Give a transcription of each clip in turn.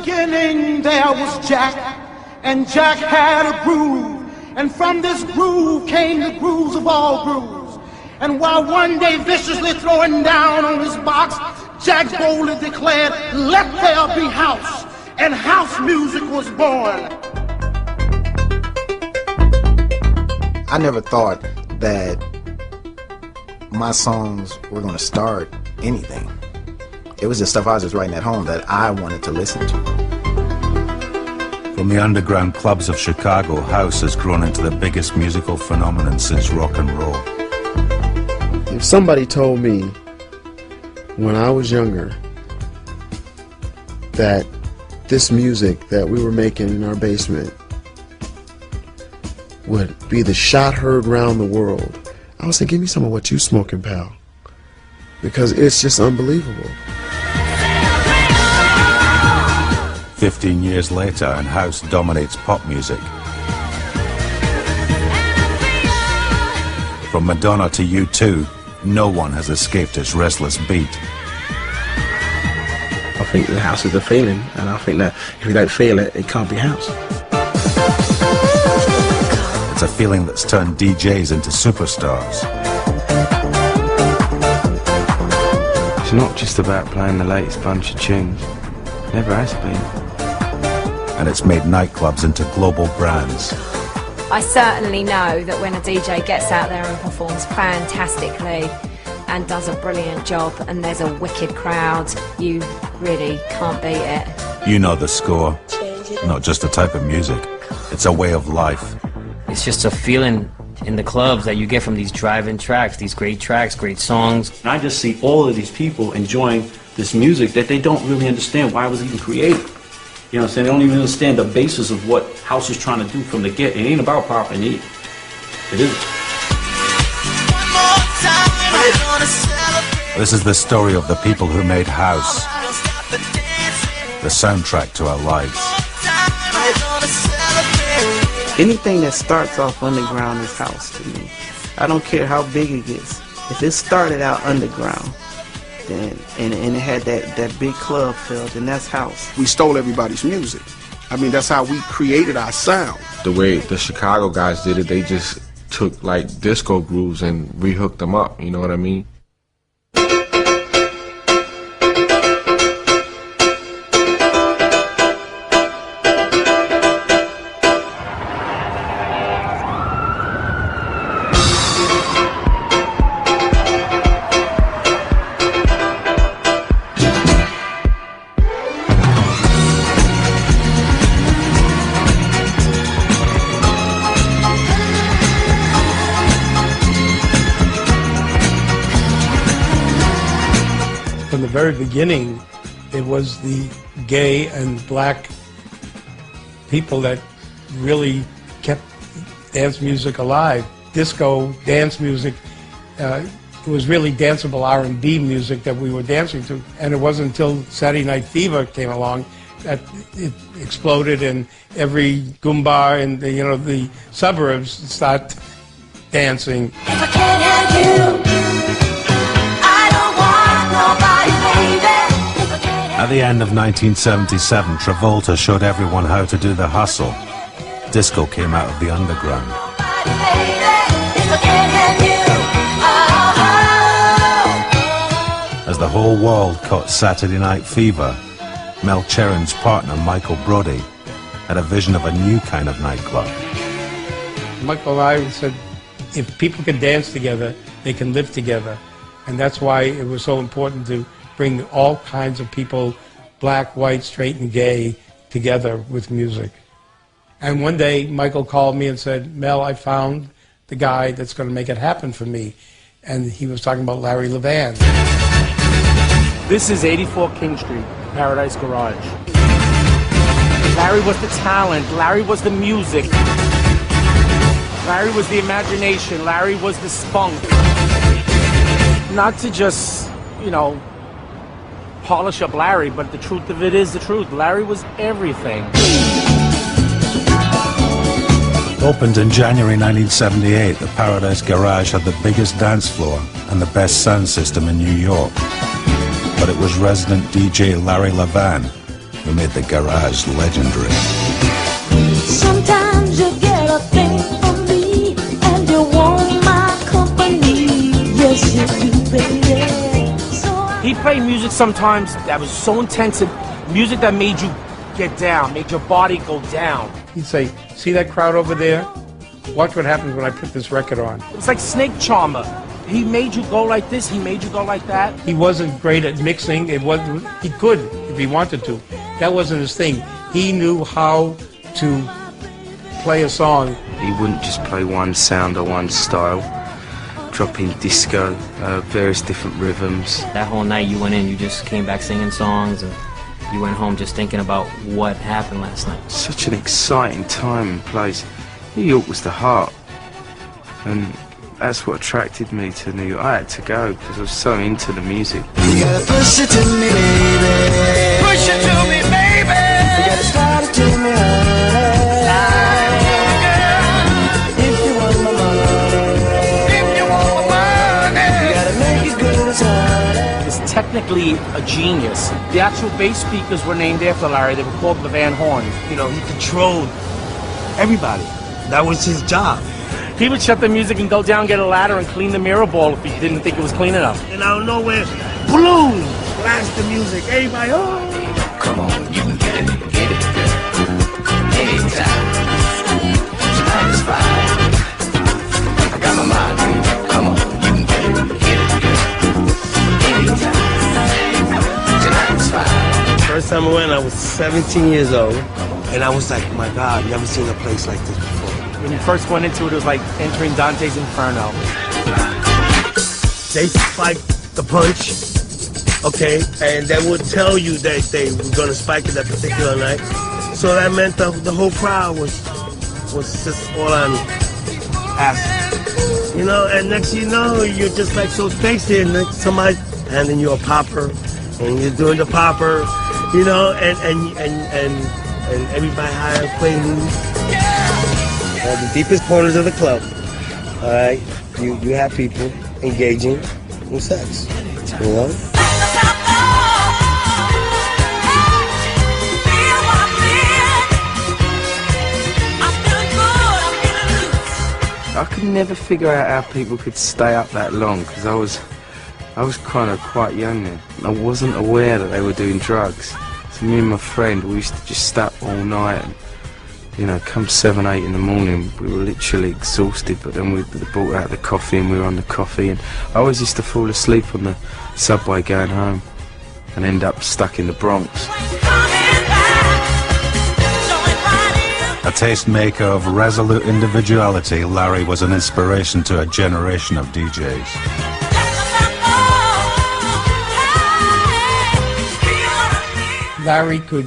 beginning there was Jack, and Jack had a groove, and from this groove came the grooves of all grooves. And while one day viciously throwing down on his box, Jack boldly declared, "Let there be house," and house music was born. I never thought that my songs were going to start anything. It was just stuff I was just writing at home that I wanted to listen to. From the underground clubs of Chicago, house has grown into the biggest musical phenomenon since rock and roll. If somebody told me when I was younger that this music that we were making in our basement would be the shot heard round the world, I would say, give me some of what you smoking, pal, because it's just unbelievable. 15 years later, and house dominates pop music. From Madonna to U2, no one has escaped its restless beat. I think the house is a feeling, and I think that if you don't feel it, it can't be house. It's a feeling that's turned DJs into superstars. It's not just about playing the latest bunch of tunes. Never has been. And it's made nightclubs into global brands. I certainly know that when a DJ gets out there and performs fantastically and does a brilliant job and there's a wicked crowd, you really can't beat it. You know the score, not just a type of music. It's a way of life. It's just a feeling in the clubs that you get from these drive-in tracks, these great tracks, great songs. And I just see all of these people enjoying this music that they don't really understand why it was even created. You know what I'm saying? They don't even understand the basis of what house is trying to do from the get. It ain't about popping it. It isn't. This is the story of the people who made house, the soundtrack to our lives. Anything that starts off underground is house to me. I don't care how big it gets. If it started out underground, then and it had that big club feel, then that's house. We stole everybody's music. I mean, that's how we created our sound. The way the Chicago guys did it, they just took like disco grooves and rehooked them up, you know what I mean? From the very beginning, it was the gay and black people that really kept dance music alive. Disco, dance music, it was really danceable R&B music that we were dancing to. And it wasn't until Saturday Night Fever came along that it exploded, and every goomba in the suburbs start dancing. If I can't have you, I don't want nobody, baby. At the end of 1977, Travolta showed everyone how to do the hustle. Disco came out of the underground. As the whole world caught Saturday Night Fever, Mel Cheren's partner, Michael Brody, had a vision of a new kind of nightclub. Michael and I said, if people can dance together, they can live together. And that's why it was so important to bring all kinds of people, black, white, straight, and gay, together with music. And one day, Michael called me and said, Mel, I found the guy that's going to make it happen for me. And he was talking about Larry Levan. This is 84 King Street, Paradise Garage. Larry was the talent. Larry was the music. Larry was the imagination. Larry was the spunk. Not to just, polish up Larry, but the truth of it is the truth. Larry was everything. Opened in January 1978, the Paradise Garage had the biggest dance floor and the best sound system in New York. But it was resident DJ Larry Levan who made the garage legendary. Sometimes you get a thing from me, and you want my company. Yes, you do, baby. So He played music sometimes that was so intensive, music that made you get down, made your body go down. He'd say, see that crowd over there? Watch what happens when I put this record on. It's like Snake Charmer. He made you go like this, he made you go like that. He wasn't great at mixing. He could if he wanted to. That wasn't his thing. He knew how to play a song. He wouldn't just play one sound or one style. Dropping disco, various different rhythms. That whole night you went in, you just came back singing songs, and you went home just thinking about what happened last night. Such an exciting time and place. New York was the heart, and that's what attracted me to New York. I had to go because I was so into the music. you gotta push it to me, baby. Push it to me, baby. You gotta start it to me, honey. If you want my money, if you want my money, you gotta make it good as honey. He's technically a genius. The actual bass speakers were named after Larry. They were called the Van Horn. You know, he controlled everybody. That was his job. He would shut the music and go down, get a ladder, and clean the mirror ball if he didn't think it was clean enough. And out of nowhere, boom! Blast the music. Everybody, oh! Come on, you can get it, anytime. Tonight is fine. I got my mind on you. Come on, you can get it, anytime. Tonight is fine. First time I went, I was 17 years old. And I was like, my God, never seen a place like this before. When you first went into it, it was like entering Dante's Inferno. They spiked the punch, okay, and they would tell you that they were going to spike it that particular night. So that meant the whole crowd was just all on acid. You know, and next you know, you're just like so tasty, and like somebody handing you a popper, and you're doing the popper, you know, and everybody high on Quaaludes. The deepest corners of the club, all right, you have people engaging in sex, you know? I could never figure out how people could stay up that long because I was kind of quite young then. I wasn't aware that they were doing drugs. So me and my friend, we used to just stay up all night and, you know, come 7, 8 in the morning, we were literally exhausted, but then we brought out the coffee and we were on the coffee, and I always used to fall asleep on the subway going home and end up stuck in the Bronx. A tastemaker of resolute individuality, Larry was an inspiration to a generation of DJs. Larry could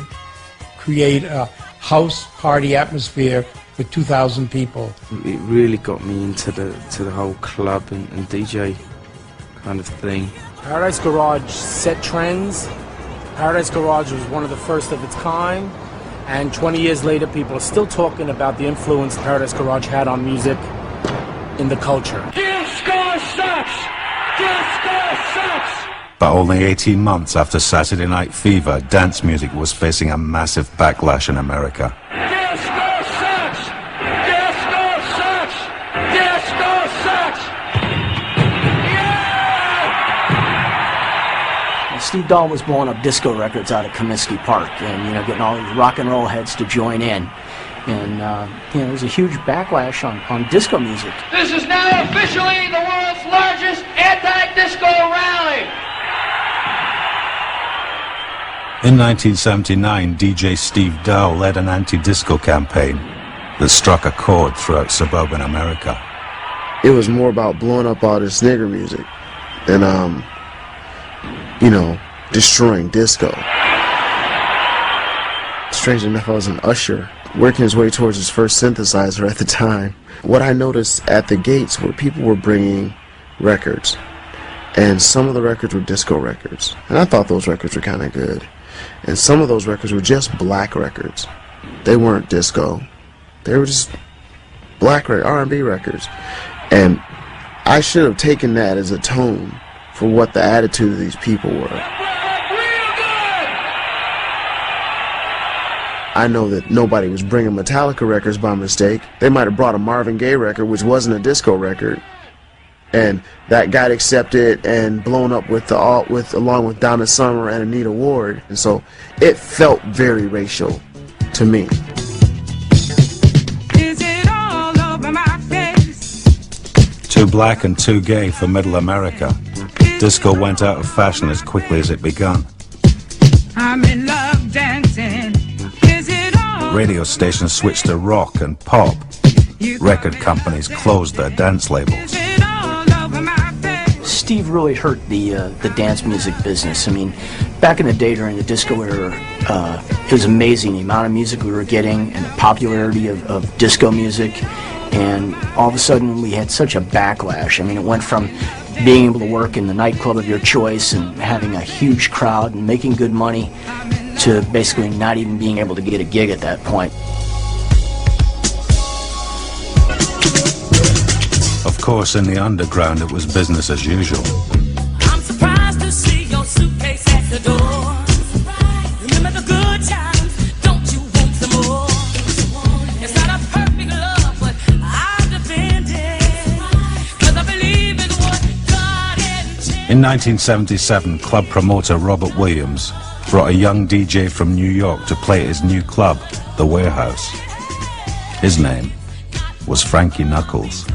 create a house party atmosphere for 2,000 people. It really got me into the whole club and DJ kind of thing. Paradise Garage set trends. Paradise Garage was one of the first of its kind, and 20 years later people are still talking about the influence Paradise Garage had on music in the culture. Disco sucks! Disco sucks! But only 18 months after Saturday Night Fever, dance music was facing a massive backlash in America. Disco sucks! Disco sucks! Disco sucks! Yeah! Steve Dahl was blowing up disco records out at Comiskey Park, and you know, getting all these rock and roll heads to join in. And you know, there was a huge backlash on disco music. This is now officially the world's largest anti-disco rally! In 1979, DJ Steve Dahl led an anti-disco campaign that struck a chord throughout suburban America. It was more about blowing up all this nigger music and, you know, destroying disco. Strange enough, I was an usher, working his way towards his first synthesizer at the time. What I noticed at the gates were people were bringing records, and some of the records were disco records, and I thought those records were kind of good. And some of those records were just black records. They weren't disco. They were just black R&B records. And I should have taken that as a tone for what the attitude of these people were. I know that nobody was bringing Metallica records by mistake. They might have brought a Marvin Gaye record, which wasn't a disco record, and that got accepted and blown up along with Donna Summer and Anita Ward, and so it felt very racial to me. Is it all over my face? Too black and too gay for middle America, disco went out of fashion as quickly as it began. I'm in love dancing. Is it all? Radio stations switched to rock and pop. Record companies closed their dance labels. Steve really hurt the dance music business. I mean, back in the day during the disco era, it was amazing the amount of music we were getting and the popularity of disco music. And all of a sudden we had such a backlash. I mean, it went from being able to work in the nightclub of your choice and having a huge crowd and making good money to basically not even being able to get a gig at that point. Of course, in the underground, it was business as usual. I'm surprised to see your suitcase at the door. Remember the good times, don't you want some more? It's not a perfect love, but I'll defend it, 'cause I believe in what God intended. In 1977, club promoter Robert Williams brought a young DJ from New York to play at his new club, The Warehouse. His name was Frankie Knuckles.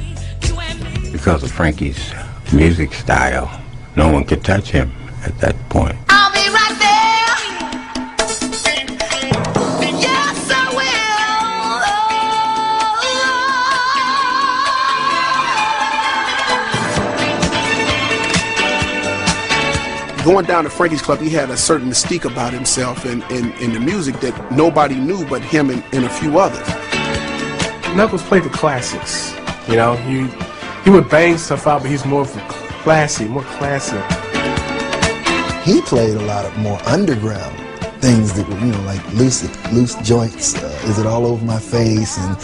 Because of Frankie's music style, no one could touch him at that point. I'll be right there. Yes, I will. Going down to Frankie's Club, he had a certain mystique about himself and the music that nobody knew but him and a few others. Knuckles played the classics. You know, he would bang stuff out, but he's more classy, more classy. He played a lot of more underground things that were, you know, like loose joints. Is It All Over My Face? And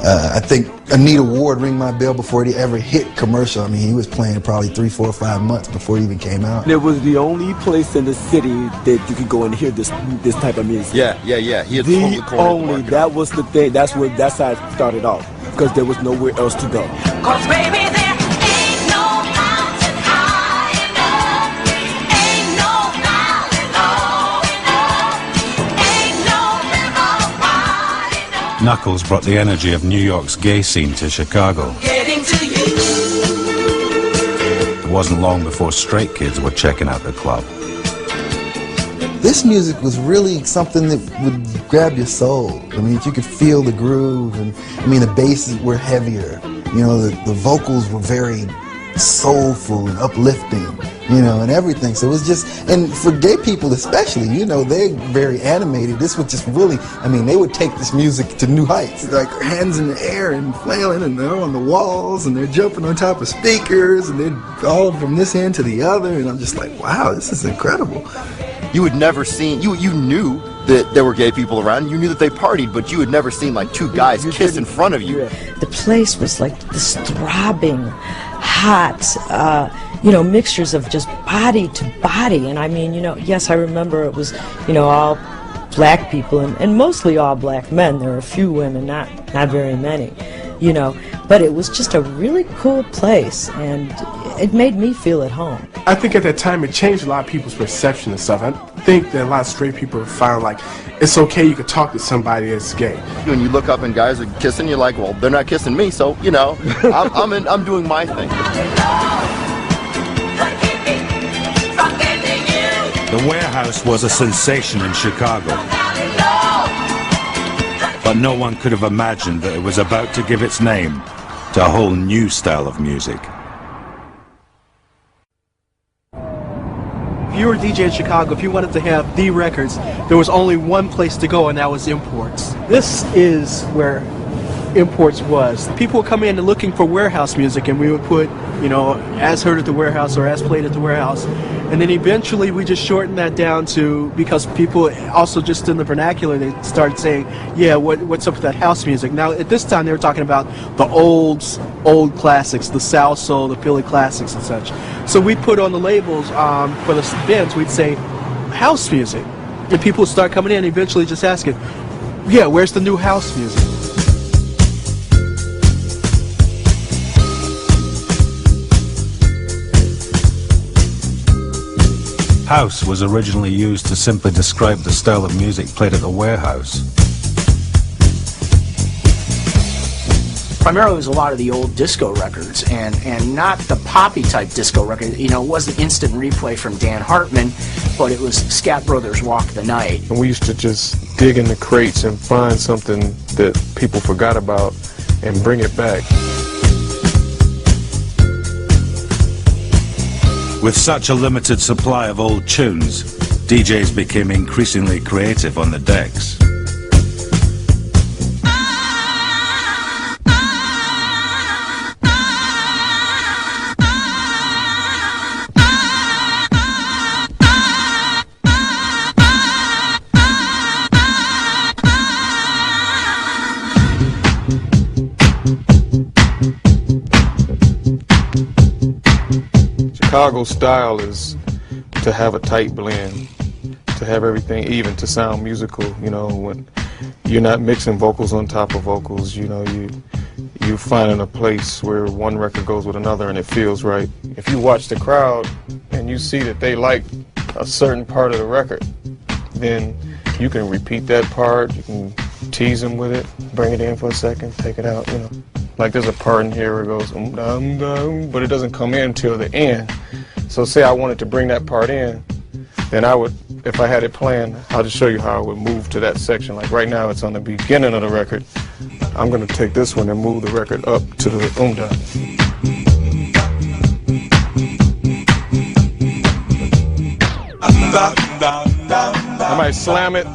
I think Anita Ward, Ring My Bell, before he ever hit commercial. I mean, he was playing probably 3, 4, 5 months before he even came out. It was the only place in the city that you could go and hear this type of music. Yeah. He had totally only, that was the thing. That's how it started off, because there was nowhere else to go. 'Cause baby, there ain't no mountain high enough, ain't no valley low enough, ain't no river wide enough. Knuckles brought the energy of New York's gay scene to Chicago. Getting to you. It wasn't long before straight kids were checking out the club. This music was really something that would grab your soul. I mean, you could feel the groove, and I mean, the basses were heavier. You know, the vocals were very soulful and uplifting, you know, and everything. So it was just, and for gay people especially, you know, they're very animated. This would just really, I mean, they would take this music to new heights. Like hands in the air and flailing, and they're on the walls, and they're jumping on top of speakers, and they're all from this end to the other, and I'm just like, wow, this is incredible. You had never seen, you knew that there were gay people around, you knew that they partied, but you had never seen like two guys kiss in front of you. The place was like this throbbing, hot, you know, mixtures of just body to body. And I mean, you know, yes, I remember it was, you know, all black people and mostly all black men. There were a few women, not very many, you know, but it was just a really cool place, and it made me feel at home. I think at that time it changed a lot of people's perception of stuff. I think that a lot of straight people found like it's okay, you could talk to somebody that's gay. When you look up and guys are kissing, you're like, well, they're not kissing me, so you know, I'm doing my thing. The Warehouse was a sensation in Chicago, but no one could have imagined that it was about to give its name to a whole new style of music. If you were a DJ in Chicago, if you wanted to have the records, there was only one place to go, and that was Imports. This is where Imports was. People would come in and looking for warehouse music, and we would put, you know, as heard at the warehouse or as played at the warehouse. And then eventually we just shortened that down to, because people also just in the vernacular, they started saying, yeah, what's up with that house music? Now at this time they were talking about the old classics, the South Soul, the Philly classics and such. So we put on the labels for the events, we'd say house music. And people would start coming in and eventually just asking, Yeah, where's the new house music? House was originally used to simply describe the style of music played at the warehouse. Primarily it was a lot of the old disco records, and not the poppy type disco record. You know, it wasn't instant replay from Dan Hartman, but it was Scat Brothers' Walk the Night. And we used to just dig in the crates and find something that people forgot about and bring it back. With such a limited supply of old tunes, DJs became increasingly creative on the decks. Chicago style is to have a tight blend, to have everything even, to sound musical. You know, when you're not mixing vocals on top of vocals, you know, you finding a place where one record goes with another and it feels right. If you watch the crowd and you see that they like a certain part of the record, then you can repeat that part, you can tease them with it, bring it in for a second, take it out, you know. Like there's a part in here where it goes, but it doesn't come in till the end. So say I wanted to bring that part in, then I would, if I had it planned, I'll just show you how I would move to that section. Like right now it's on the beginning of the record. I'm going to take this one and move the record up to the I might slam it,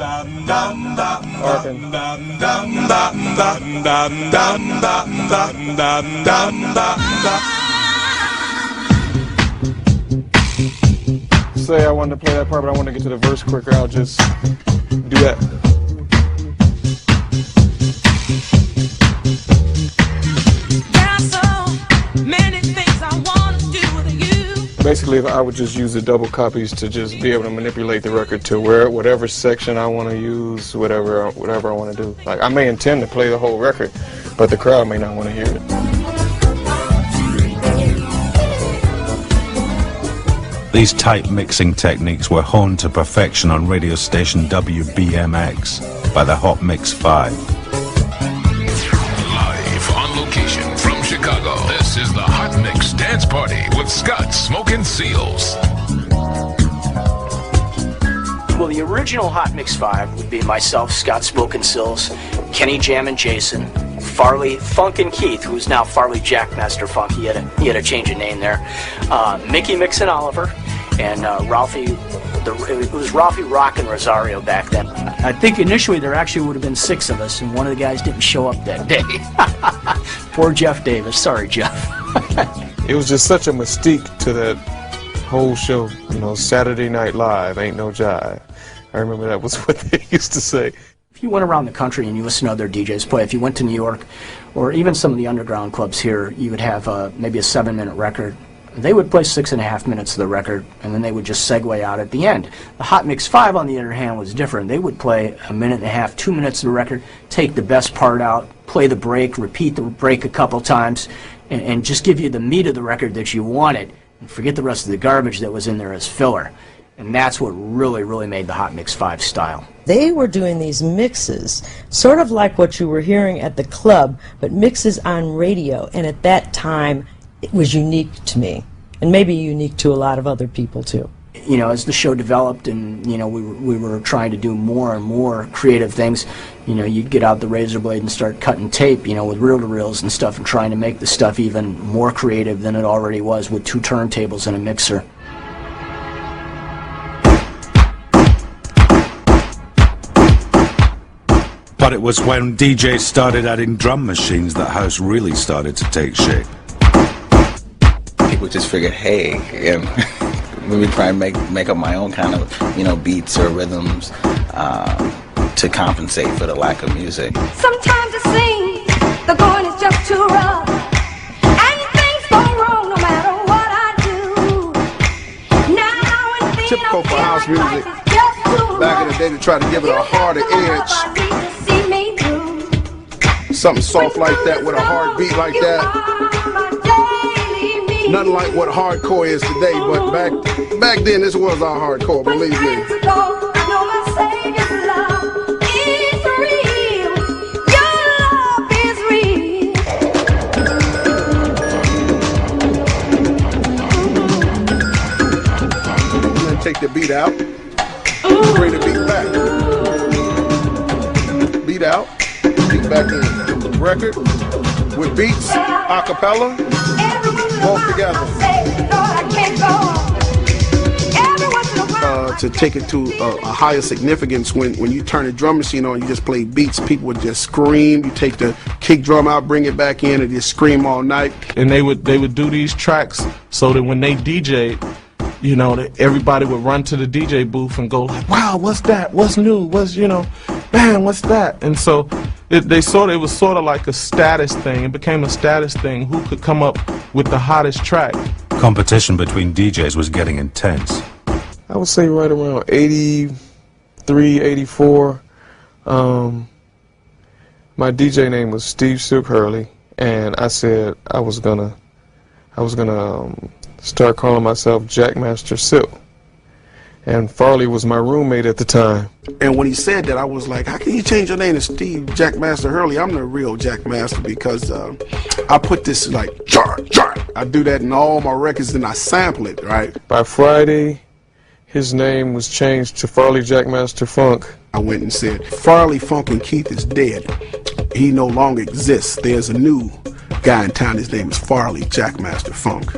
say I wanted to play that part, but I wanted to get to the verse quicker, I'll just do that. Basically, I would just use the double copies to just be able to manipulate the record to whatever section I want to use, whatever I want to do. Like I may intend to play the whole record, but the crowd may not want to hear it. These tight mixing techniques were honed to perfection on radio station WBMX by the Hot Mix 5. Live on location from Chicago, this is the Hot Mix Dance Party with Scott Smokin' Seals. Well, the original Hot Mix 5 would be myself, Scott Smokin' Seals, Kenny Jammin' Jason, Farley Funkin' Keith, who's now Farley Jackmaster Funk. He had a change of name there. Mickey Mixon Oliver, and Ralphie. It was Ralphie Rockin' Rosario back then. I think initially there actually would have been 6 of us, and one of the guys didn't show up that day. Poor Jeff Davis. Sorry, Jeff. It was just such a mystique to that whole show. You know, Saturday Night Live, ain't no jive. I remember that was what they used to say. If you went around the country and you listened to other DJs play, if you went to New York or even some of the underground clubs here, you would have maybe a 7-minute record. They would play 6.5 minutes of the record, and then they would just segue out at the end. The Hot Mix 5, on the other hand, was different. They would play 1.5 minutes, 2 minutes of the record, take the best part out, play the break, repeat the break a couple times, and just give you the meat of the record that you wanted, and forget the rest of the garbage that was in there as filler. And that's what really, really made the Hot Mix 5 style. They were doing these mixes, sort of like what you were hearing at the club, but mixes on radio, and at that time, it was unique to me, and maybe unique to a lot of other people too. You know, as the show developed and, you know, we were trying to do more and more creative things, you know, you'd get out the razor blade and start cutting tape, you know, with reel-to-reels and stuff, and trying to make the stuff even more creative than it already was with 2 turntables and a mixer. But it was when DJs started adding drum machines that house really started to take shape. People just figured, hey, let me try and make up my own kind of, you know, beats or rhythms to compensate for the lack of music. Sometimes it seems the going is just too rough, and things go wrong no matter what I do. Now and then typical for house music back in the day to try to give it a harder edge. something soft like that with a hard beat like that. Nothing like what hardcore is today, but back then this was our hardcore, believe me. Take the beat out, bring the beat back. Beat out, beat back in. Record with beats, a cappella, both together. To take it to a higher significance, when you turn the drum machine on, you just play beats, people would just scream. You take the kick drum out, bring it back in, and just scream all night. And they would do these tracks so that when they DJ'd, you know, everybody would run to the DJ booth and go like, wow, what's that? What's new? What's, you know, man, what's that? And so it was sort of like a status thing. It became a status thing. Who could come up with the hottest track? Competition between DJs was getting intense. I would say right around 83, 84. My DJ name was Steve Silk Hurley, and I said I was gonna start calling myself Jackmaster Silk. And Farley was my roommate at the time. And when he said that, I was like, how can you change your name to Steve Jackmaster Hurley? I'm the real Jackmaster because I put this like, jar. I do that in all my records and I sample it, right? By Friday, his name was changed to Farley Jackmaster Funk. I went and said, Farley Funkin' Keith is dead. He no longer exists. There's a new guy in town. His name is Farley Jackmaster Funk.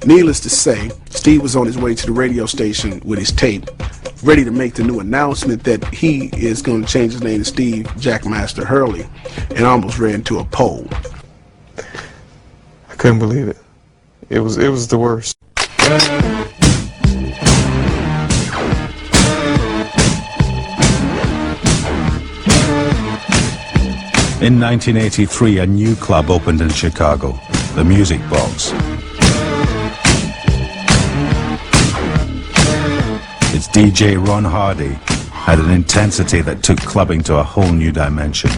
Needless to say, Steve was on his way to the radio station with his tape, ready to make the new announcement that he is going to change his name to Steve Jackmaster Hurley, and almost ran into a pole. I couldn't believe it. It was the worst. In 1983, a new club opened in Chicago, the Music Box. Its DJ Ron Hardy had an intensity that took clubbing to a whole new dimension.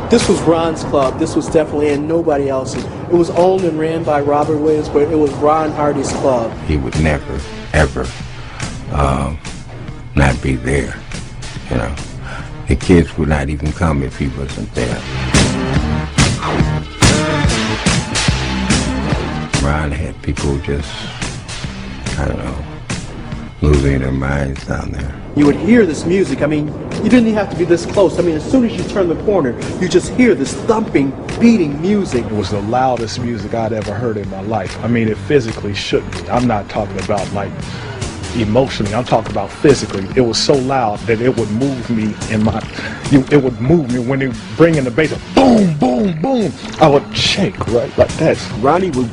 This was Ron's club. This was definitely and nobody else's. It was owned and ran by Robert Williams, but it was Ron Hardy's club. He would never, ever not be there. You know, the kids would not even come if he wasn't there. Ron had people just, I don't know, losing their minds down there. You would hear this music. I mean, you didn't even have to be this close. I mean, as soon as you turn the corner, you just hear this thumping, beating music. It was the loudest music I'd ever heard in my life. I mean, it physically shook me. I'm not talking about like emotionally, I'm talking about physically. It was so loud that it would move me it would move me when they bring in the bass, boom, boom, boom. I would shake, right, like that. Ronnie would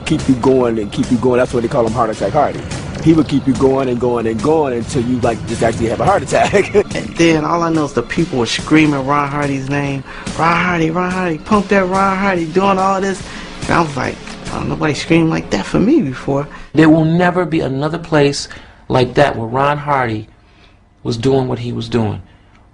keep you going and keep you going. That's why they call him Heart Attack Hardy. He would keep you going and going and going until you like just actually have a heart attack. And then all I know is the people were screaming Ron Hardy's name. Ron Hardy, pump that Ron Hardy, doing all this. And I was like, oh, nobody screamed like that for me before. There will never be another place like that where Ron Hardy was doing what he was doing.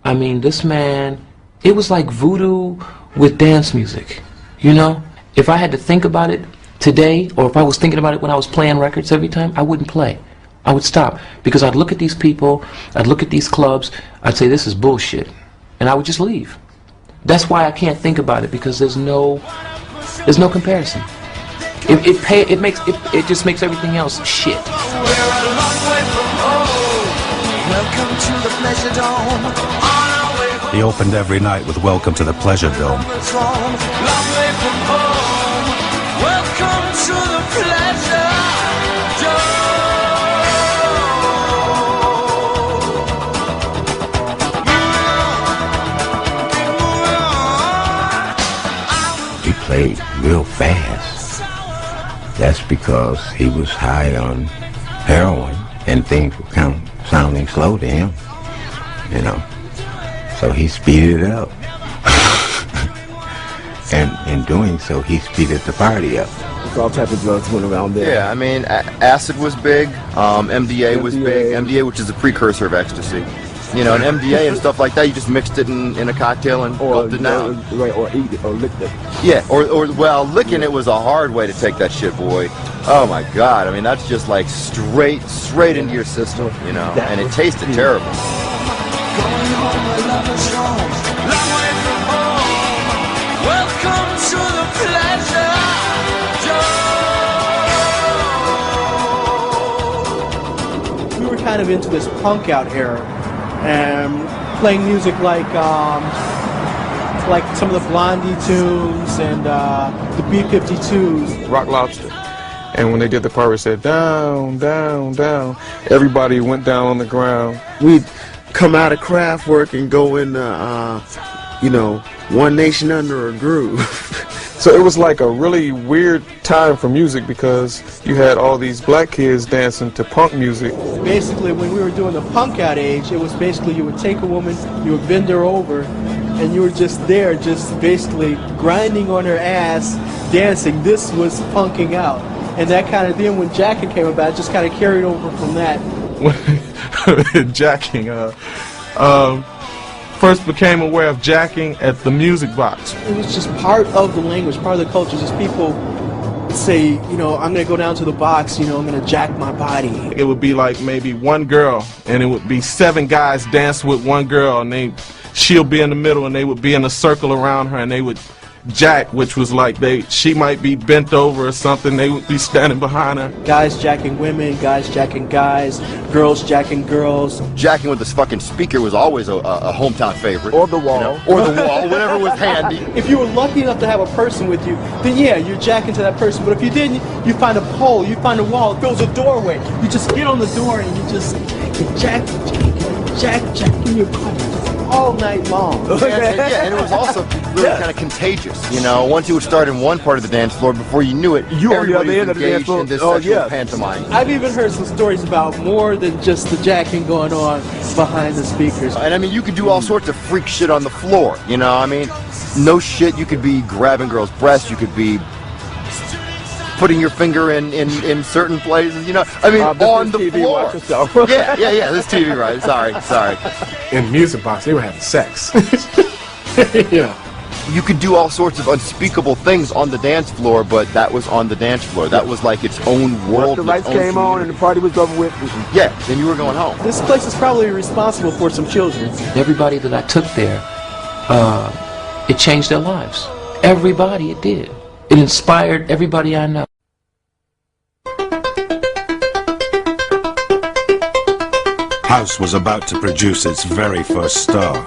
I mean, this man, it was like voodoo with dance music, you know? If I had to think about it today, or if I was thinking about it when I was playing records every time, I wouldn't play. I would stop, because I'd look at these people, I'd look at these clubs, I'd say, this is bullshit, and I would just leave. That's why I can't think about it, because there's no comparison. It just makes everything else shit. Welcome to the Pleasure Dome. He opened every night with Welcome to the Pleasure Dome. Long way from home. Welcome to the Pleasure He played real fast. That's because he was high on heroin and things were kind of sounding slow to him, you know. So he speeded it up. And in doing so, he speeded the party up. All types of drugs went around there. Yeah, I mean, acid was big, MDA was big, MDA, which is a precursor of ecstasy. You know, an MDA and stuff like that, you just mixed it in a cocktail and gulped it down. Right, or eat it, or lick it. Yeah, or well, licking it was a hard way to take that shit, boy. Oh my God, I mean, that's just like straight into your system, you know, and it tasted terrible. Welcome to the pleasure zone. We were kind of into this punk out era, and playing music like some of the Blondie tunes and the B-52s. Rock Lobster. And when they did the part where it said down, down, down, everybody went down on the ground. We'd come out of craft work and go into, you know, One Nation Under a Groove. So it was like a really weird time for music because you had all these black kids dancing to punk music. Basically, when we were doing the punk out age, it was basically you would take a woman, you would bend her over, and you were just there, just basically grinding on her ass, dancing. This was punking out. And that kind of thing, when jacking came about, just kind of carried over from that. Jacking, first became aware of jacking at the music box. It was just part of the language, part of the culture. Just people say, you know, I'm going to go down to the box, you know, I'm going to jack my body. It would be like maybe one girl, and it would be 7 guys dance with one girl, and she'll be in the middle, and they would be in a circle around her, and they would jack, which was like she might be bent over or something, they would be standing behind her. Guys jacking women, guys jacking guys, girls jacking girls. Jacking with this fucking speaker was always a hometown favorite. Or the wall. You know? Or the wall, whatever was handy. If you were lucky enough to have a person with you, then yeah, you're jacking to that person. But if you didn't, you find a pole, you find a wall, it fills a doorway. You just get on the door and you just jack in your body all night long. Yeah, and it was also really kind of contagious. You know, once you would start in one part of the dance floor, before you knew it, you on the other end of the dance engaged floor. in this sexual pantomime. I've even heard some stories about more than just the jacking going on behind the speakers. And I mean, you could do all sorts of freak shit on the floor. You know, I mean, no shit. You could be grabbing girls' breasts. You could be putting your finger in certain places, you know. I mean, on the TV, floor. yeah. This TV, right? Sorry. In the music box, they were having sex. Yeah. You could do all sorts of unspeakable things on the dance floor, but that was on the dance floor. That was like its own world. Once the lights came on and the party was over with. Yeah, then you were going home. This place is probably responsible for some children. Everybody that I took there, it changed their lives. Everybody, it did. It inspired everybody I know. House was about to produce its very first star.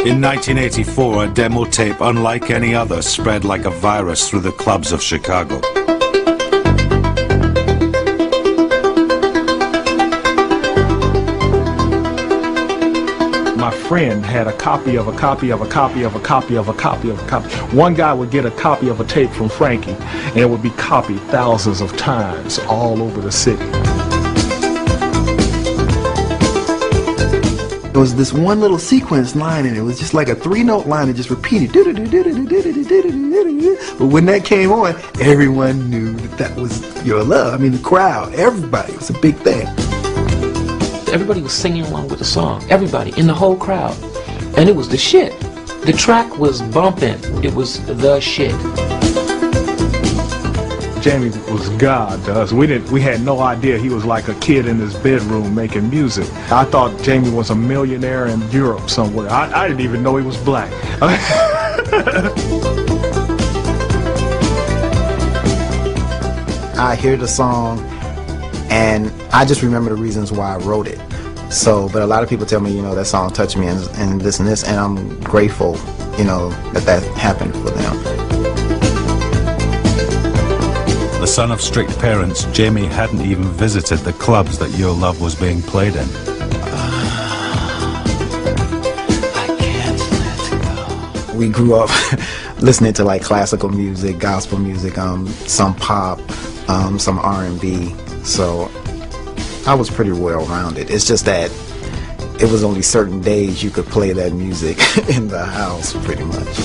In 1984, a demo tape unlike any other spread like a virus through the clubs of Chicago. My friend had a copy of a copy of a copy of a copy of a copy of a copy. One guy would get a copy of a tape from Frankie, and it would be copied thousands of times all over the city. There was this one little sequence line, and it was just like a 3-note line that just repeated. But when that came on, everyone knew that was Your Love. I mean, the crowd, everybody. It was a big thing. Everybody was singing along with the song. Everybody in the whole crowd. And it was the shit. The track was bumping. It was the shit. Jamie was God to us. We had no idea he was like a kid in his bedroom making music. I thought Jamie was a millionaire in Europe somewhere. I didn't even know he was black. I hear the song and I just remember the reasons why I wrote it. So, but a lot of people tell me, you know, that song touched me and this, and I'm grateful, you know, that happened for them. The son of strict parents, Jamie hadn't even visited the clubs that Your Love was being played in. We grew up listening to like classical music, gospel music, some pop, some R&B. So I was pretty well-rounded. It's just that it was only certain days you could play that music in the house, pretty much.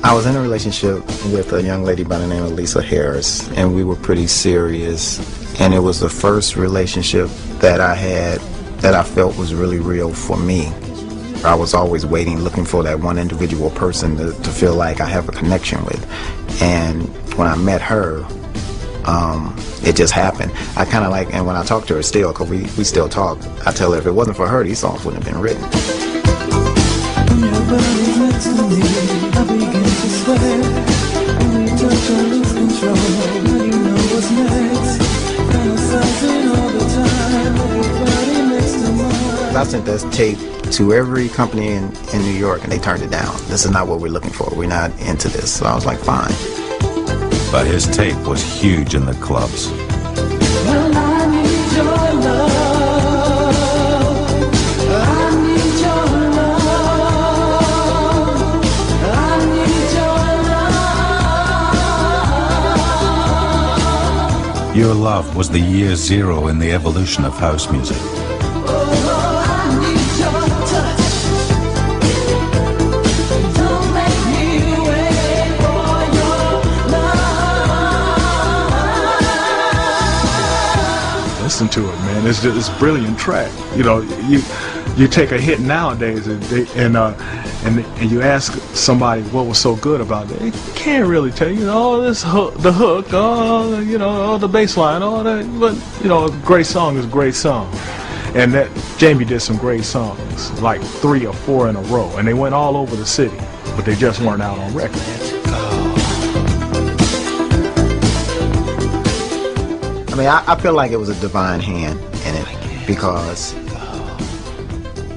I was in a relationship with a young lady by the name of Lisa Harris, and we were pretty serious. And it was the first relationship that I had that I felt was really real for me. I was always waiting, looking for that one individual person to feel like I have a connection with. And when I met her, it just happened. I kind of like, and when I talk to her still, because we still talk, I tell her if it wasn't for her, these songs wouldn't have been written. I sent this tape to every company in New York, and they turned it down. This is not what we're looking for. We're not into this. So I was like, fine. But his tape was huge in the clubs. Well, I need your love. I need your love. I need your love. Your Love was the year zero in the evolution of house music. Listen to it, man. It's a brilliant track. You know, you take a hit nowadays and you ask somebody what was so good about it. They can't really tell you. Oh, this hook, the hook, oh, you know, oh, the bass line, all that. But you know, a great song is a great song. And that Jamie did some great songs, like 3 or 4 in a row, and they went all over the city, but they just weren't out on record. I mean, I feel like it was a divine hand in it because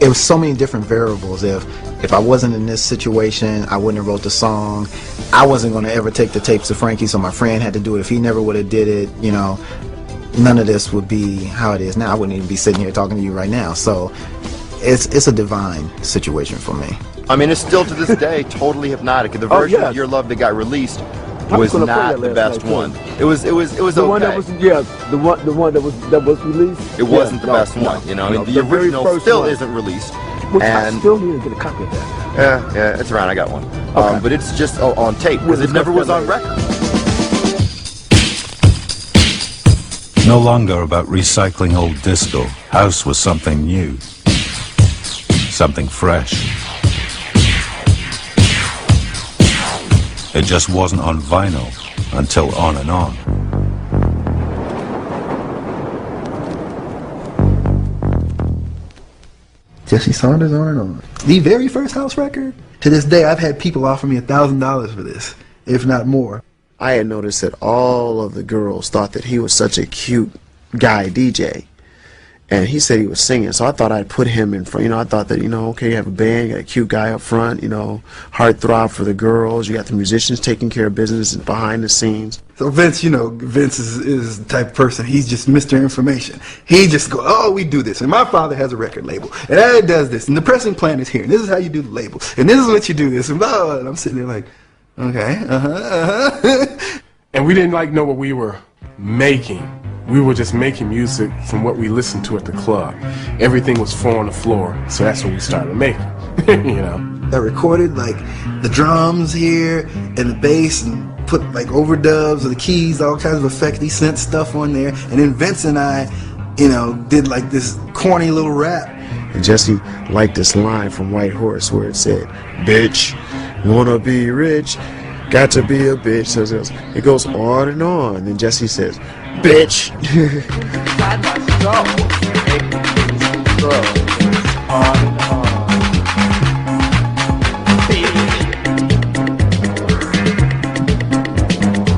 it was so many different variables. If I wasn't in this situation, I wouldn't have wrote the song. I wasn't going to ever take the tapes to Frankie, so my friend had to do it. If he never would have did it, you know, none of this would be how it is now. I wouldn't even be sitting here talking to you right now. So it's a divine situation for me. I mean, it's still to this day totally hypnotic. The version of Your Love that got released was not the best one. It was the okay. One that was, the one that was released. It wasn't the best one, you know. I mean, the original still isn't released. Which I still need to get a copy of that. Yeah, it's around. I got one. Okay. But it's just on tape because it never was on record. No longer about recycling old disco, house was something new, something fresh. It just wasn't on vinyl until On and On. Jesse Saunders, On and On. The very first house record. To this day, I've had people offer me $1,000 for this, if not more. I had noticed that all of the girls thought that he was such a cute guy DJ. And he said he was singing, so I thought I'd put him in front. You know, I thought that, you know, okay, you have a band, you got a cute guy up front, you know, heartthrob for the girls, you got the musicians taking care of business and behind the scenes. So Vince, you know, Vince is the type of person, he's just Mr. Information. He just go, oh, we do this, and my father has a record label, and it does this, and the pressing plant is here, and this is how you do the label, and this is what you do this, and blah, blah, blah. And I'm sitting there like, okay, And we didn't like know what we were making. We were just making music from what we listened to at the club. Everything was 4 on the floor, so that's what we started making, you know. I recorded like the drums here and the bass and put like overdubs of the keys, all kinds of effecty synth stuff on there. And then Vince and I, you know, did like this corny little rap. And Jesse liked this line from White Horse where it said, bitch, wanna be rich, got to be a bitch. So it goes on and on. And Jesse says, bitch.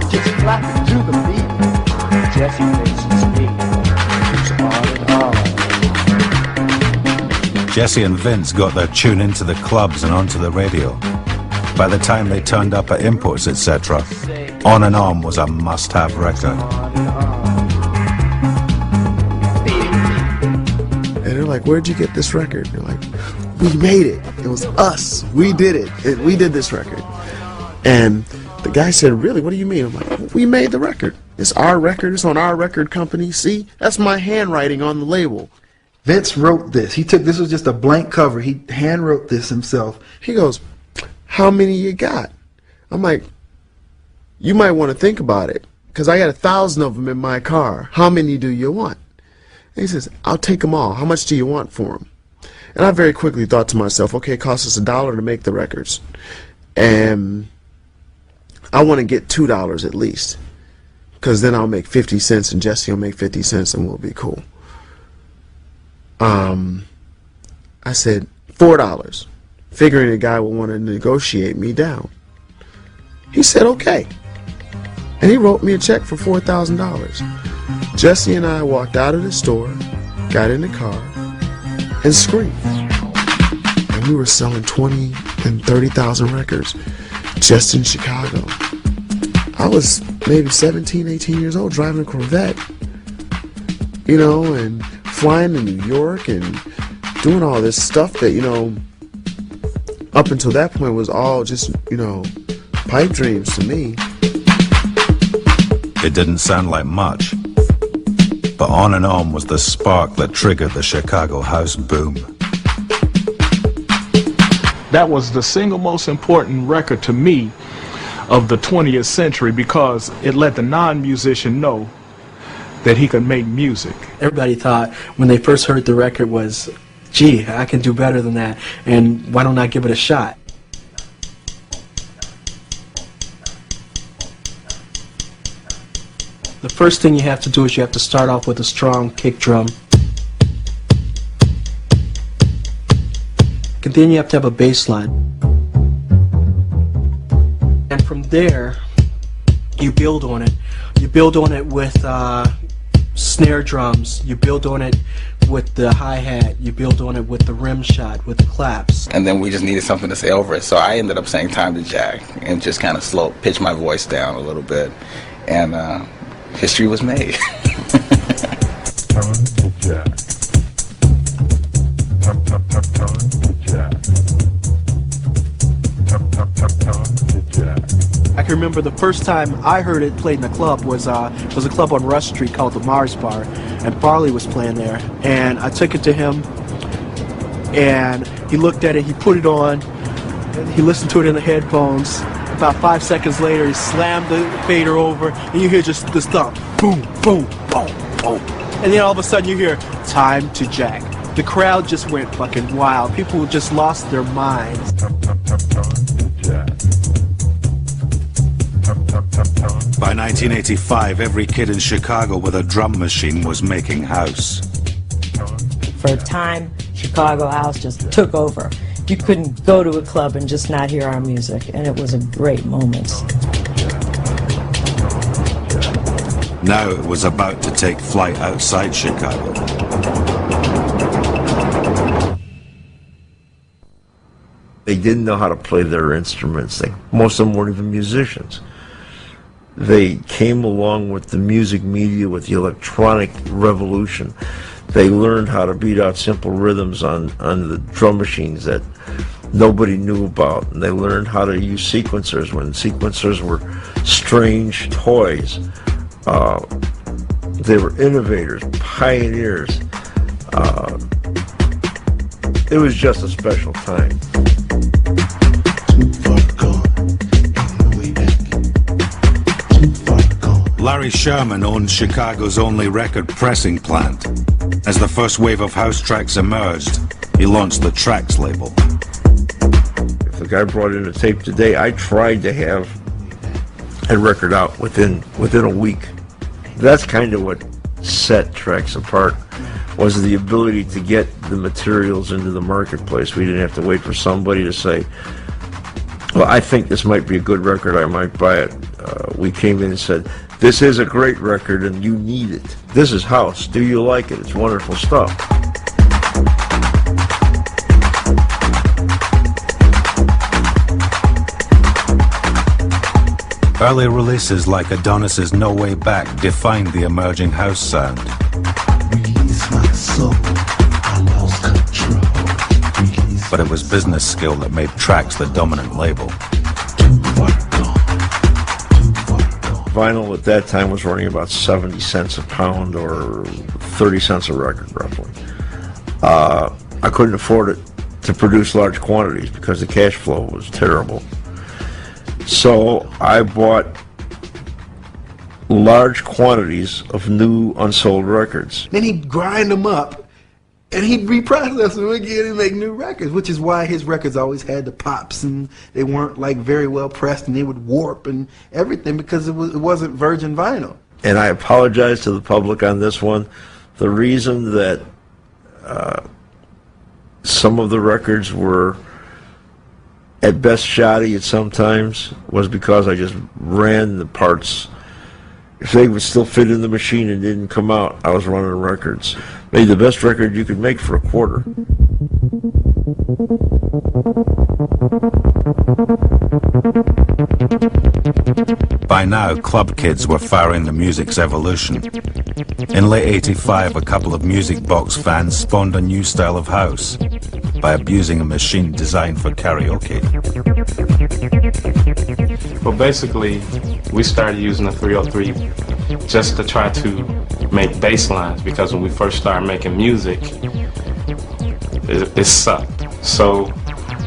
Just clapping to the beat. Jesse makes it speak. It's on and on. Jesse and Vince got their tune into the clubs and onto the radio. By the time they turned up at Imports, etc., On and On was a must-have record. And they're like, where'd you get this record? They're like, we made it. It was us. We did it. We did this record. And the guy said, really, what do you mean? I'm like, we made the record. It's our record. It's on our record company. See, that's my handwriting on the label. Vince wrote this. This was just a blank cover. He hand wrote this himself. He goes, how many you got? I'm like, you might want to think about it, because I got 1,000 of them in my car. How many do you want? And he says, I'll take them all. How much do you want for them? And I very quickly thought to myself, okay, it costs us $1 to make the records. And I want to get $2 at least, because then I'll make 50 cents and Jesse will make 50 cents and we'll be cool. I said $4, figuring the guy would want to negotiate me down. He said okay, and he wrote me a check for $4,000. Jesse and I walked out of the store, got in the car, and screamed. And we were selling 20 and 30,000 records just in Chicago. I was maybe 17, 18 years old, driving a Corvette, you know, and flying to New York and doing all this stuff that, you know, up until that point was all just, you know, pipe dreams to me. It didn't sound like much, but On and On was the spark that triggered the Chicago house boom. That was the single most important record to me of the 20th century, because it let the non-musician know that he could make music. Everybody thought when they first heard the record was, gee, I can do better than that, and why don't I give it a shot? The first thing you have to do is you have to start off with a strong kick drum. And then you have to have a bass line. And from there, you build on it. You build on it with snare drums. You build on it with the hi-hat. You build on it with the rim shot, with the claps. And then we just needed something to say over it. So I ended up saying Time to Jack and just kind of pitch my voice down a little bit. And history was made. Time to Jack. Time to Jack. Time to Jack. I can remember the first time I heard it played in a club was a club on Rush Street called the Mars Bar, and Farley was playing there. And I took it to him, and he looked at it, he put it on, he listened to it in the headphones. About 5 seconds later, he slammed the fader over, and you hear just this thump, boom, boom, boom, boom. And then all of a sudden you hear, Time to Jack. The crowd just went fucking wild. People just lost their minds. By 1985, every kid in Chicago with a drum machine was making house. For a time, Chicago house just took over. You couldn't go to a club and just not hear our music, and it was a great moment. Now it was about to take flight outside Chicago. They didn't know how to play their instruments. Most of them weren't even musicians. They came along with the music media, with the electronic revolution. They learned how to beat out simple rhythms on the drum machines that nobody knew about. And they learned how to use sequencers when sequencers were strange toys. They were innovators, pioneers. It was just a special time. Larry Sherman owned Chicago's only record pressing plant. As the first wave of house tracks emerged, he launched the Trax label. If the guy brought in a tape today, I tried to have a record out within a week. That's kind of what set Trax apart, was the ability to get the materials into the marketplace. We didn't have to wait for somebody to say, well, I think this might be a good record, I might buy it. We came in and said, this is a great record and you need it. This is house. Do you like it? It's wonderful stuff. Early releases like Adonis's No Way Back defined the emerging house sound. Release my soul, I lost control. But it was business skill that made Trax the dominant label. Vinyl at that time was running about 70 cents a pound or 30 cents a record, roughly. I couldn't afford it to produce large quantities because the cash flow was terrible. So I bought large quantities of new unsold records. Then he'd grind them up, and he'd reprocess them again and make new records, which is why his records always had the pops, and they weren't like very well pressed, and they would warp and everything because it wasn't virgin vinyl. And I apologize to the public on this one. The reason that some of the records were at best shoddy at sometimes was because I just ran the parts. If they would still fit in the machine and didn't come out, I was running records. Made the best record you could make for a quarter. By now, club kids were following the music's evolution. In late '85, a couple of music box fans spawned a new style of house by abusing a machine designed for karaoke. Well, basically, we started using the 303 just to try to make bass lines, because when we first started making music, it sucked. So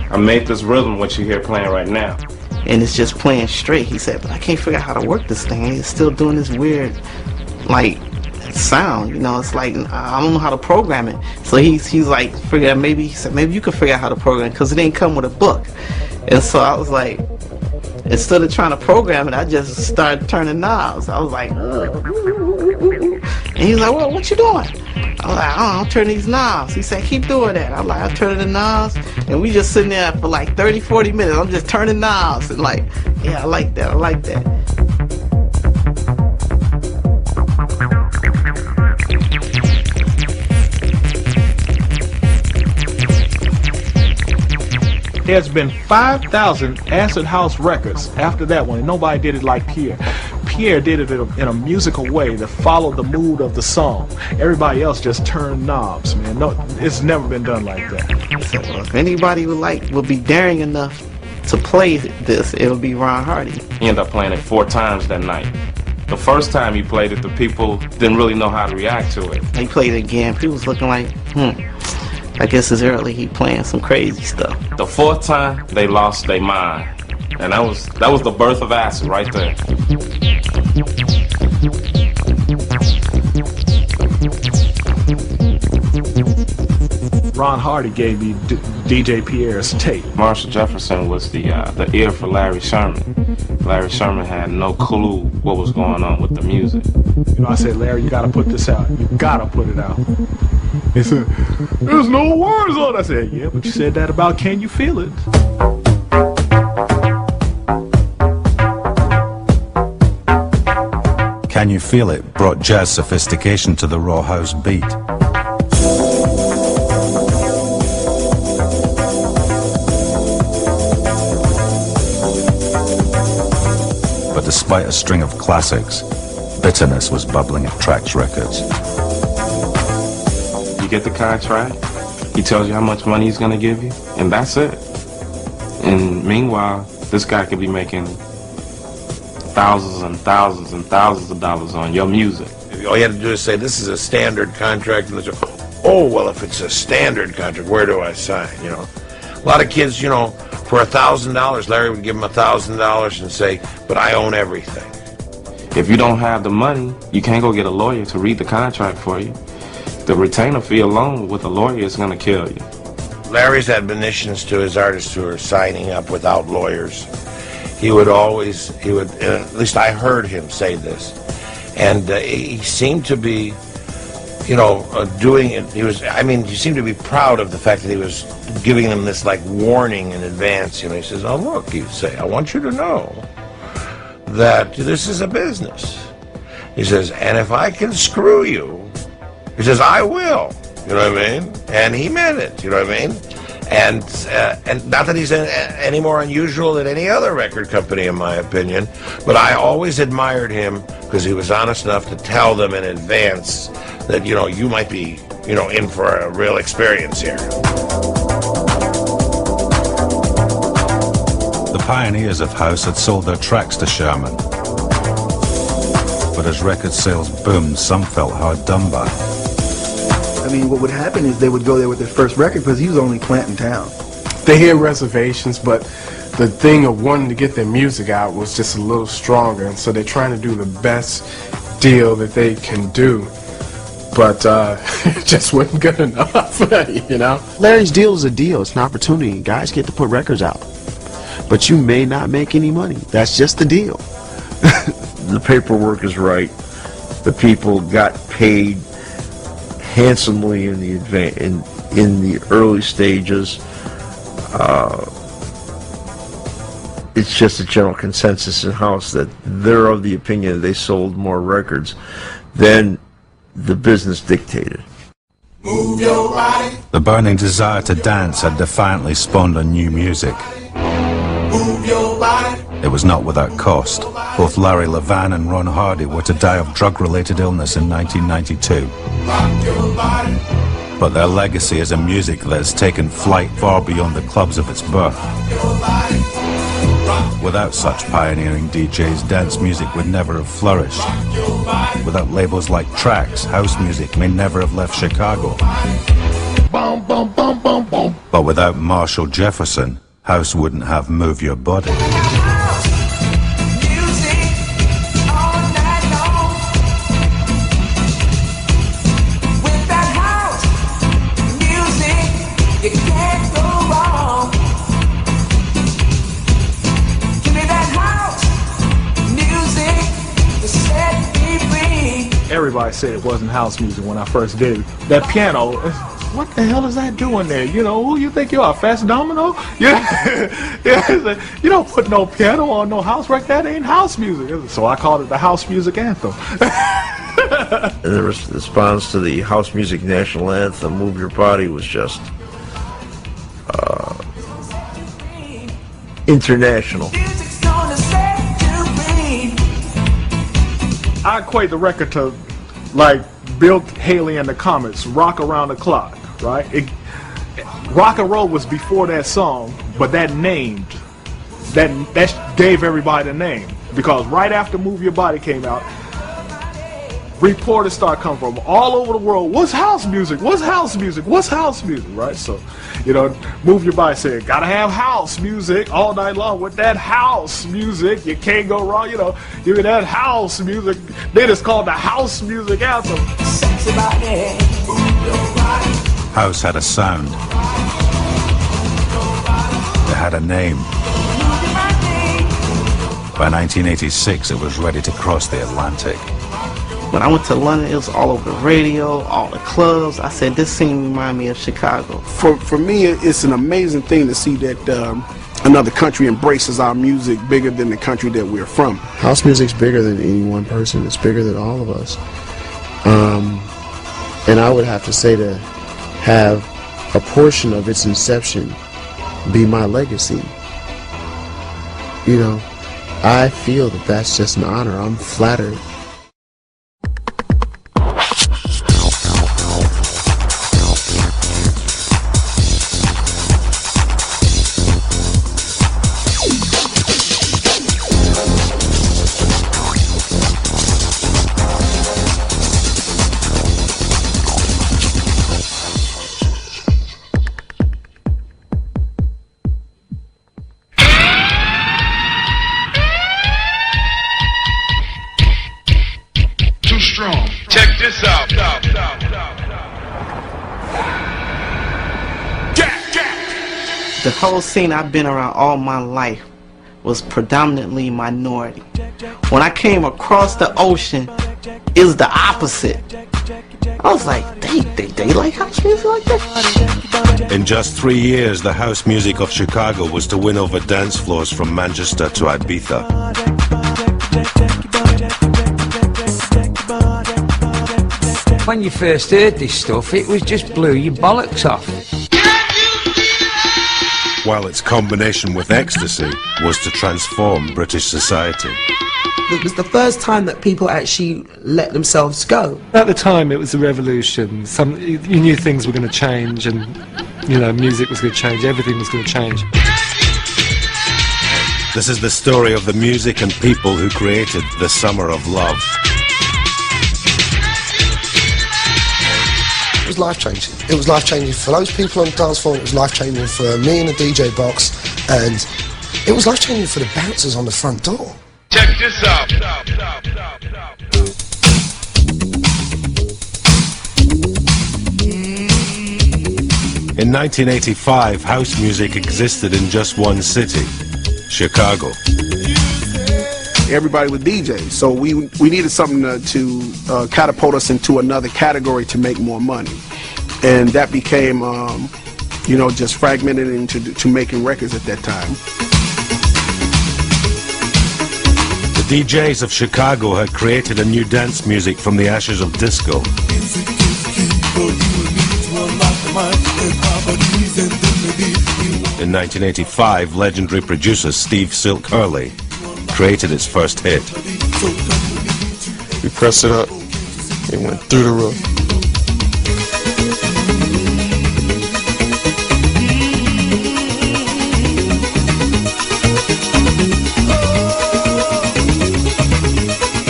I made this rhythm, what you hear playing right now. And it's just playing straight. He said, but I can't figure out how to work this thing. And it's still doing this weird, like, sound, you know. It's like, I don't know how to program it. So he's like, he said, maybe you can figure out how to program it, because it didn't come with a book. And so I was like, instead of trying to program it, I just started turning knobs. I was like, ugh. And he's like, well, what you doing? I was like, I'm turning these knobs. He said, keep doing that. I'm like, I'm turning the knobs. And we just sitting there for like 30, 40 minutes. I'm just turning knobs. And like, yeah, I like that. I like that. There's been 5,000 acid house records after that one, and nobody did it like Pierre. Pierre did it in a musical way that followed the mood of the song. Everybody else just turned knobs, man. No, it's never been done like that. So if anybody would be daring enough to play this, it'll be Ron Hardy. He ended up playing it 4 times that night. The first time he played it, the people didn't really know how to react to it. He played it again. People was looking like, I guess it's early. He playing some crazy stuff. The 4th time, they lost their mind. And that was the birth of acid right there. Ron Hardy gave me DJ Pierre's tape. Marshall Jefferson was the ear for Larry Sherman. Larry Sherman had no clue what was going on with the music. You know, I said, Larry, you gotta put this out. You gotta put it out. He said, there's no words on it. I said, yeah, but you said that about Can You Feel It? Can You Feel It brought jazz sophistication to the raw house beat. But despite a string of classics, bitterness was bubbling at Trax Records. You get the contract, he tells you how much money he's gonna give you, and that's it. And meanwhile, this guy could be making thousands and thousands and thousands of dollars on your music. All you had to do is say, this is a standard contract, and they say, oh, well, if it's a standard contract, where do I sign, you know? A lot of kids, you know, for $1,000, Larry would give them $1,000 and say, but I own everything. If you don't have the money, you can't go get a lawyer to read the contract for you. The retainer fee alone with a lawyer is going to kill you. Larry's admonitions to his artists who are signing up without lawyers, he would, at least I heard him say this, and he seemed to be, you know, doing it. He seemed to be proud of the fact that he was giving them this, like, warning in advance. You know, he says, oh, look, he'd say, I want you to know that this is a business. He says, and if I can screw you, he says, I will. You know what I mean? And he meant it. You know what I mean? And not that he's any more unusual than any other record company, in my opinion, but I always admired him because he was honest enough to tell them in advance that, you know, you might be, you know, in for a real experience here. The pioneers of house had sold their tracks to Sherman. But as record sales boomed, some felt hard done by. I mean, what would happen is they would go there with their first record because he was only planting town. they had reservations, but the thing of wanting to get their music out was just a little stronger, and so they're trying to do the best deal that they can do. But it just wasn't good enough, you know? Larry's deal is a deal. It's an opportunity. Guys get to put records out. But you may not make any money. That's just the deal. The paperwork is right. The people got paid handsomely in the early stages. It's just a general consensus in house that they're of the opinion that they sold more records than the business dictated. Move your body. The burning desire to dance had defiantly spawned on new music. Move your body. It was not without cost. Both Larry Levan and Ron Hardy were to die of drug-related illness in 1992. Rock your body. But their legacy is a music that has taken flight far beyond the clubs of its birth. Without such pioneering DJs, dance music would never have flourished. Without labels like Tracks, house music may never have left Chicago. But without Marshall Jefferson, house wouldn't have Move Your Body. Everybody said it wasn't house music when I first did it. That piano, what the hell is that doing there? You know, who you think you are, Fast Domino? Yeah, yeah. You don't put no piano on no house record. That ain't house music. So I called it the house music anthem. And the response to the house music national anthem, Move Your Body, was just international. I equate the record to like Bill Haley and the Comets, Rock Around the Clock, right? Rock and Roll was before that song, but that gave everybody the name, because right after Move Your Body came out, reporters start coming from all over the world. What's house music? What's house music? What's house music? Right? So, you know, Move Your Body said, gotta have house music all night long with that house music. You can't go wrong, you know, give me that house music. Then it's called the house music anthem. House had a sound. It had a name. By 1986, it was ready to cross the Atlantic. When I went to London, it was all over the radio, all the clubs. I said, this scene reminds me of Chicago. For me, it's an amazing thing to see that another country embraces our music bigger than the country that we're from. House music's bigger than any one person. It's bigger than all of us. And I would have to say to have a portion of its inception be my legacy. You know, I feel that that's just an honor. I'm flattered. Check this out. The whole scene I've been around all my life was predominantly minority. When I came across the ocean, it was the opposite. I was like, they like house music like that? In just 3 years, the house music of Chicago was to win over dance floors from Manchester to Ibiza. When you first heard this stuff, it was just blew your bollocks off. While its combination with ecstasy was to transform British society. It was the first time that people actually let themselves go. At the time, it was a revolution. You knew things were going to change, and you know, music was going to change. Everything was going to change. This is the story of the music and people who created the Summer of Love. It was was life-changing. It was life-changing for those people on the dance floor, it was life-changing for me in the DJ box, and it was life-changing for the bouncers on the front door. Check this out. In 1985, house music existed in just one city, Chicago. Everybody was DJs, so we needed something to catapult us into another category to make more money, and that became, just fragmented into making records at that time. The DJs of Chicago had created a new dance music from the ashes of disco. In 1985, legendary producer Steve Silk Hurley created its first hit. We pressed it up, it went through the roof.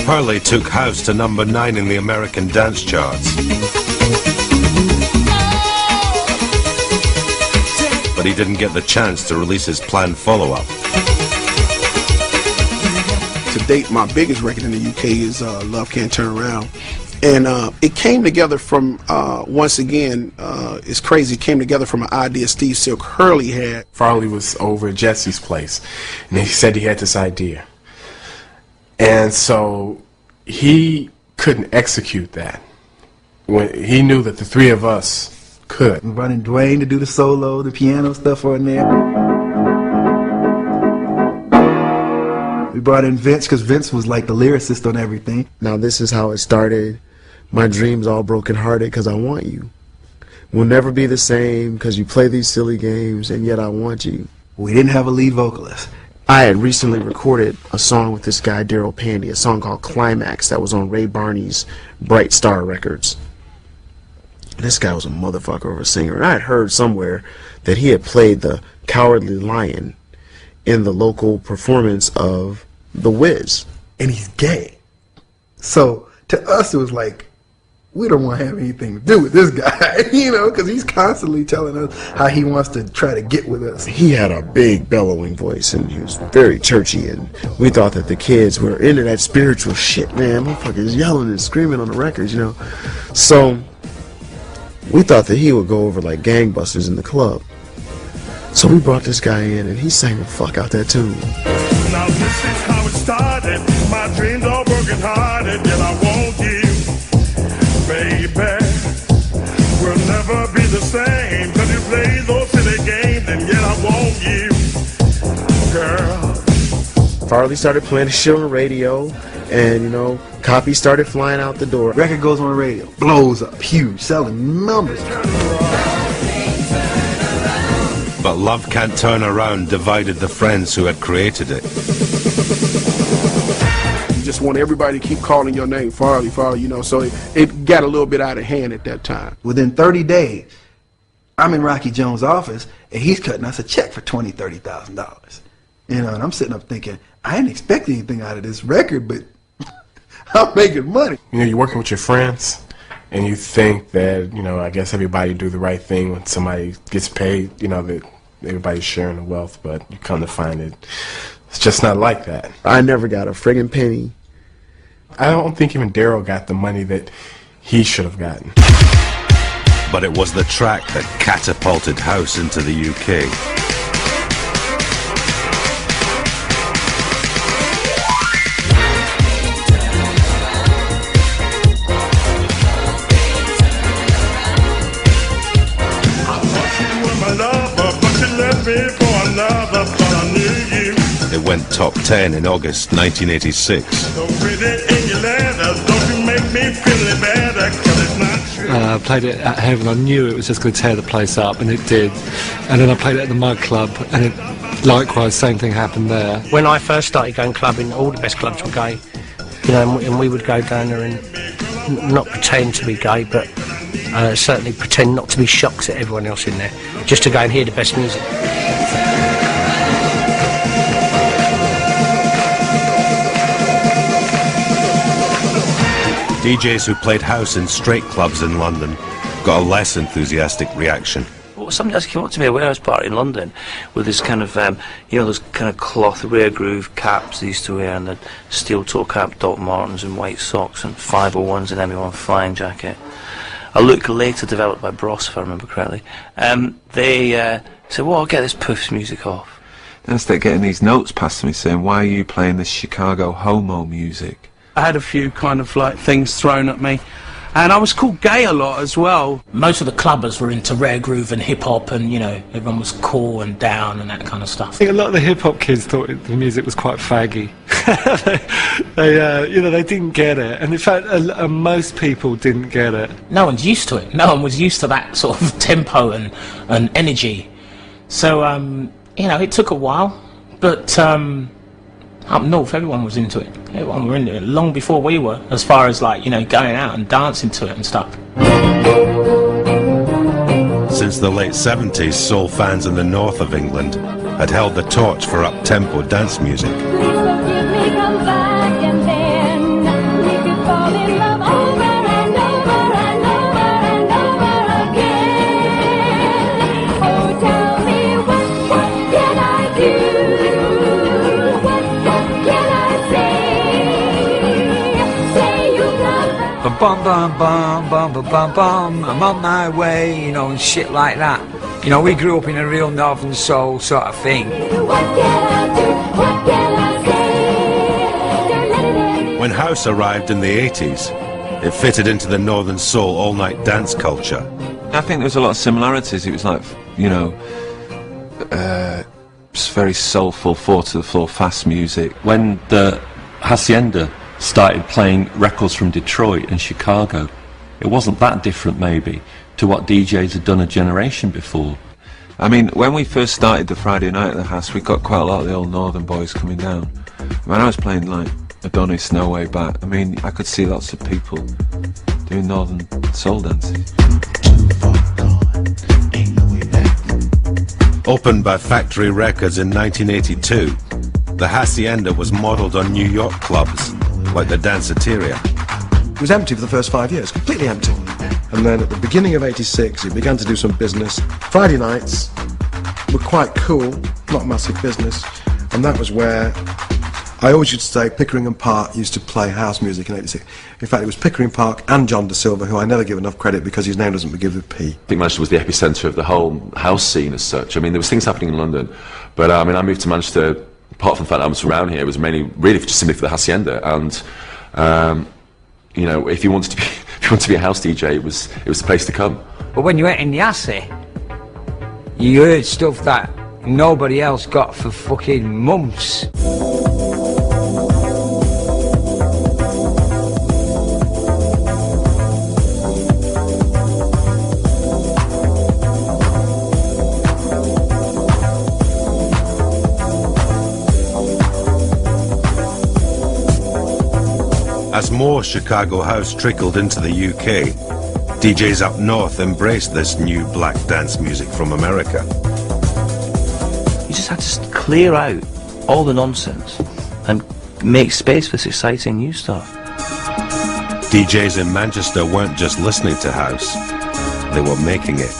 Hurley took house to number 9 in the American dance charts. But he didn't get the chance to release his planned follow-up. To date, my biggest record in the UK is Love Can't Turn Around. And it came together from, once again, it's crazy, it came together from an idea Steve Silk Hurley had. Farley was over at Jesse's place, and he said he had this idea. And so he couldn't execute that. When he knew that the three of us could. We brought in Dwayne to do the solo, the piano stuff on there. We brought in Vince because Vince was like the lyricist on everything. Now this is how it started. My dream's all broken-hearted because I want you. We'll never be the same because you play these silly games and yet I want you. We didn't have a lead vocalist. I had recently recorded a song with this guy, Daryl Pandy, a song called Climax that was on Ray Barney's Bright Star Records. This guy was a motherfucker of a singer, and I had heard somewhere that he had played the Cowardly Lion in the local performance of The Wiz. And he's gay. So to us it was like, we don't want to have anything to do with this guy, because he's constantly telling us how he wants to try to get with us. He had a big bellowing voice, and he was very churchy, and we thought that the kids were into that spiritual shit, man. Motherfuckers yelling and screaming on the records, So we thought that he would go over like gangbusters in the club. So we brought this guy in, and he sang the fuck out that tune. Now this is how it started. My dreams are broken hearted, yet I want you. Baby, we'll never be the same, cause you play those silly games, and yet I want you, girl. Farley started playing the shit on the radio, and, copies started flying out the door. Record goes on the radio, blows up, huge, selling numbers. But Love Can't Turn Around divided the friends who had created it. Just want everybody to keep calling your name Farley, so it got a little bit out of hand at that time. Within 30 days, I'm in Rocky Jones' office, and he's cutting us a check for $20,000, $30,000. And I'm sitting up thinking, I didn't expect anything out of this record, but I'm making money. You're working with your friends, and you think that, I guess everybody do the right thing when somebody gets paid, that everybody's sharing the wealth, but you come to find it, it's just not like that. I never got a friggin' penny. I don't think even Daryl got the money that he should have gotten. But it was the track that catapulted house into the UK. It went top 10 in August 1986. I played it at Heaven. I knew it was just going to tear the place up, and it did. And then I played it at the Mud Club, and it likewise, same thing happened there. When I first started going clubbing, all the best clubs were gay, and we would go down there and not pretend to be gay, but certainly pretend not to be shocked at everyone else in there, just to go and hear the best music. DJs who played house in straight clubs in London got a less enthusiastic reaction. Well, somebody else came up to me when I was partying in London with this kind of, you know, those kind of cloth rare groove caps they used to wear, and the steel toe cap Doc Martens and white socks and 501s and ME1 flying jacket. A look later developed by Bros, if I remember correctly. They said, well, I'll get this Puff's music off. Then I started getting these notes passed to me saying, why are you playing this Chicago homo music? I had a few kind of like things thrown at me. And I was called gay a lot as well. Most of the clubbers were into rare groove and hip-hop, and, you know, everyone was cool and down and that kind of stuff. I think a lot of the hip-hop kids thought the music was quite faggy. You know, they didn't get it. And in fact, most people didn't get it. No one's used to it. No one was used to that sort of tempo and energy. So, you know, it took a while, but up north, everyone was into it. Everyone were into it long before we were, as far as, like, you know, going out and dancing to it and stuff. Since the late 70s, soul fans in the north of England had held the torch for up-tempo dance music. Bum bum bum bum bum bum bum, I'm on my way, you know, and shit like that. You know, we grew up in a real northern soul sort of thing. When house arrived in the 80s, it fitted into the northern soul all-night dance culture. I think there was a lot of similarities. It was like, you know, very soulful, four-to-the-floor fast music. When the Hacienda started playing records from Detroit and Chicago, it wasn't that different maybe to what DJs had done a generation before. I mean, when we first started the Friday night at the house, we got quite a lot of the old northern boys coming down. When I was playing like Adonis, No Way Back, I mean, I could see lots of people doing northern soul dances. Opened by Factory Records in 1982, the Hacienda was modelled on New York clubs like the Danceteria. It was empty for the first 5 years, completely empty. And then at the beginning of '86, it began to do some business. Friday nights were quite cool, not massive business. And that was where I always used to say Pickering and Park used to play house music in '86. In fact, it was Pickering Park and John Da Silva, who I never give enough credit because his name doesn't begin with P. I think Manchester was the epicentre of the whole house scene as such. I mean, there was things happening in London, but I mean, I moved to Manchester, apart from the fact that I was around here, it was mainly really just simply for the Hacienda. And you know, if you wanted to be a house DJ, it was the place to come. But when you went in the Hassy, you heard stuff that nobody else got for fucking months. As more Chicago house trickled into the UK, DJs up north embraced this new black dance music from America. You just had to clear out all the nonsense and make space for this exciting new stuff. DJs in Manchester weren't just listening to house, they were making it.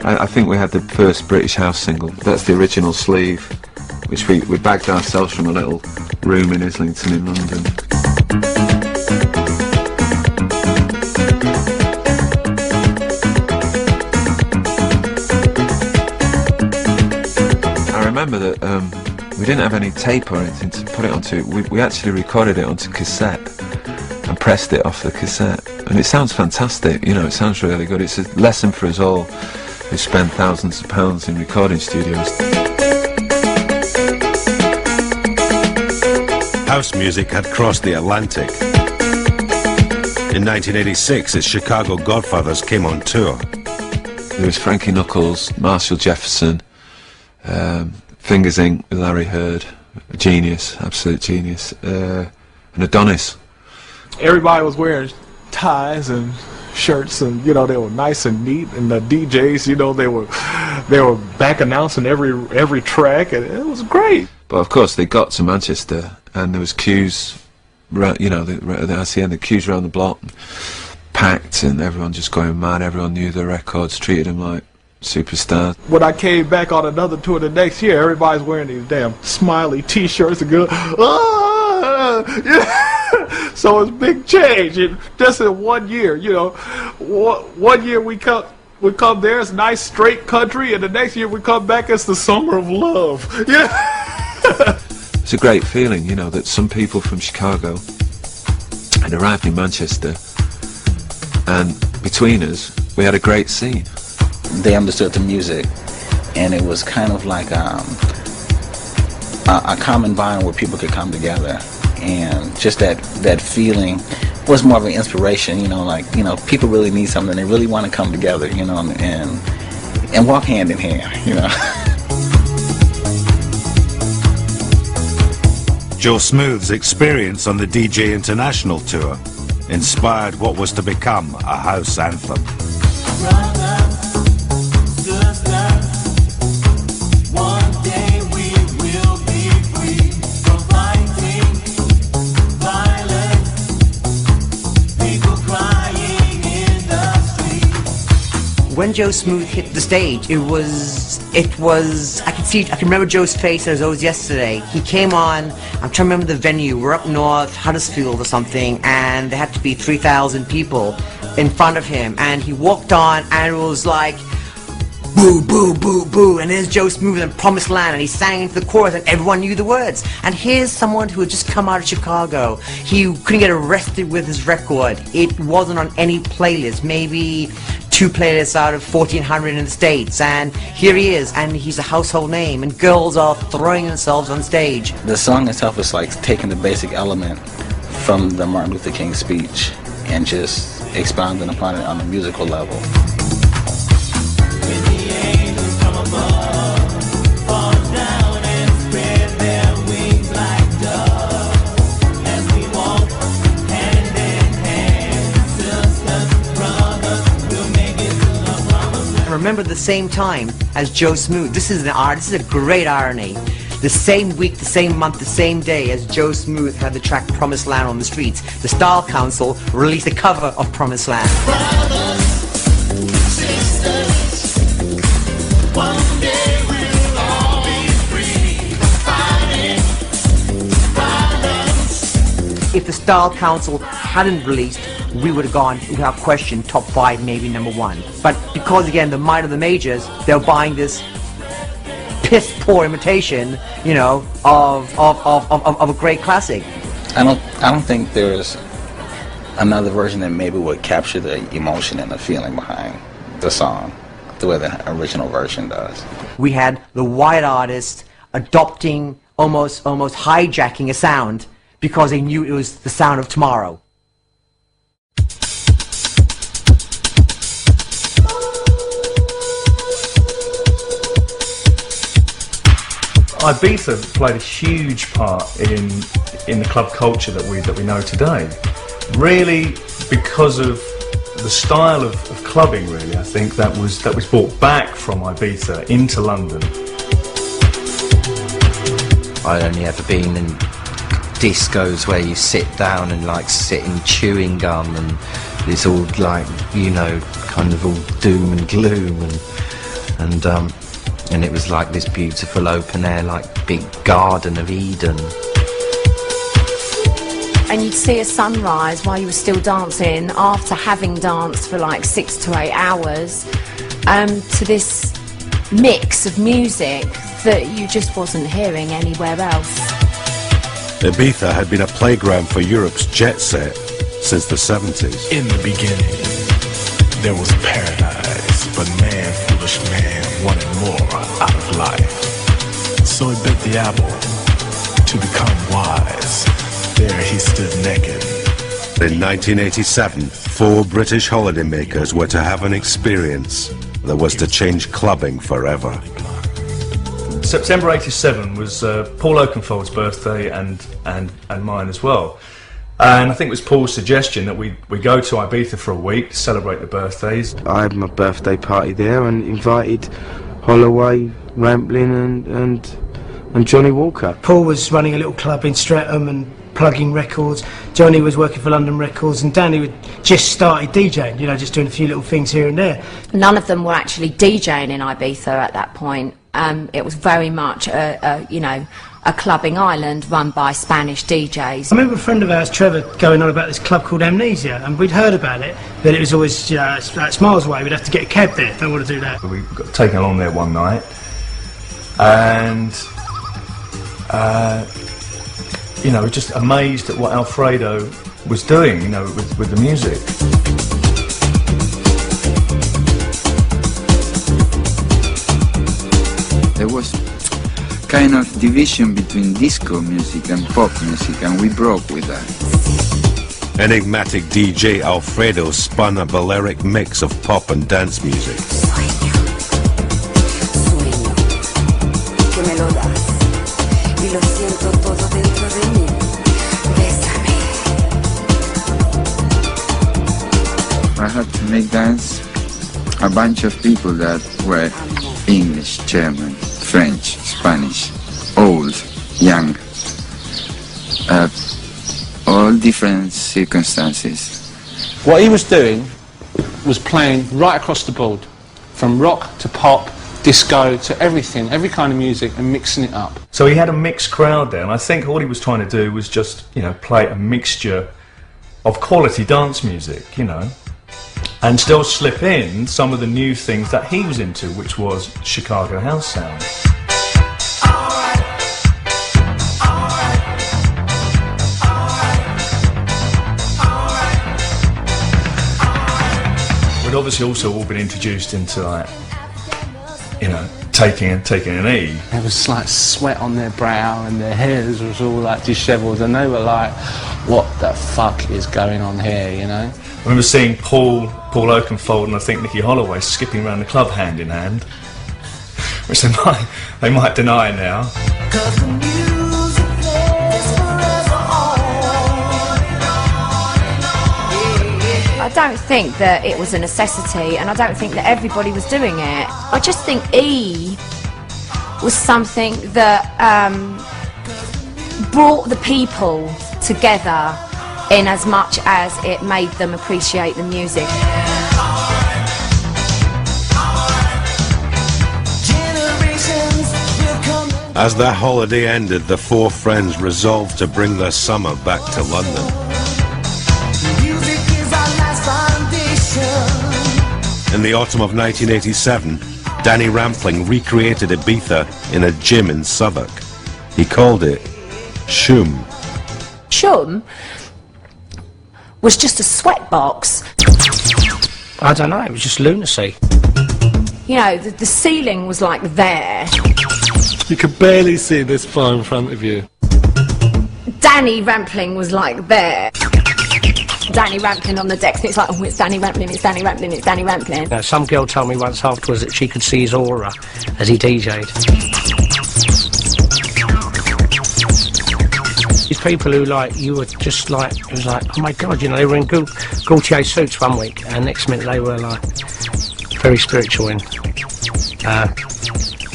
I think we had the first British house single. That's the original sleeve, which we bagged ourselves from a little room in Islington in London. I remember that we didn't have any tape or anything to put it onto. We actually recorded it onto cassette and pressed it off the cassette. And it sounds fantastic, you know, it sounds really good. It's a lesson for us all who spend thousands of pounds in recording studios. House music had crossed the Atlantic. In 1986, its Chicago godfathers came on tour. There was Frankie Knuckles, Marshall Jefferson, Fingers Inc. with Larry Heard, a genius, absolute genius, an Adonis. Everybody was wearing ties and shirts, and you know they were nice and neat, and the DJs, you know, they were back announcing every track, and it was great. But of course they got to Manchester and there was queues, you know, the Hacienda, queues around the block, packed, and everyone just going mad. Everyone knew the records, treated them like superstars. When I came back on another tour the next year, everybody's wearing these damn smiley T-shirts and go, yeah. So it's big change, and just in 1 year, you know, 1 year we come there, it's nice straight country, and the next year we come back, it's the summer of love. Yeah. It's a great feeling, you know, that some people from Chicago had arrived in Manchester, and between us, we had a great scene. They understood the music, and it was kind of like a common environment where people could come together. And just that feeling was more of an inspiration, you know, like, you know, people really need something, they really want to come together, you know, and walk hand in hand, you know. Joe Smooth's experience on the DJ International tour inspired what was to become a house anthem. When Joe Smooth hit the stage, it was, I can remember Joe's face as though it was yesterday. He came on, I'm trying to remember the venue, we're up north, Huddersfield or something, and there had to be 3,000 people in front of him, and he walked on, and it was like, boo, boo, boo, boo, and there's Joe Smooth in Promised Land, and he sang into the chorus, and everyone knew the words. And here's someone who had just come out of Chicago. He couldn't get arrested with his record. It wasn't on any playlist, maybe 2 playlists out of 1,400 in the States, and here he is, and he's a household name, and girls are throwing themselves on stage. The song itself is like taking the basic element from the Martin Luther King speech and just expounding upon it on a musical level. Remember the same time as Joe Smooth. This is a great irony. The same week, the same month, the same day as Joe Smooth had the track Promised Land on the streets, the Style Council released a cover of Promised Land. Brothers, sisters, one day we'll all be free, fighting violence. If the Style Council hadn't released, we would have gone, without question, top 5, maybe number 1. But because, again, the might of the majors, they're buying this piss-poor imitation, you know, of a great classic. I don't think there's another version that maybe would capture the emotion and the feeling behind the song the way the original version does. We had the white artist adopting, almost hijacking a sound because they knew it was the sound of tomorrow. Ibiza played a huge part in the club culture that we know today. Really, because of the style of clubbing, really, I think that was brought back from Ibiza into London. I'd only ever been in discos where you sit down and like sit in chewing gum, and it's all like, you know, kind of all doom and gloom, and it was like this beautiful open air, like big Garden of Eden. And you'd see a sunrise while you were still dancing after having danced for like 6 to 8 hours, to this mix of music that you just wasn't hearing anywhere else. Ibiza had been a playground for Europe's jet set since the 70s. In the beginning, there was paradise, but man, foolish man, wanted more out of life. So he bit the apple to become wise. There he stood naked. In 1987, 4 British holidaymakers were to have an experience that was to change clubbing forever. September '87 was Paul Oakenfold's birthday and mine as well. And I think it was Paul's suggestion that we go to Ibiza for a week to celebrate the birthdays. I had my birthday party there and invited Holloway, Ramplin and Johnny Walker. Paul was running a little club in Streatham and plugging records. Johnny was working for London Records, and Danny had just started DJing, you know, just doing a few little things here and there. None of them were actually DJing in Ibiza at that point. It was very much you know, a clubbing island run by Spanish DJs. I remember a friend of ours, Trevor, going on about this club called Amnesia, and we'd heard about it, but it was always, you know, it's miles away, we'd have to get a cab there, don't want to do that. We got taken along there one night, and you know, just amazed at what Alfredo was doing, you know, with the music. There was kind of division between disco music and pop music, and we broke with that. Enigmatic DJ Alfredo spun a Balearic mix of pop and dance music. I had to make dance a bunch of people that were English, German, French, Spanish, old, young, all different circumstances. What he was doing was playing right across the board, from rock to pop, disco to everything, every kind of music, and mixing it up. So he had a mixed crowd there, and I think all he was trying to do was just, you know, play a mixture of quality dance music, you know, and still slip in some of the new things that he was into, which was Chicago house sound. We'd obviously also all been introduced into, like, you know, taking an E. There was like sweat on their brow and their hairs was all like dishevelled, and they were like, what the fuck is going on here, you know? I remember seeing Paul Oakenfold and I think Nicky Holloway skipping around the club hand in hand, which they might deny now. I don't think that it was a necessity, and I don't think that everybody was doing it. I just think E was something that brought the people together in as much as it made them appreciate the music. As their holiday ended, the four friends resolved to bring their summer back to London. In the autumn of 1987, Danny Rampling recreated Ibiza in a gym in Southwark. He called it Shum. Shum was just a sweatbox. I don't know, it was just lunacy. You know, the ceiling was like there. You could barely see this far in front of you. Danny Rampling was like there. Danny Rampling on the decks, and it's like, oh, it's Danny Rampling, it's Danny Rampling, it's Danny Rampling. Now, some girl told me once afterwards that she could see his aura as he DJ'd. These people who, like, you were just like, it was like, oh my God, you know, they were in Gaultier suits one week, and next minute they were like, very spiritual and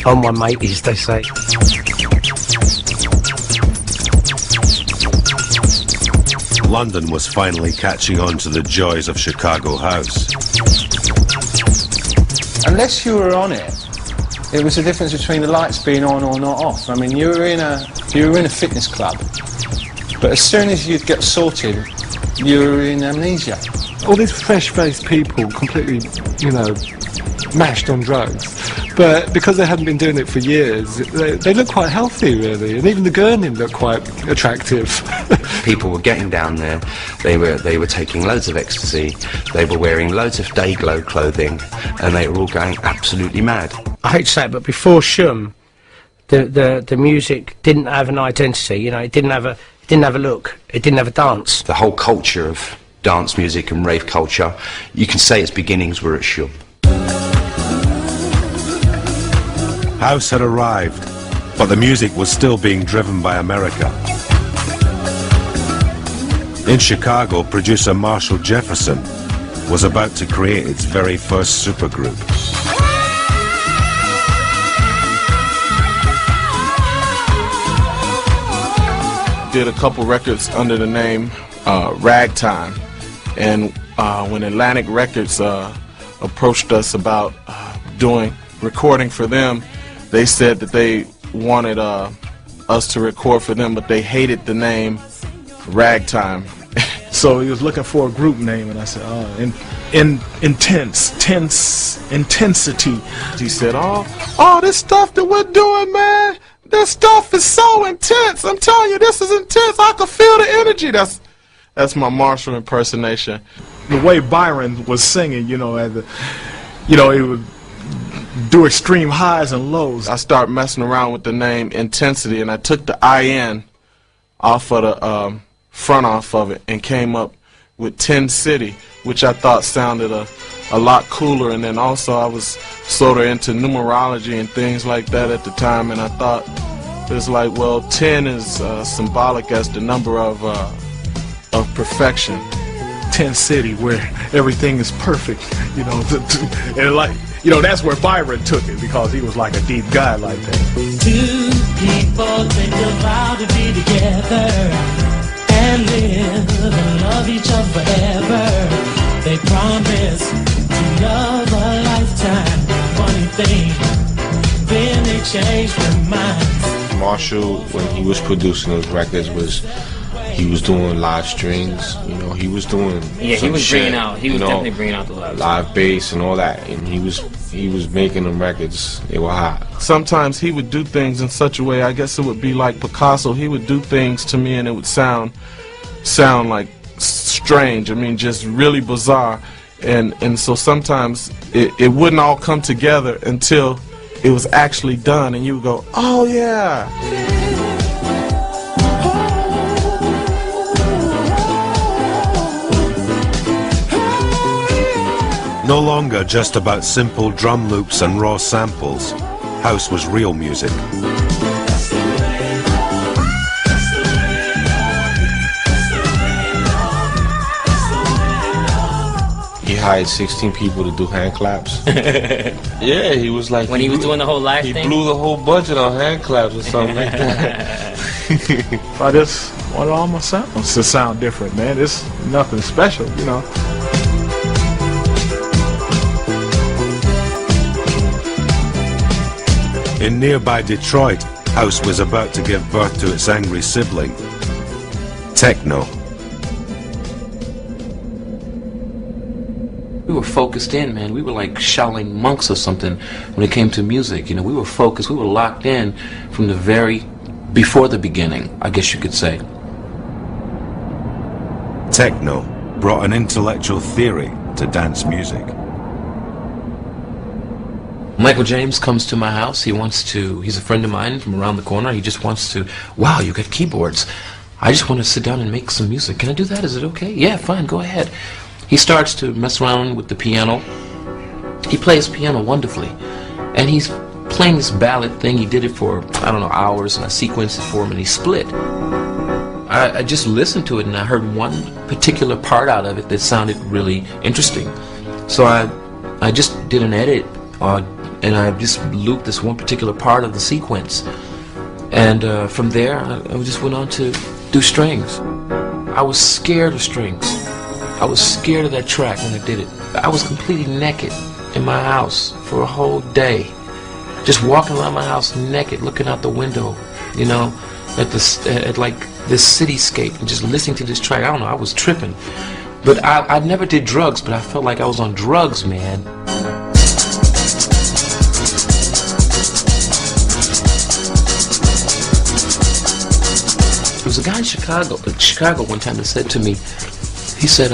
on one mateys, they say. London was finally catching on to the joys of Chicago house. Unless you were on it, it was the difference between the lights being on or not off. I mean, you were in a fitness club, but as soon as you'd get sorted, you were in amnesia. All these fresh-faced people, completely, you know, mashed on drugs, but because they hadn't been doing it for years, they look quite healthy, really, and even the gurney looked quite attractive. People were getting down there, they were taking loads of ecstasy, they were wearing loads of day-glow clothing, and they were all going absolutely mad. I hate to say it, but before Shum, the music didn't have an identity, you know, it didn't have a look, it didn't have a dance. The whole culture of dance music and rave culture, you can say its beginnings were at Shum. House had arrived, But the music was still being driven by America. In Chicago, producer Marshall Jefferson was about to create its very first supergroup. Did a couple records under the name Ragtime, and when Atlantic Records approached us about doing recording for them, they said that they wanted us to record for them, but they hated the name Ragtime. So he was looking for a group name, and I said, intensity. He said, oh, this stuff that we're doing, man, this stuff is so intense. I'm telling you, this is intense. I can feel the energy. That's my Marshall impersonation. The way Byron was singing, he would do extreme highs and lows. I started messing around with the name Intensity, and I took the IN off of the front off of it and came up with 10 City, which I thought sounded a lot cooler. And then also I was sort of into numerology and things like that at the time, and I thought it's like, well, 10 is symbolic as the number of perfection. 10 City, where everything is perfect, and that's where Byron took it, because he was like a deep guy like that. Two people take a vow to be together and live and love each other forever. They promise to love a lifetime. Funny thing, then they change their minds. Marshall, when he was producing those records, he was doing live strings, he was doing he was definitely bringing out the live bass and all that, and he was making them records. They were hot. Sometimes he would do things in such a way, I guess it would be like Picasso. He would do things to me and it would sound like strange. I mean, just really bizarre, and so sometimes it wouldn't all come together until it was actually done, and you would go, oh yeah. No longer just about simple drum loops and raw samples, house was real music. He hired 16 people to do hand claps. Yeah, he was like... When he was doing the whole live thing? He blew the whole budget on hand claps or something like that. I just wanted all my samples to sound different, man. It's nothing special, In nearby Detroit, house was about to give birth to its angry sibling, techno. We were focused in, man. We were like Shaolin monks or something when it came to music. We were focused. We were locked in from before the beginning, I guess you could say. Techno brought an intellectual theory to dance music. Michael James comes to my house. He's a friend of mine from around the corner. He just wants to, wow, you got keyboards. I just want to sit down and make some music. Can I do that? Is it okay? Yeah, fine, go ahead. He starts to mess around with the piano. He plays piano wonderfully. And he's playing this ballad thing. He did it for, hours, and I sequenced it for him, and he split. I just listened to it, and I heard one particular part out of it that sounded really interesting. So I just did an edit, and I just looped this one particular part of the sequence. And from there, I just went on to do strings. I was scared of strings. I was scared of that track when I did it. I was completely naked in my house for a whole day. Just walking around my house naked, looking out the window, at like this cityscape, and just listening to this track. I don't know, I was tripping. But I never did drugs, but I felt like I was on drugs, man. There was a guy in Chicago one time that said to me, he said,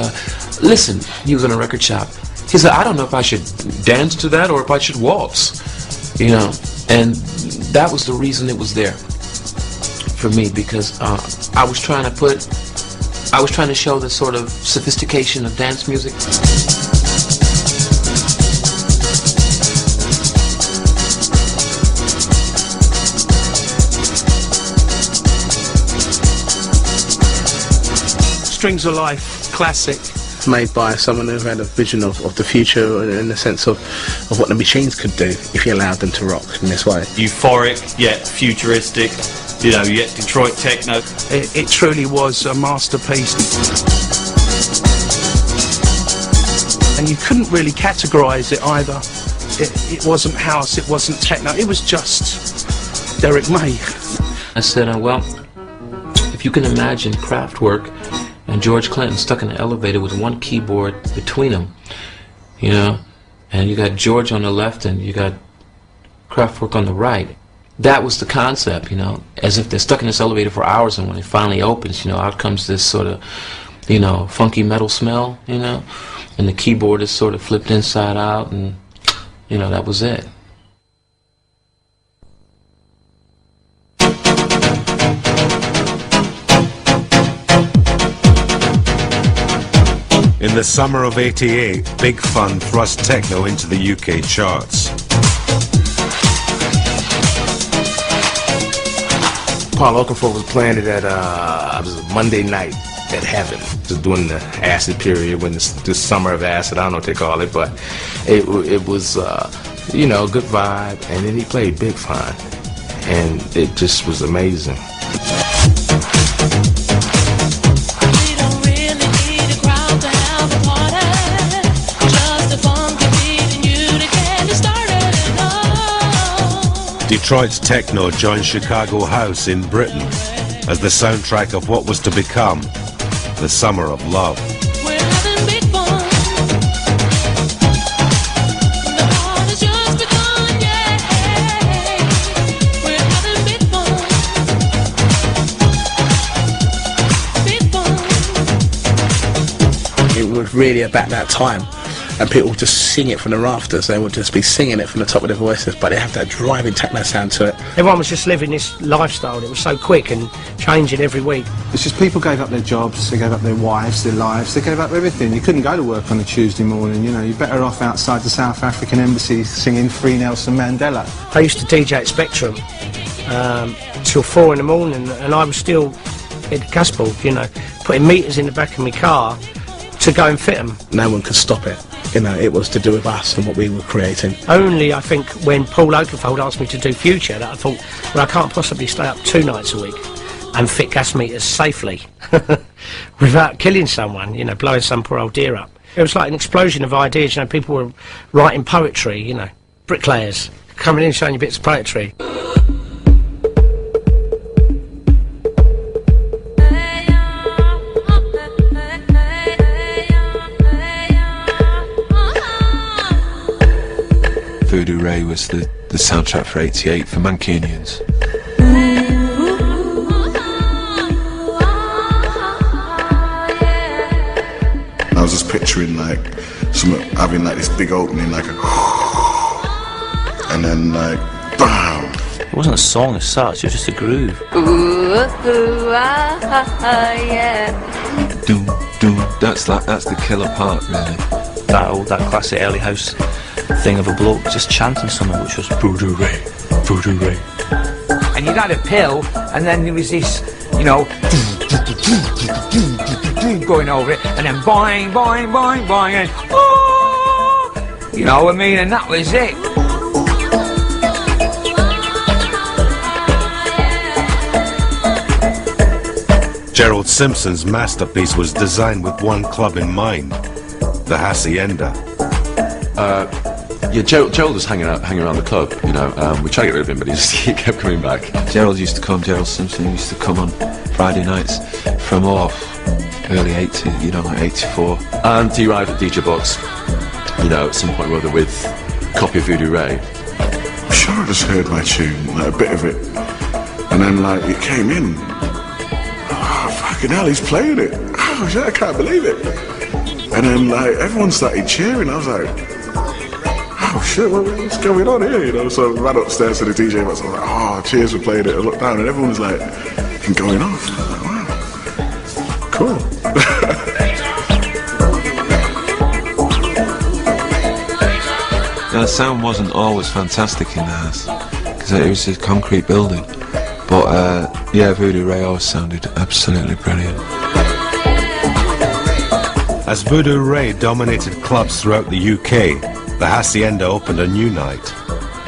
listen, he was in a record shop. He said, I don't know if I should dance to that or if I should waltz, and that was the reason it was there for me, because I was trying to show the sort of sophistication of dance music. Strings of Life classic. Made by someone who had a vision of the future in the sense of what the machines could do if you allowed them to rock in this way. Euphoric, yet futuristic, you know, yet Detroit techno. It truly was a masterpiece. And you couldn't really categorise it either. It wasn't house, it wasn't techno, it was just Derek May. I said, well, if you can imagine Kraftwerk and George Clinton stuck in an elevator with one keyboard between them, you know, and you got George on the left and you got Kraftwerk on the right. That was the concept, you know, as if they're stuck in this elevator for hours, and when it finally opens, you know, out comes this sort of, you know, funky metal smell, you know, and the keyboard is sort of flipped inside out, and, you know, that was it. In the summer of '88, Big Fun thrust techno into the UK charts. Paul Oakenfold was playing it at it was a Monday night at Heaven, just during the acid period, when the summer of acid, I don't know what they call it, but it was you know, good vibe, and then he played Big Fun, and it just was amazing. Detroit's techno joined Chicago house in Britain as the soundtrack of what was to become the Summer of Love. It was really about that time. And people would just sing it from the rafters. They would just be singing it from the top of their voices, but they have that driving techno sound to it. Everyone was just living this lifestyle, and it was so quick and changing every week. It's just people gave up their jobs, they gave up their wives, their lives, they gave up everything. You couldn't go to work on a Tuesday morning, you know, you're better off outside the South African embassy singing Free Nelson Mandela. I used to DJ at Spectrum till 4 in the morning, and I was still at the Gospel, you know, putting meters in the back of my car to go and fit them. No one could stop it. You know, it was to do with us and what we were creating. Only, I think, when Paul Oakenfold asked me to do Future, that I thought, well, I can't possibly stay up 2 nights a week and fit gas meters safely without killing someone, you know, blowing some poor old deer up. It was like an explosion of ideas, you know, people were writing poetry, you know, bricklayers coming in showing you bits of poetry. Voodoo Ray was the soundtrack for '88 for Mancunians. I was just picturing like having like this big opening, like a and then like BAM! It wasn't a song as such, it was just a groove. Yeah. Doom, doom. That's the killer part, really. That classic early house thing of a bloke just chanting something, which was Voodoo Ray, Voodoo Ray. And you'd had a pill, and then there was this, you know, going over it, and then boing, boing, boing, boing, and oh, you know what I mean, and that was it. Gerald Simpson's masterpiece was designed with one club in mind, the Hacienda. Yeah, Gerald was hanging around the club, you know. We tried to get rid of him, but he kept coming back. Gerald Simpson used to come on Friday nights from early 80, you know, like 84. And he arrived at DJ Box, you know, at some point or other with a copy of Voodoo Ray. I'm sure I just heard my tune, like a bit of it, and then like it came in. Oh, fucking hell, he's playing it. Oh shit, I can't believe it. And then like everyone started cheering. I was like, oh shit, what's going on here, you know? So I ran upstairs to the DJ box, I was like, oh, cheers for playing it. I looked down and everyone was like, going off. I was like, wow, cool. Now, the sound wasn't always fantastic in the house, because it was a concrete building. But yeah, Voodoo Ray always sounded absolutely brilliant. As Voodoo Ray dominated clubs throughout the UK, the Hacienda opened a new night.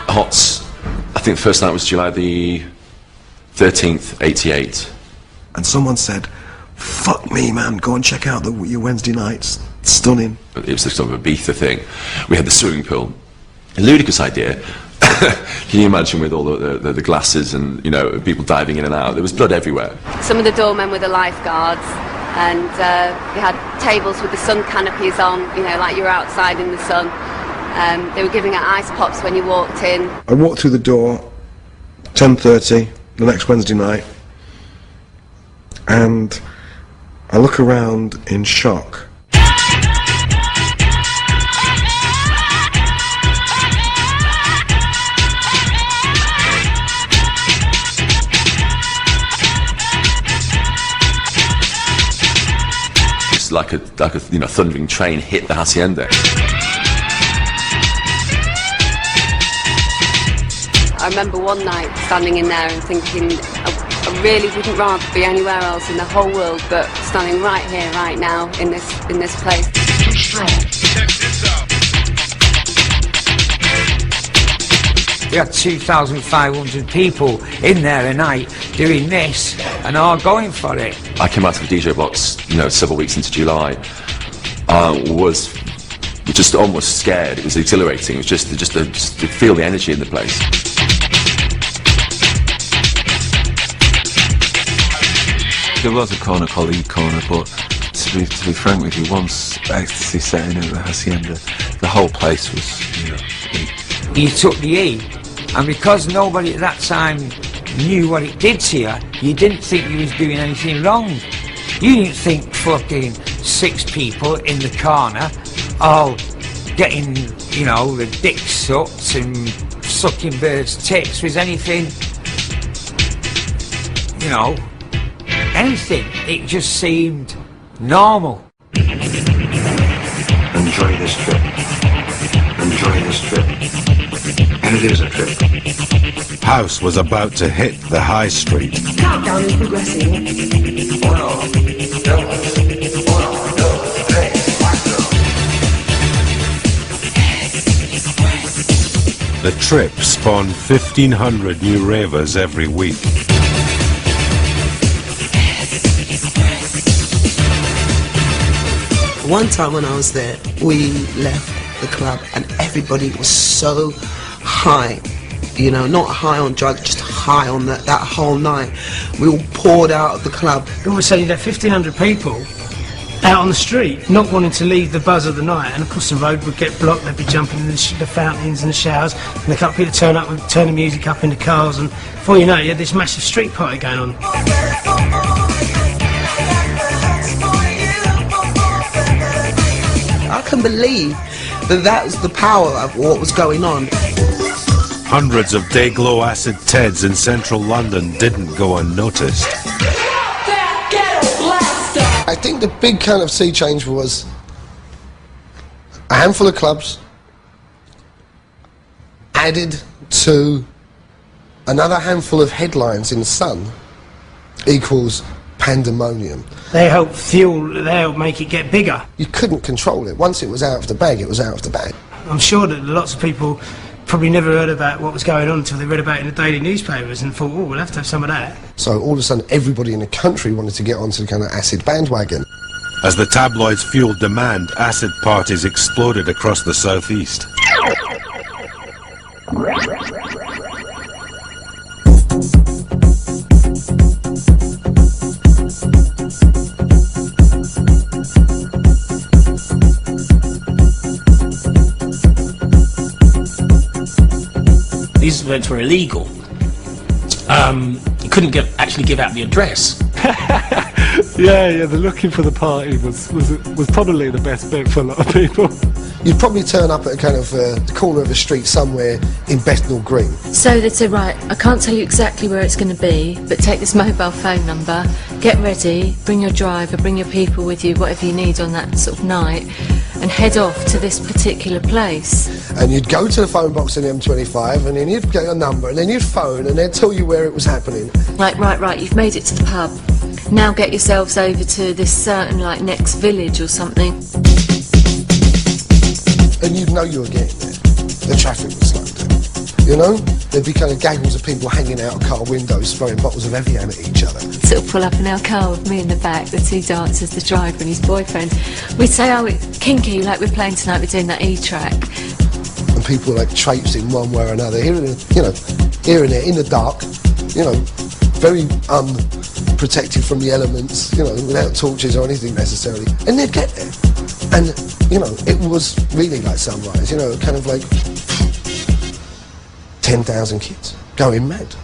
Hots, I think the first night was July the 13th, 88. And someone said, fuck me, man, go and check out your Wednesday nights. Stunning. It was sort of a Ibiza thing. We had the swimming pool. A ludicrous idea. Can you imagine with all the glasses and, you know, people diving in and out? There was blood everywhere. Some of the doormen were the lifeguards, and we had tables with the sun canopies on, you know, like you're outside in the sun. They were giving out ice pops when you walked in. I walked through the door, 10:30, the next Wednesday night, and I look around in shock. Like a you know, thundering train hit the Hacienda. I remember one night standing in there and thinking, I really wouldn't rather be anywhere else in the whole world, but standing right here, right now, in this place. Too strong. Check this out. We had 2,500 people in there a night doing this and all going for it. I came out of the DJ box, you know, several weeks into July. Was just almost scared. It was exhilarating. It was just to feel the energy in the place. There was a corner called E Corner, but to be frank with you, once ecstasy set in at the Hacienda, the whole place was, you know, E. You took the E, and because nobody at that time knew what it did to you, you didn't think you was doing anything wrong. You didn't think fucking 6 people in the corner all getting, you know, the dick sucked and sucking birds' tits was anything, you know, anything. It just seemed normal. Enjoy this trip. Enjoy this trip. And it is a trip. House was about to hit the high street. Countdown is progressing. The trip spawned 1,500 new ravers every week. One time when I was there, we left the club and everybody was so high, you know, not high on drugs, just high on that whole night. We all poured out of the club. All of a sudden you had 1,500 people out on the street, not wanting to leave the buzz of the night, and of course the road would get blocked, they'd be jumping in the fountains and the showers, and the couple people turn up and turn the music up in the cars, and before you know it, you had this massive street party going on. I can believe that was the power of what was going on. Hundreds of day-glow acid Teds in central London didn't go unnoticed. I think the big kind of sea change was a handful of clubs added to another handful of headlines in the Sun equals pandemonium. They help fuel, they help make it get bigger. You couldn't control it. Once it was out of the bag, it was out of the bag. I'm sure that lots of people probably never heard about what was going on until they read about it in the daily newspapers and thought, oh, we'll have to have some of that. So all of a sudden everybody in the country wanted to get onto the kind of acid bandwagon. As the tabloids fueled demand, acid parties exploded across the southeast. These events were illegal. You couldn't actually give out the address. Yeah, the looking for the party was probably the best bit for a lot of people. You'd probably turn up at a kind of the corner of a street somewhere in Bethnal Green. So they'd say, right, I can't tell you exactly where it's going to be, but take this mobile phone number, get ready, bring your driver, bring your people with you, whatever you need on that sort of night, and head off to this particular place. And you'd go to the phone box in M25, and then you'd get a number, and then you'd phone, and they'd tell you where it was happening. Like, right, you've made it to the pub. now get yourselves over to this certain like next village or something. And you'd know you were getting there. The traffic was slowed down. You know? There'd be kind of gangles of people hanging out of car windows, throwing bottles of Evian at each other. Sort of pull up in our car with me in the back, the two dancers, the driver and his boyfriend. We'd say, oh, it's kinky, like we're playing tonight, we're doing that E-track. And people were like traipsing one way or another, here and there, in the dark, you know, very unprotected from the elements, you know, without torches or anything necessarily. And they'd get there. And, you know, it was really like sunrise, you know, kind of like 10,000 kids going mad.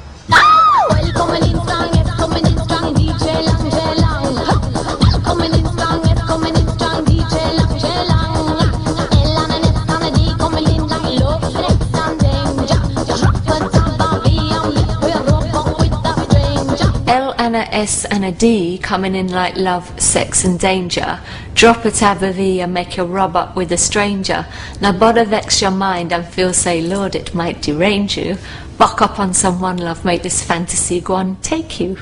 L and a S and a D coming in like love, sex and danger. Drop a tab of E and make you rub up with a stranger. Now bother vex your mind and feel say, Lord, it might derange you. Buck up on someone, love, make this fantasy go on, take you.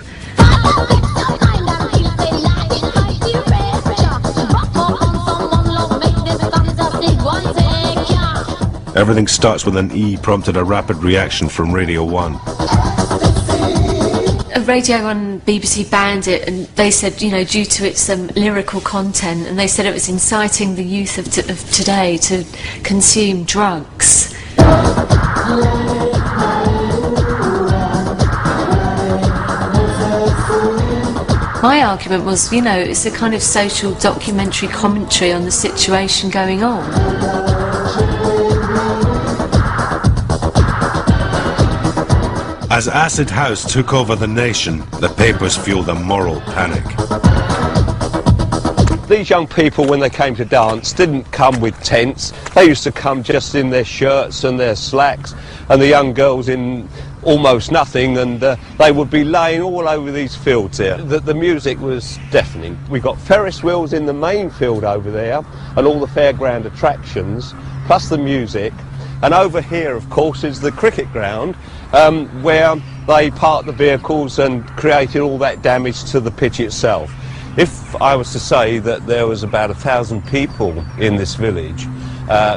Everything Starts with an E prompted a rapid reaction from Radio 1. Radio 1 BBC banned it, and they said, you know, due to its lyrical content, and they said it was inciting the youth of today to consume drugs. My argument was, you know, it's a kind of social documentary commentary on the situation going on. As acid house took over the nation, the papers fueled a moral panic. These young people, when they came to dance, didn't come with tents. They used to come just in their shirts and their slacks, and the young girls in almost nothing, and they would be laying all over these fields here. The music was deafening. We got Ferris wheels in the main field over there, and all the fairground attractions, plus the music. And over here, of course, is the cricket ground, where they parked the vehicles and created all that damage to the pitch itself. If I was to say that there was about 1,000 people in this village,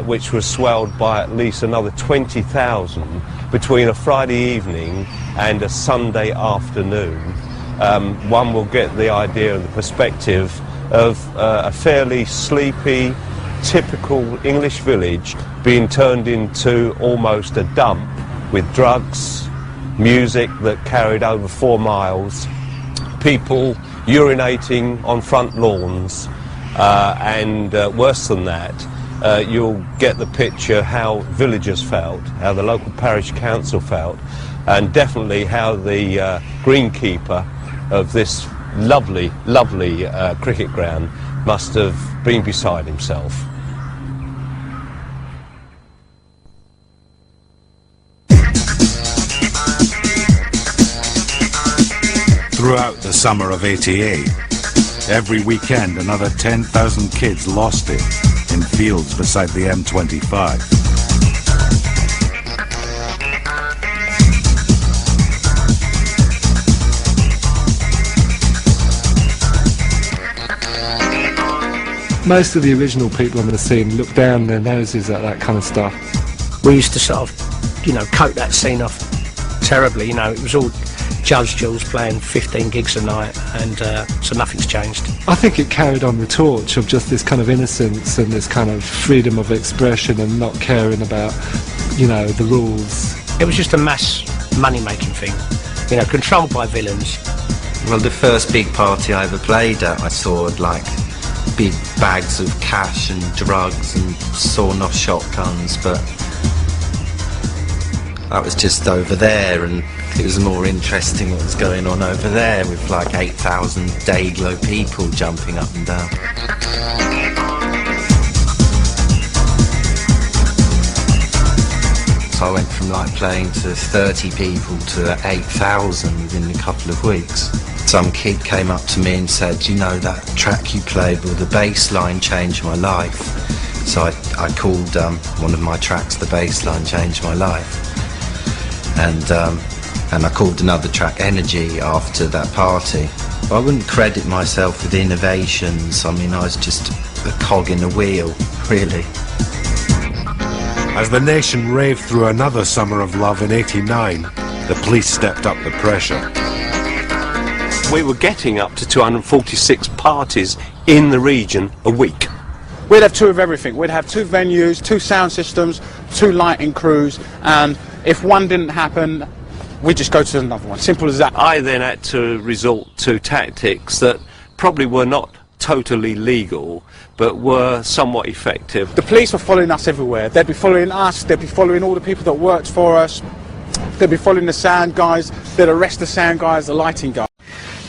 which was swelled by at least another 20,000 between a Friday evening and a Sunday afternoon, one will get the idea and the perspective of a fairly sleepy, typical English village being turned into almost a dump with drugs, music that carried over 4 miles, people urinating on front lawns, and worse than that, you'll get the picture how villagers felt, how the local parish council felt, and definitely how the greenkeeper of this lovely, lovely cricket ground must have been beside himself. Throughout the summer of '88, every weekend another 10,000 kids lost it in fields beside the M25. Most of the original people on the scene look down their noses at that kind of stuff. We used to sort of, you know, coat that scene off terribly, you know, it was all Judge Jules playing 15 gigs a night, and so nothing's changed. I think it carried on the torch of just this kind of innocence and this kind of freedom of expression and not caring about, you know, the rules. It was just a mass money-making thing, you know, controlled by villains. Well, the first big party I ever played at, I saw like big bags of cash and drugs and sawn-off shotguns, but that was just over there, and it was more interesting what was going on over there with like 8,000 day-glow people jumping up and down. So I went from like playing to 30 people to 8,000 within a couple of weeks. Some kid came up to me and said, you know, that track you played with the bass line changed my life. So I called one of my tracks The Bass Line Changed My Life. And I called another track Energy after that party. I wouldn't credit myself with innovations. I mean, I was just a cog in the wheel, really. As the nation raved through another summer of love in '89, the police stepped up the pressure. We were getting up to 246 parties in the region a week. We'd have two of everything. We'd have two venues, two sound systems, two lighting crews, and if one didn't happen, we'd just go to another one. Simple as that. I then had to resort to tactics that probably were not totally legal, but were somewhat effective. The police were following us everywhere. They'd be following us, they'd be following all the people that worked for us, they'd be following the sound guys, they'd arrest the sound guys, the lighting guys.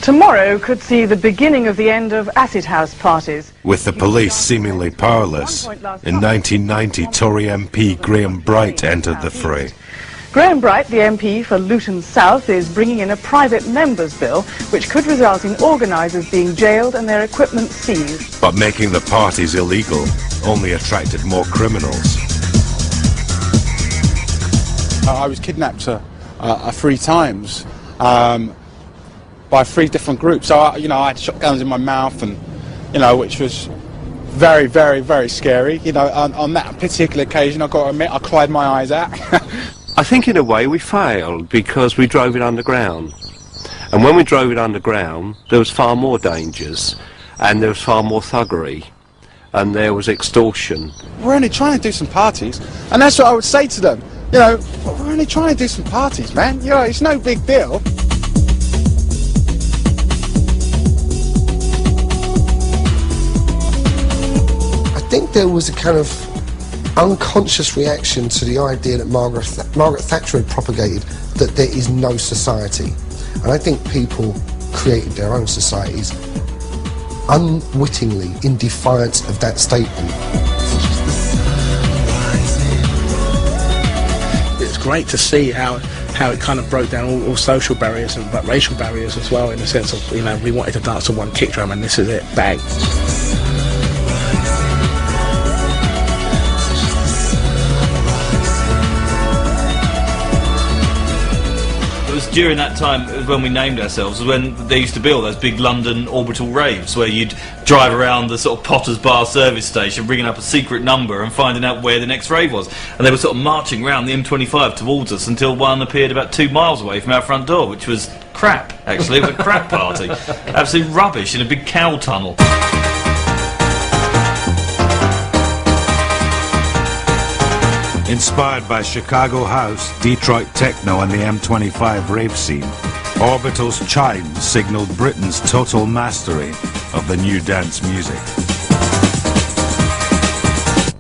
Tomorrow could see the beginning of the end of acid house parties. With the police seemingly powerless, in 1990 Tory MP Graham Bright entered the fray. Graham Bright, the MP for Luton South, is bringing in a private members' bill which could result in organisers being jailed and their equipment seized. But making the parties illegal only attracted more criminals. I was kidnapped 3 times by 3 different groups. So, I had shotguns in my mouth, and, which was very, very, very scary. On that particular occasion, I've got to admit, I cried my eyes out. I think in a way we failed because we drove it underground. And when we drove it underground, there was far more dangers, and there was far more thuggery, and there was extortion. We're only trying to do some parties, and that's what I would say to them. We're only trying to do some parties, man. It's no big deal. I think there was a kind of unconscious reaction to the idea that Margaret Thatcher had propagated, that there is no society. And I think people created their own societies unwittingly in defiance of that statement. It's great to see how it kind of broke down all social barriers, but racial barriers as well, in the sense of, we wanted to dance to one kick drum and this is it, bang. During that time, when we named ourselves, was when they used to build those big London orbital raves where you'd drive around the sort of Potter's Bar service station, ringing up a secret number and finding out where the next rave was. And they were sort of marching around the M25 towards us until one appeared about 2 miles away from our front door, which was crap, actually. It was a crap party. Absolute rubbish in a big cow tunnel. Inspired by Chicago house, Detroit techno and the M25 rave scene, Orbital's chimes signalled Britain's total mastery of the new dance music.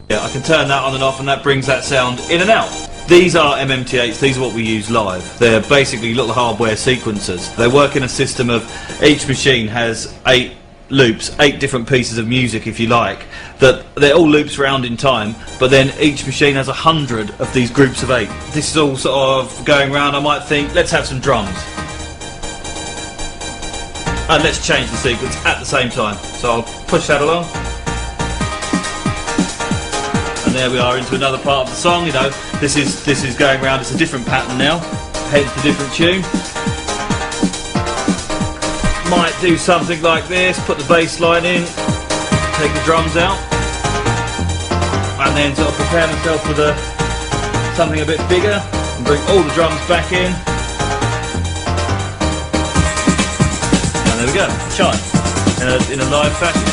Yeah, I can turn that on and off, and that brings that sound in and out. These are MMT8s, these are what we use live. They're basically little hardware sequencers. They work in a system of, each machine has 8 loops, 8 different pieces of music, if you like, that they're all loops round in time, but then each machine has 100 of these groups of 8. This is all sort of going round. I might think, let's have some drums, and let's change the sequence at the same time. So I'll push that along, and there we are into another part of the song. This is going round. It's a different pattern now, hence the different tune. Might do something like this, put the bass line in, take the drums out, and then sort of prepare myself for something a bit bigger, and bring all the drums back in, and there we go, chime, in a live fashion.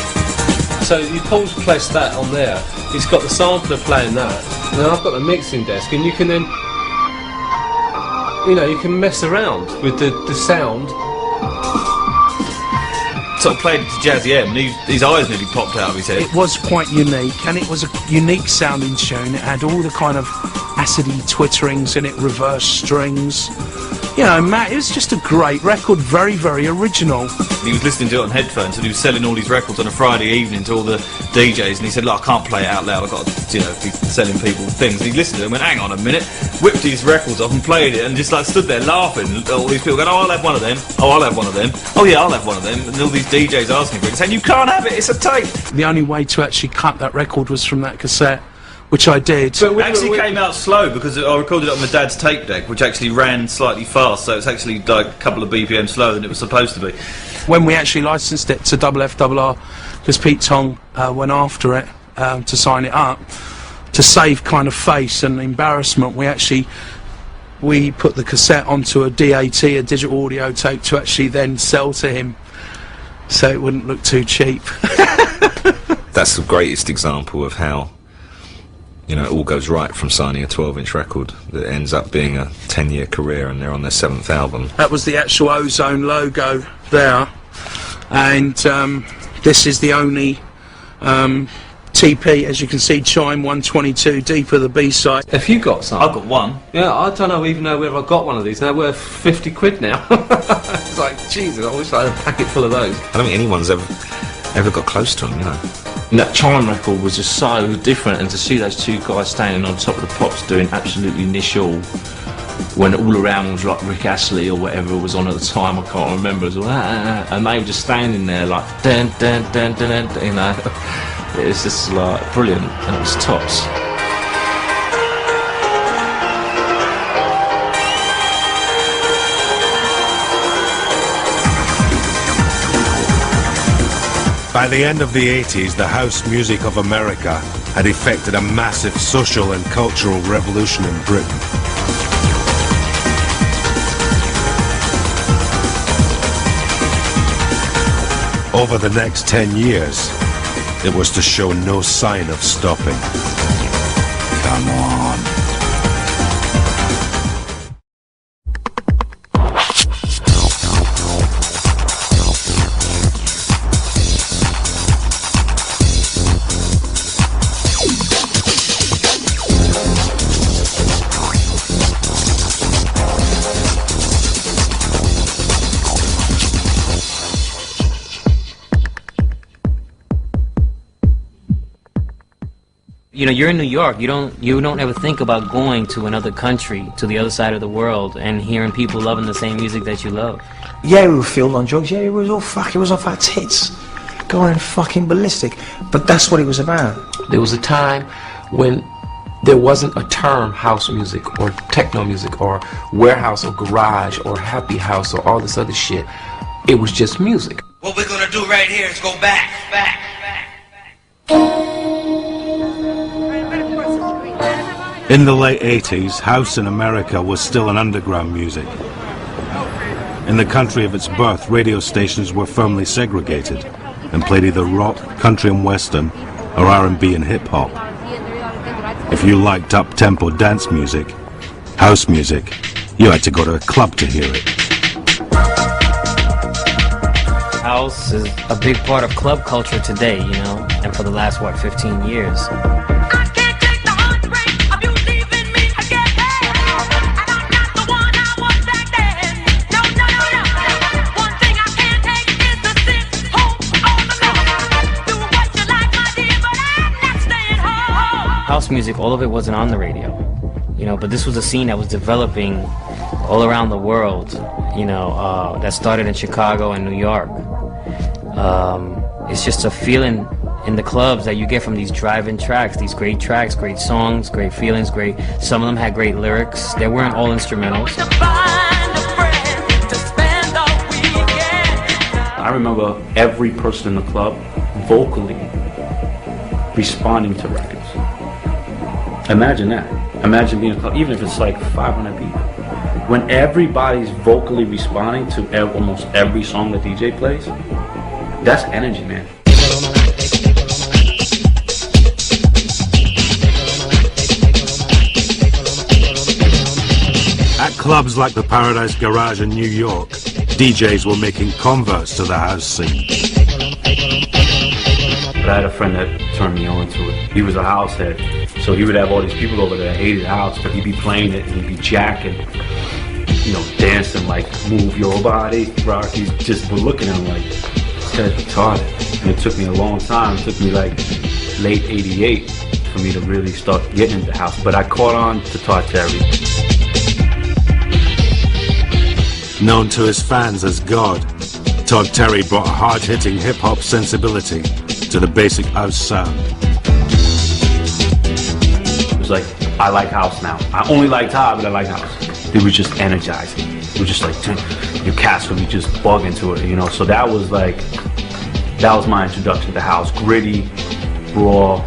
So you place that on there, it's got the sampler playing that, and then I've got the mixing desk, and you can then, you can mess around with the sound. Sort of played it to Jazzy M, and his eyes nearly popped out of his head. It was quite unique, and it was a unique sounding tune. It had all the kind of acidy twitterings in it, reverse strings. Matt, it was just a great record, very, very original. He was listening to it on headphones, and he was selling all these records on a Friday evening to all the DJs, and he said, look, I can't play it out loud, I've got to, be selling people things. And he listened to it and went, hang on a minute, whipped his records off and played it, and just stood there laughing. All these people going, oh, I'll have one of them, oh, I'll have one of them, oh yeah, I'll have one of them, and all these DJs asking for it, saying, you can't have it, it's a tape. The only way to actually cut that record was from that cassette, which I did. But it actually came out slow because I recorded it on my dad's tape deck, which actually ran slightly fast, so it's actually like a couple of BPM slower than it was supposed to be. When we actually licensed it to Double FRR, because Pete Tong went after it to sign it up, to save kind of face and embarrassment, we put the cassette onto a DAT, a digital audio tape, to actually then sell to him, so it wouldn't look too cheap. That's the greatest example of how, you know, it all goes right from signing a 12-inch record that ends up being a 10-year career, and they're on their 7th album. That was the actual Ozone logo there, and this is the only TP, as you can see, Chime 122, Deeper, the B-side. Have you got some? I've got one. Yeah, I don't even know whether I got one of these. They're worth 50 quid now. It's like, Jesus, I wish I had a packet full of those. I don't think anyone's ever got close to them, you know. And that Chime record was just so different, and to see those two guys standing on top of the pops doing absolutely initial, when all around was like Rick Astley or whatever was on at the time, I can't remember, as well, and they were just standing there like dun dun dun dun dun, you know. It was just like brilliant, and it was tops. By the end of the 80s, the house music of America had effected a massive social and cultural revolution in Britain. Over the next 10 years, it was to show no sign of stopping. Come on. You know, you're in New York. You don't ever think about going to another country, to the other side of the world, and hearing people loving the same music that you love. Yeah, we were filled on drugs. Yeah, it was all it was off our tits, going fucking ballistic. But that's what it was about. There was a time when there wasn't a term house music or techno music or warehouse or garage or happy house or all this other shit. It was just music. What we're gonna do right here is go back. In the late 80s, house in America was still an underground music. In the country of its birth, radio stations were firmly segregated and played either rock, country and western, or R&B and hip-hop. If you liked up-tempo dance music, house music, you had to go to a club to hear it. House is a big part of club culture today, you know, and for the last, 15 years. House music, all of it wasn't on the radio, you know, but this was a scene that was developing all around the world, you know, that started in Chicago and New York. It's just a feeling in the clubs that you get from these drive-in tracks, these great tracks, great songs, great feelings, some of them had great lyrics. They weren't all instrumentals. I remember every person in the club vocally responding to records. Imagine that. Imagine being in a club, even if it's like 500 people. When everybody's vocally responding to almost every song the DJ plays, that's energy, man. At clubs like the Paradise Garage in New York, DJs were making converts to the house scene. But I had a friend that turned me on to it. He was a house head, so he would have all these people over there that hated house, but he'd be playing it and he'd be jacking, you know, dancing like Move Your Body, Rocky. Just were looking at him like, this guy's retarded. And it took me a long time. It took me like late '88 for me to really start getting into house. But I caught on to Todd Terry. Known to his fans as God, Todd Terry brought a hard-hitting hip-hop sensibility to the basic house sound. It was like, I like house now. I only liked Todd, but I like house. It was just energizing. was just like, dude, your cats would be just bug into it, you know. So that was my introduction to house. Gritty, raw,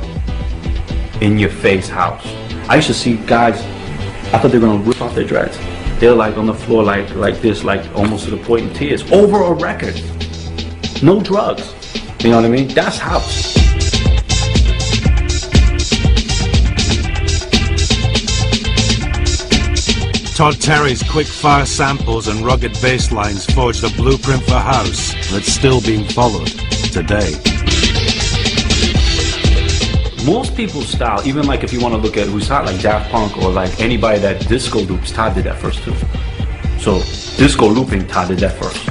in your face house. I used to see guys, I thought they were gonna rip off their dreads. They're like on the floor like this, like almost to the point of tears, over a record. No drugs. You know what I mean? That's house. Todd Terry's quick-fire samples and rugged bass lines forged a blueprint for house that's still being followed today. Most people's style, even like if you want to look at who's hot, like Daft Punk or like anybody that disco loops, Todd did that first too. So disco looping, Todd did that first.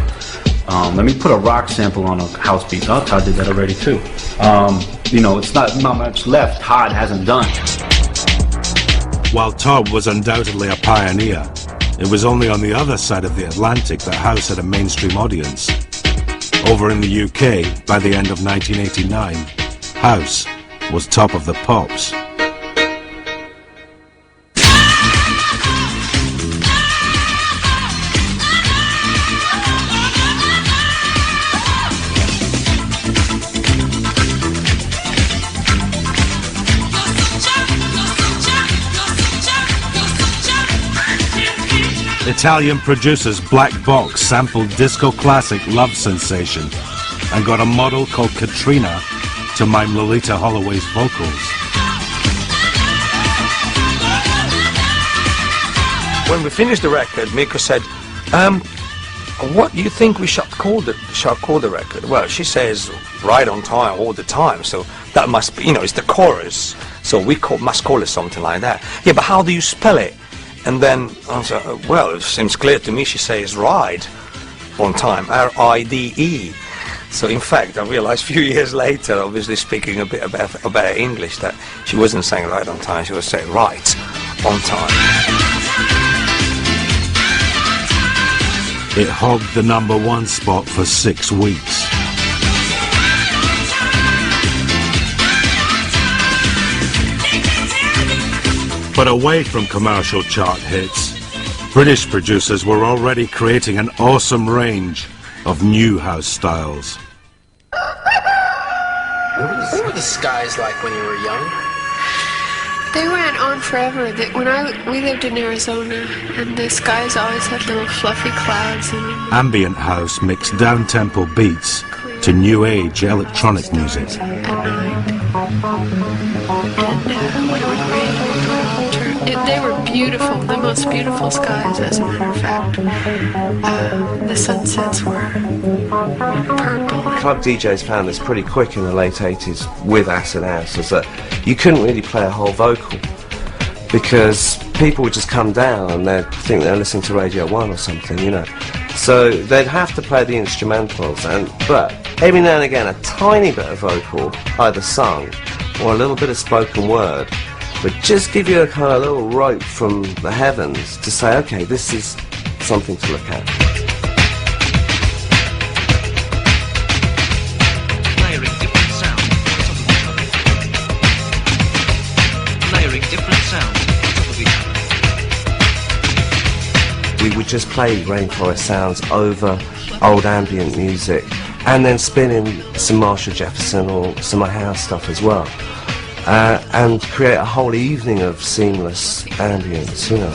Let me put a rock sample on a house beat. Oh, Todd did that already too. You know, it's not much left Todd hasn't done. While Todd was undoubtedly a pioneer, it was only on the other side of the Atlantic that house had a mainstream audience. Over in the UK, by the end of 1989, house was top of the pops. Italian producers Black Box sampled disco classic Love Sensation and got a model called Katrina to mime Lolita Holloway's vocals. When we finished the record, Miko said, what do you think we shall call the record? Well, she says, right on time, all the time, so that must be, you know, it's the chorus, so we must call it something like that. Yeah, but how do you spell it? And then I said, well, it seems clear to me she says ride on time, R-I-D-E. So in fact, I realized a few years later, obviously speaking a bit about English, that she wasn't saying right on time, she was saying right on time. It hogged the #1 spot for 6 weeks. But away from commercial chart hits, British producers were already creating an awesome range of new house styles. What were the skies like when you were young? They went on forever. We lived in Arizona, and the skies always had little fluffy clouds in them. Ambient house mixed down-tempo beats to new age electronic music. They were beautiful, the most beautiful skies, as a matter of fact. The sunsets were purple. Club DJs found this pretty quick in the late 80s with acid house, is that you couldn't really play a whole vocal because people would just come down and they'd think they're listening to Radio 1 or something, you know. So they'd have to play the instrumentals, but every now and again a tiny bit of vocal, either sung or a little bit of spoken word, would just give you a kind of little rope from the heavens to say, okay, this is something to look at. Layering different sounds on top of each other. Layering different sounds on top of each other. We would just play rainforest sounds over old ambient music and then spin in some Marshall Jefferson or some of my house stuff as well. And create a whole evening of seamless ambience, you know.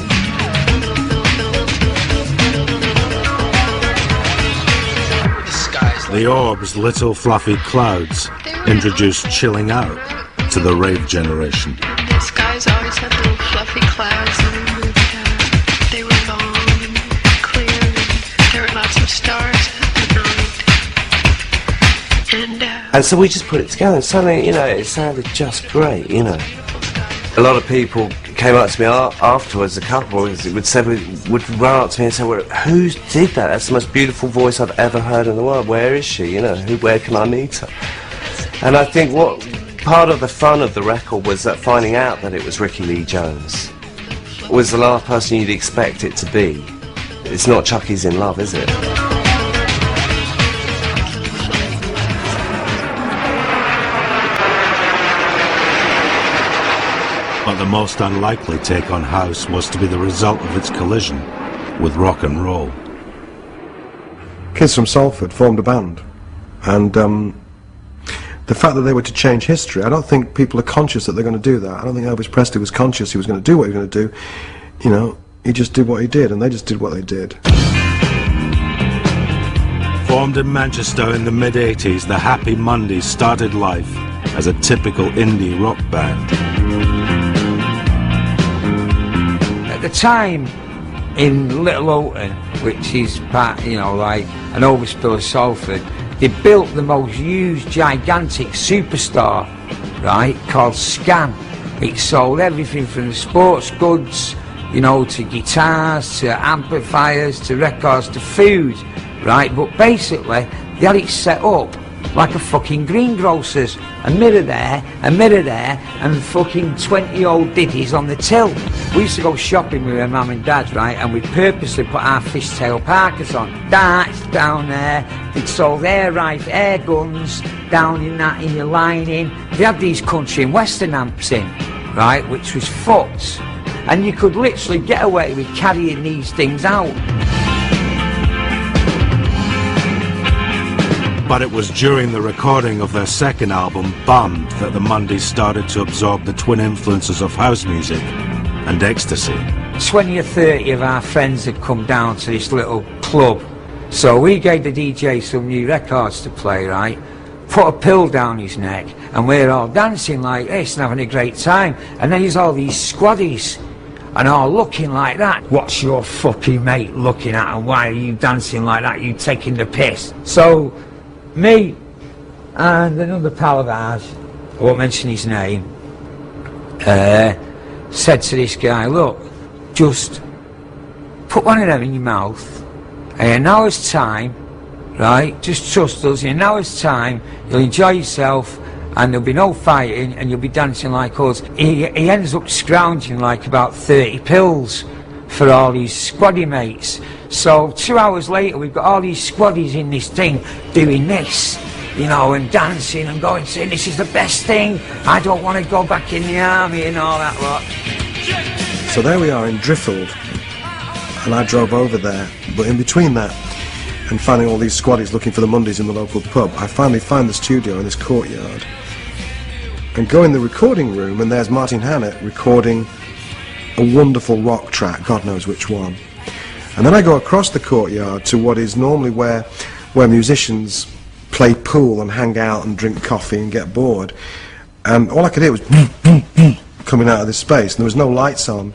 The Orb's little fluffy clouds introduced chilling out to the rave generation. The skies always had little fluffy clouds in them, and they were long and clear, and there were lots of stars at night. And so we just put it together and suddenly, you know, it sounded just great, you know. A lot of people came up to me afterwards, a couple would run up to me and say, well, who did that? That's the most beautiful voice I've ever heard in the world. Where is she? You know, where can I meet her? And I think what part of the fun of the record was that finding out that it was Ricky Lee Jones was the last person you'd expect it to be. It's not Chucky's in Love, is it? But the most unlikely take on house was to be the result of its collision with rock and roll. Kids from Salford formed a band, and the fact that they were to change history, I don't think people are conscious that they're going to do that. I don't think Elvis Presley was conscious he was going to do what he was going to do. You know, he just did what he did, and they just did what they did. Formed in Manchester in the mid-80s, the Happy Mondays started life as a typical indie rock band. At the time, in Little Houghton, which is part, you know, like an overspill of Salford, they built the most huge, gigantic superstore, right, called Scan. It sold everything from the sports goods, you know, to guitars, to amplifiers, to records, to food, right? But basically, they had it set up like a fucking greengrocer's. A mirror there, and fucking 20 old ditties on the till. We used to go shopping with our mum and dad, right, and we'd purposely put our fishtail parkas on. Darts down there, they'd sold air guns down in your lining. They had these country and western amps in, right, which was fucked. And you could literally get away with carrying these things out. But it was during the recording of their second album, Bummed, that the Mondays started to absorb the twin influences of house music and ecstasy. 20 or 30 of our friends had come down to this little club. So we gave the DJ some new records to play, right? Put a pill down his neck, and we're all dancing like this and having a great time. And then there's all these squaddies, and all looking like that. What's your fucking mate looking at, and why are you dancing like that? You taking the piss? So me and another pal of ours, I won't mention his name, said to this guy, look, just put one of them in your mouth, and in an hour's time, right, just trust us, in an hour's time you'll enjoy yourself and there'll be no fighting and you'll be dancing like us. He ends up scrounging like about 30 pills for all his squaddy mates. So 2 hours later we've got all these squaddies in this thing doing this, you know, and dancing and going, saying this is the best thing, I don't want to go back in the army and all that lot. So there we are in Driffield, and I drove over there, but in between that and finding all these squaddies looking for the Mondays in the local pub, I finally find the studio in this courtyard and go in the recording room, and there's Martin Hannett recording a wonderful rock track, God knows which one. And then I go across the courtyard to what is normally where musicians play pool and hang out and drink coffee and get bored. And all I could hear was boom, boom, boom coming out of this space, and there was no lights on.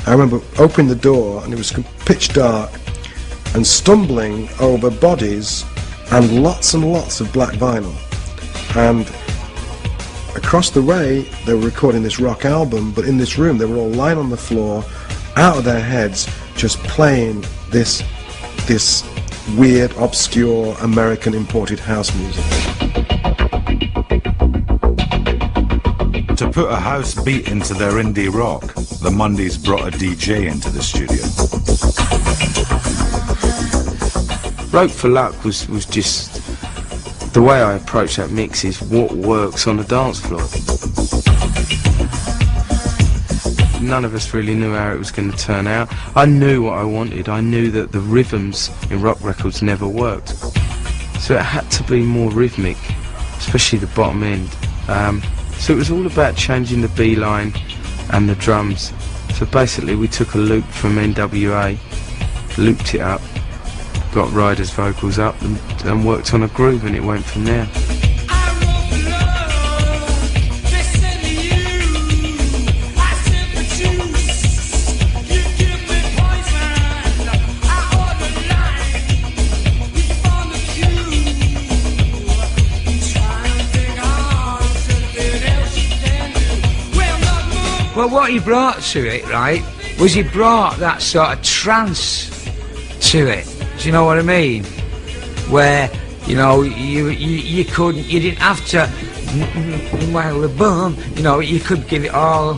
I remember opening the door and it was pitch dark, and stumbling over bodies and lots of black vinyl. And across the way they were recording this rock album, but in this room they were all lying on the floor, out of their heads, just playing this weird, obscure, American imported house music. To put a house beat into their indie rock, the Mondays brought a DJ into the studio. Rope for Luck was just the way I approach that mix is what works on the dance floor. None of us really knew how it was going to turn out. I knew what I wanted. I knew that the rhythms in rock records never worked. So it had to be more rhythmic, especially the bottom end. So it was all about changing the B line and the drums. So basically we took a loop from NWA, looped it up, got Ryder's vocals up and worked on a groove, and it went from there. Well, what he brought to it, right, was he brought that sort of trance to it. Do you know what I mean? Where, you know, you didn't have to, well, the boom, you know, you could give it all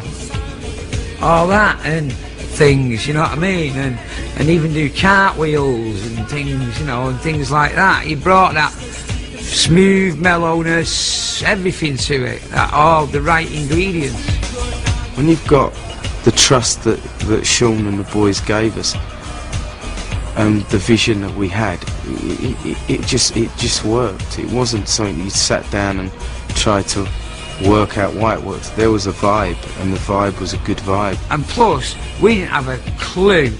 that and things, you know what I mean? And even do cartwheels and things, you know, and things like that. He brought that smooth mellowness, everything to it, all the right ingredients. When you've got the trust that Sean and the boys gave us, the vision that we had, it just worked. It wasn't something you sat down and tried to work out why it worked. There was a vibe, and the vibe was a good vibe. And plus, we didn't have a clue.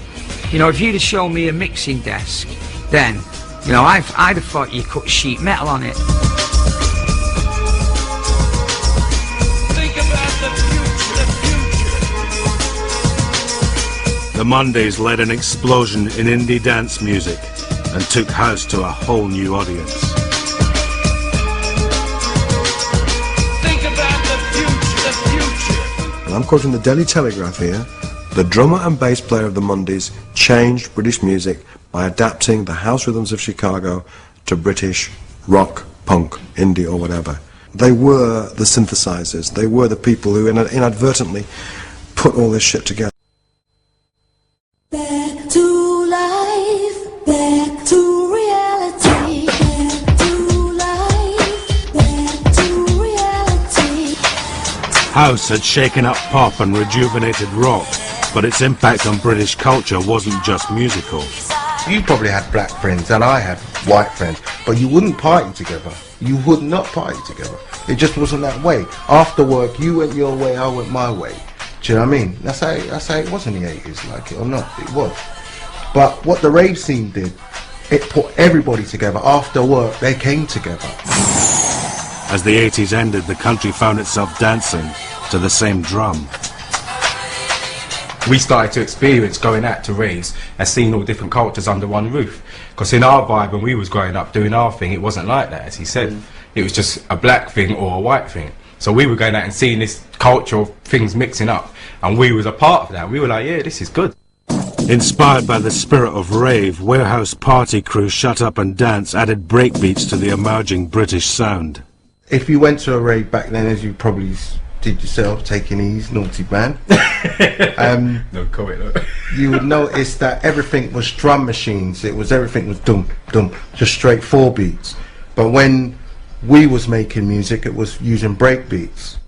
You know, if you'd have shown me a mixing desk, then, you know, I'd have thought you cut sheet metal on it. The Mondays led an explosion in indie dance music and took house to a whole new audience. Think about the future. And I'm quoting the Daily Telegraph here. The drummer and bass player of the Mondays changed British music by adapting the house rhythms of Chicago to British rock, punk, indie or whatever. They were the synthesizers. They were the people who inadvertently put all this shit together. Back to life, back to reality, back to life, back to reality. House had shaken up pop and rejuvenated rock, but its impact on British culture wasn't just musical. You probably had black friends and I had white friends, but you wouldn't party together. You would not party together. It just wasn't that way. After work, you went your way, I went my way. Do you know what I mean? That's how it was in the 80s, like it or not, it was. But what the rave scene did, it put everybody together. After work, they came together. As the 80s ended, the country found itself dancing to the same drum. We started to experience going out to raves and seeing all different cultures under one roof. Because in our vibe, when we was growing up doing our thing, it wasn't like that, as he said. It was just a black thing or a white thing. So we were going out and seeing this cultural things mixing up, and we was a part of that. We were like, yeah, this is good. Inspired by the spirit of rave, warehouse party crew Shut Up and Dance added breakbeats to the emerging British sound. If you went to a rave back then, as you probably did yourself, taking ease, naughty man, no comment, look. You would notice that everything was drum machines. Everything was dum dum, just straight 4 beats. But when we was making music, it was using break beats.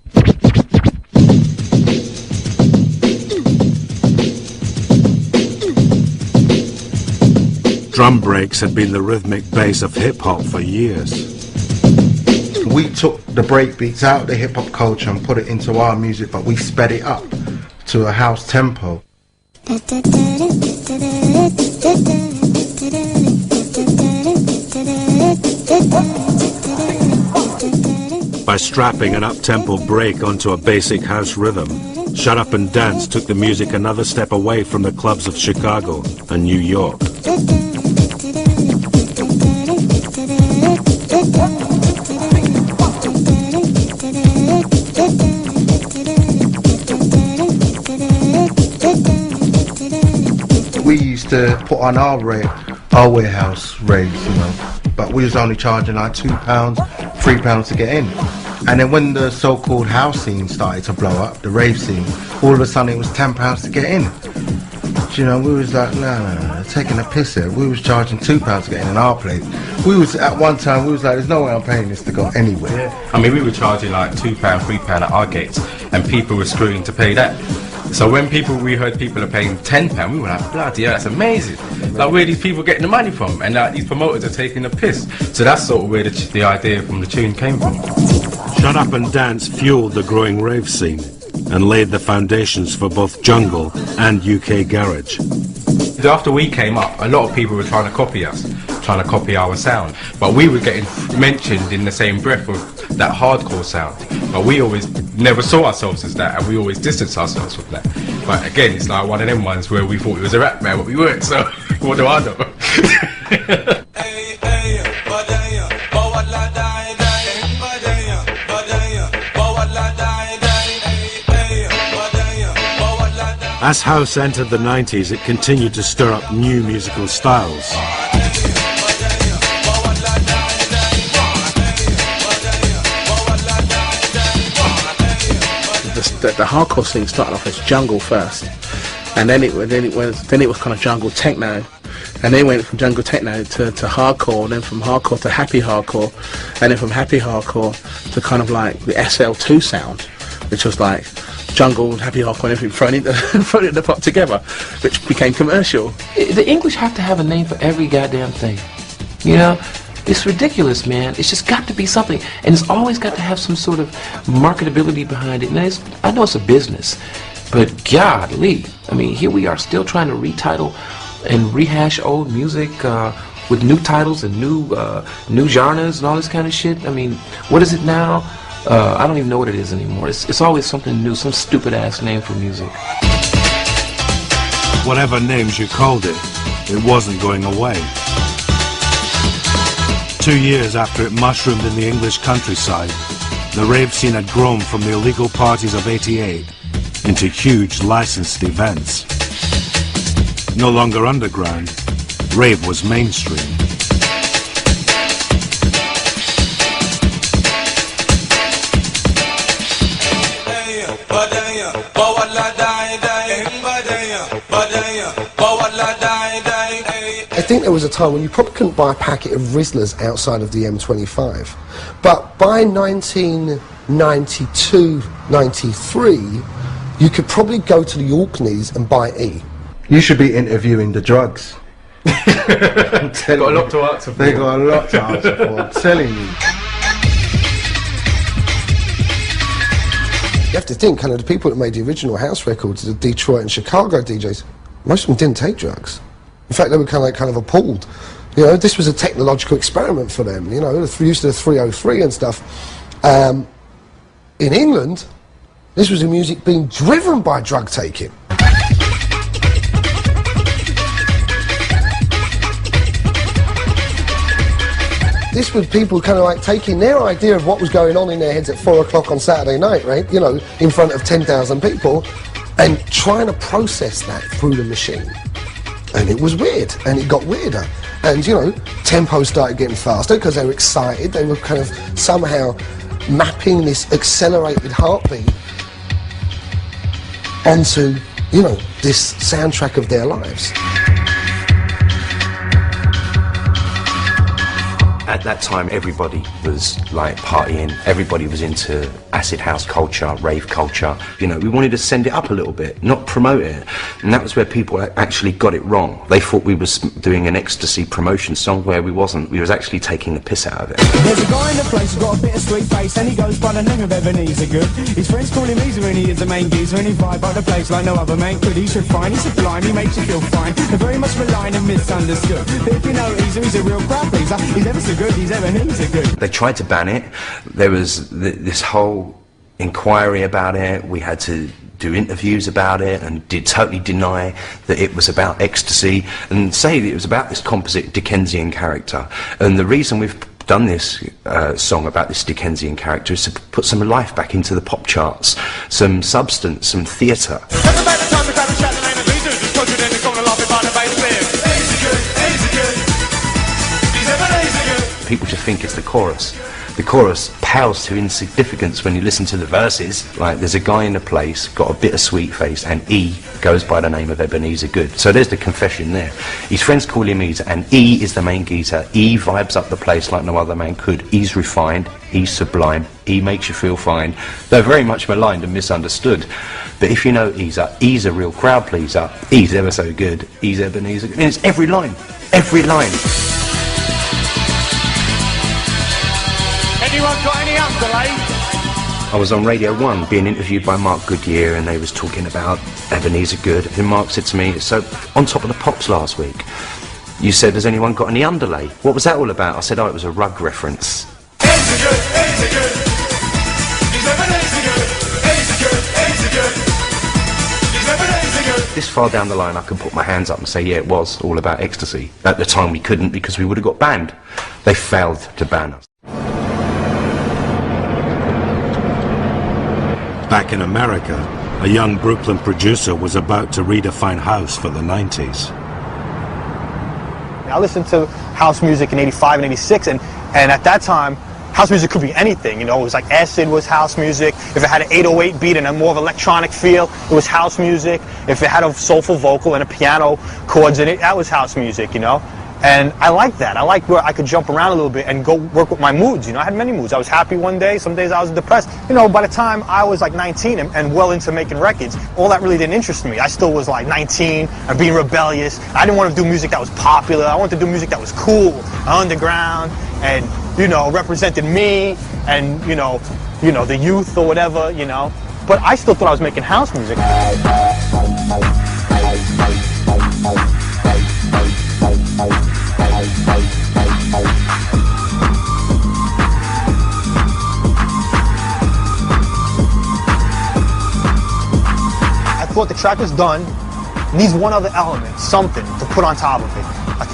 Drum breaks had been the rhythmic base of hip-hop for years. We took the break beats out of the hip-hop culture and put it into our music, but we sped it up to a house tempo. By strapping an up-tempo break onto a basic house rhythm, Shut Up and Dance took the music another step away from the clubs of Chicago and New York. We used to put on our warehouse raves, you know, but we was only charging like £2, £3 to get in. And then when the so-called house scene started to blow up, the rave scene, all of a sudden it was £10 to get in. You know, we was like, no, taking a piss here. We was charging £2 to get in our place. We was, at one time, we was like, there's no way I'm paying this to go anywhere. Yeah. I mean, we were charging like £2, £3 at our gates, and people were screwing to pay that. So when we heard people are paying £10, we were like, bloody hell, that's amazing. Like, where are these people getting the money from? And like, these promoters are taking a piss. So that's sort of where the idea from the tune came from. Shut Up and Dance fueled the growing rave scene and laid the foundations for both jungle and UK garage. After we came up, a lot of people were trying to copy us, trying to copy our sound, but we were getting mentioned in the same breath of that hardcore sound. But we always never saw ourselves as that, and we always distanced ourselves from that. But again, it's like one of them ones where we thought it was a rap man, but we weren't, so what do I know? As house entered the 90s, it continued to stir up new musical styles. The hardcore scene started off as jungle first, and then it was kind of jungle techno, and then went from jungle techno to hardcore, then from hardcore to happy hardcore, and then from happy hardcore to kind of like the SL2 sound, which was like jungle and happy hardcore and everything thrown in the pot together, which became commercial. The English have to have a name for every goddamn thing. You know? It's ridiculous, man. It's just got to be something. And it's always got to have some sort of marketability behind it. And I know it's a business, but golly, I mean, here we are still trying to retitle and rehash old music with new titles and new genres and all this kind of shit. I mean, what is it now? I don't even know what it is anymore. It's always something new, some stupid-ass name for music. Whatever names you called it, it wasn't going away. 2 years after it mushroomed in the English countryside, the rave scene had grown from the illegal parties of '88 into huge licensed events. No longer underground, rave was mainstream. I think there was a time when you probably couldn't buy a packet of Rizzlers outside of the M25. But by 1992, 93, you could probably go to the Orkneys and buy E. You should be interviewing the drugs. They've got a lot to answer for. They've got a lot to answer for, I'm telling you. You have to think, kind of the people that made the original house records, the Detroit and Chicago DJs, most of them didn't take drugs. In fact, they were kind of appalled. You know, this was a technological experiment for them. You know, the use of the 303 and stuff. In England, this was a music being driven by drug taking. This was people kind of like taking their idea of what was going on in their heads at 4 o'clock on Saturday night, right? You know, in front of 10,000 people, and trying to process that through the machine. And it was weird, and it got weirder. And, you know, tempo started getting faster because they were excited. They were kind of somehow mapping this accelerated heartbeat onto, you know, this soundtrack of their lives. At that time, everybody was like partying, everybody was into acid house culture, rave culture. You know, we wanted to send it up a little bit, not promote it. And that was where people actually got it wrong. They thought we was doing an ecstasy promotion song where we wasn't. We was actually taking the piss out of it. There's a guy in the place who's got a bit of sweet face and he goes by the name of Ebenezer Good. His friends call him Easer and he is the main geezer and he vibe by the place like no other man could. He's refined, he's sublime, he makes you feel fine. They're very much maligned and misunderstood. But if you know Easer, he's a real crowd pleaser. He's ever so good, he's Ebenezer Good. They tried to ban it. There was this whole inquiry about it. We had to do interviews about it and did totally deny that it was about ecstasy and say that it was about this composite Dickensian character. And the reason we've done this song about this Dickensian character is to put some life back into the pop charts, some substance, some theatre. People just think it's the chorus. The chorus pales to insignificance when you listen to the verses. Like, there's a guy in the place, got a bittersweet face, and E goes by the name of Ebenezer Good. So there's the confession there. His friends call him Easer, and E is the main geezer. E vibes up the place like no other man could. E's refined, E's sublime, E makes you feel fine. They're very much maligned and misunderstood. But if you know Easer, E's a real crowd pleaser. E's ever so good. E's Ebenezer Good. And it's every line. Every line. Anyone got any underlay? I was on Radio 1 being interviewed by Mark Goodyear and they was talking about Ebenezer Good, and Mark said to me, so on Top of the Pops last week, you said, has anyone got any underlay? What was that all about? I said, oh, it was a rug reference. This far down the line I can put my hands up and say, yeah, it was all about ecstasy. At the time we couldn't because we would have got banned. They failed to ban us. Back in America, a young Brooklyn producer was about to redefine house for the 90s. I listened to house music in 85 and 86, and at that time, house music could be anything, you know. It was like acid was house music. If it had an 808 beat and a more of electronic feel, it was house music. If it had a soulful vocal and a piano chords in it, that was house music, you know. And I like that. I like where I could jump around a little bit and go work with my moods. You know, I had many moods. I was happy one day, some days I was depressed. You know, by the time I was like 19 and well into making records, all that really didn't interest me. I still was like 19 and being rebellious. I didn't want to do music that was popular. I wanted to do music that was cool, underground, and, you know, represented me and, you know, the youth or whatever, you know. But I still thought I was making house music. I thought the track was done, needs one other element, something to put on top of it.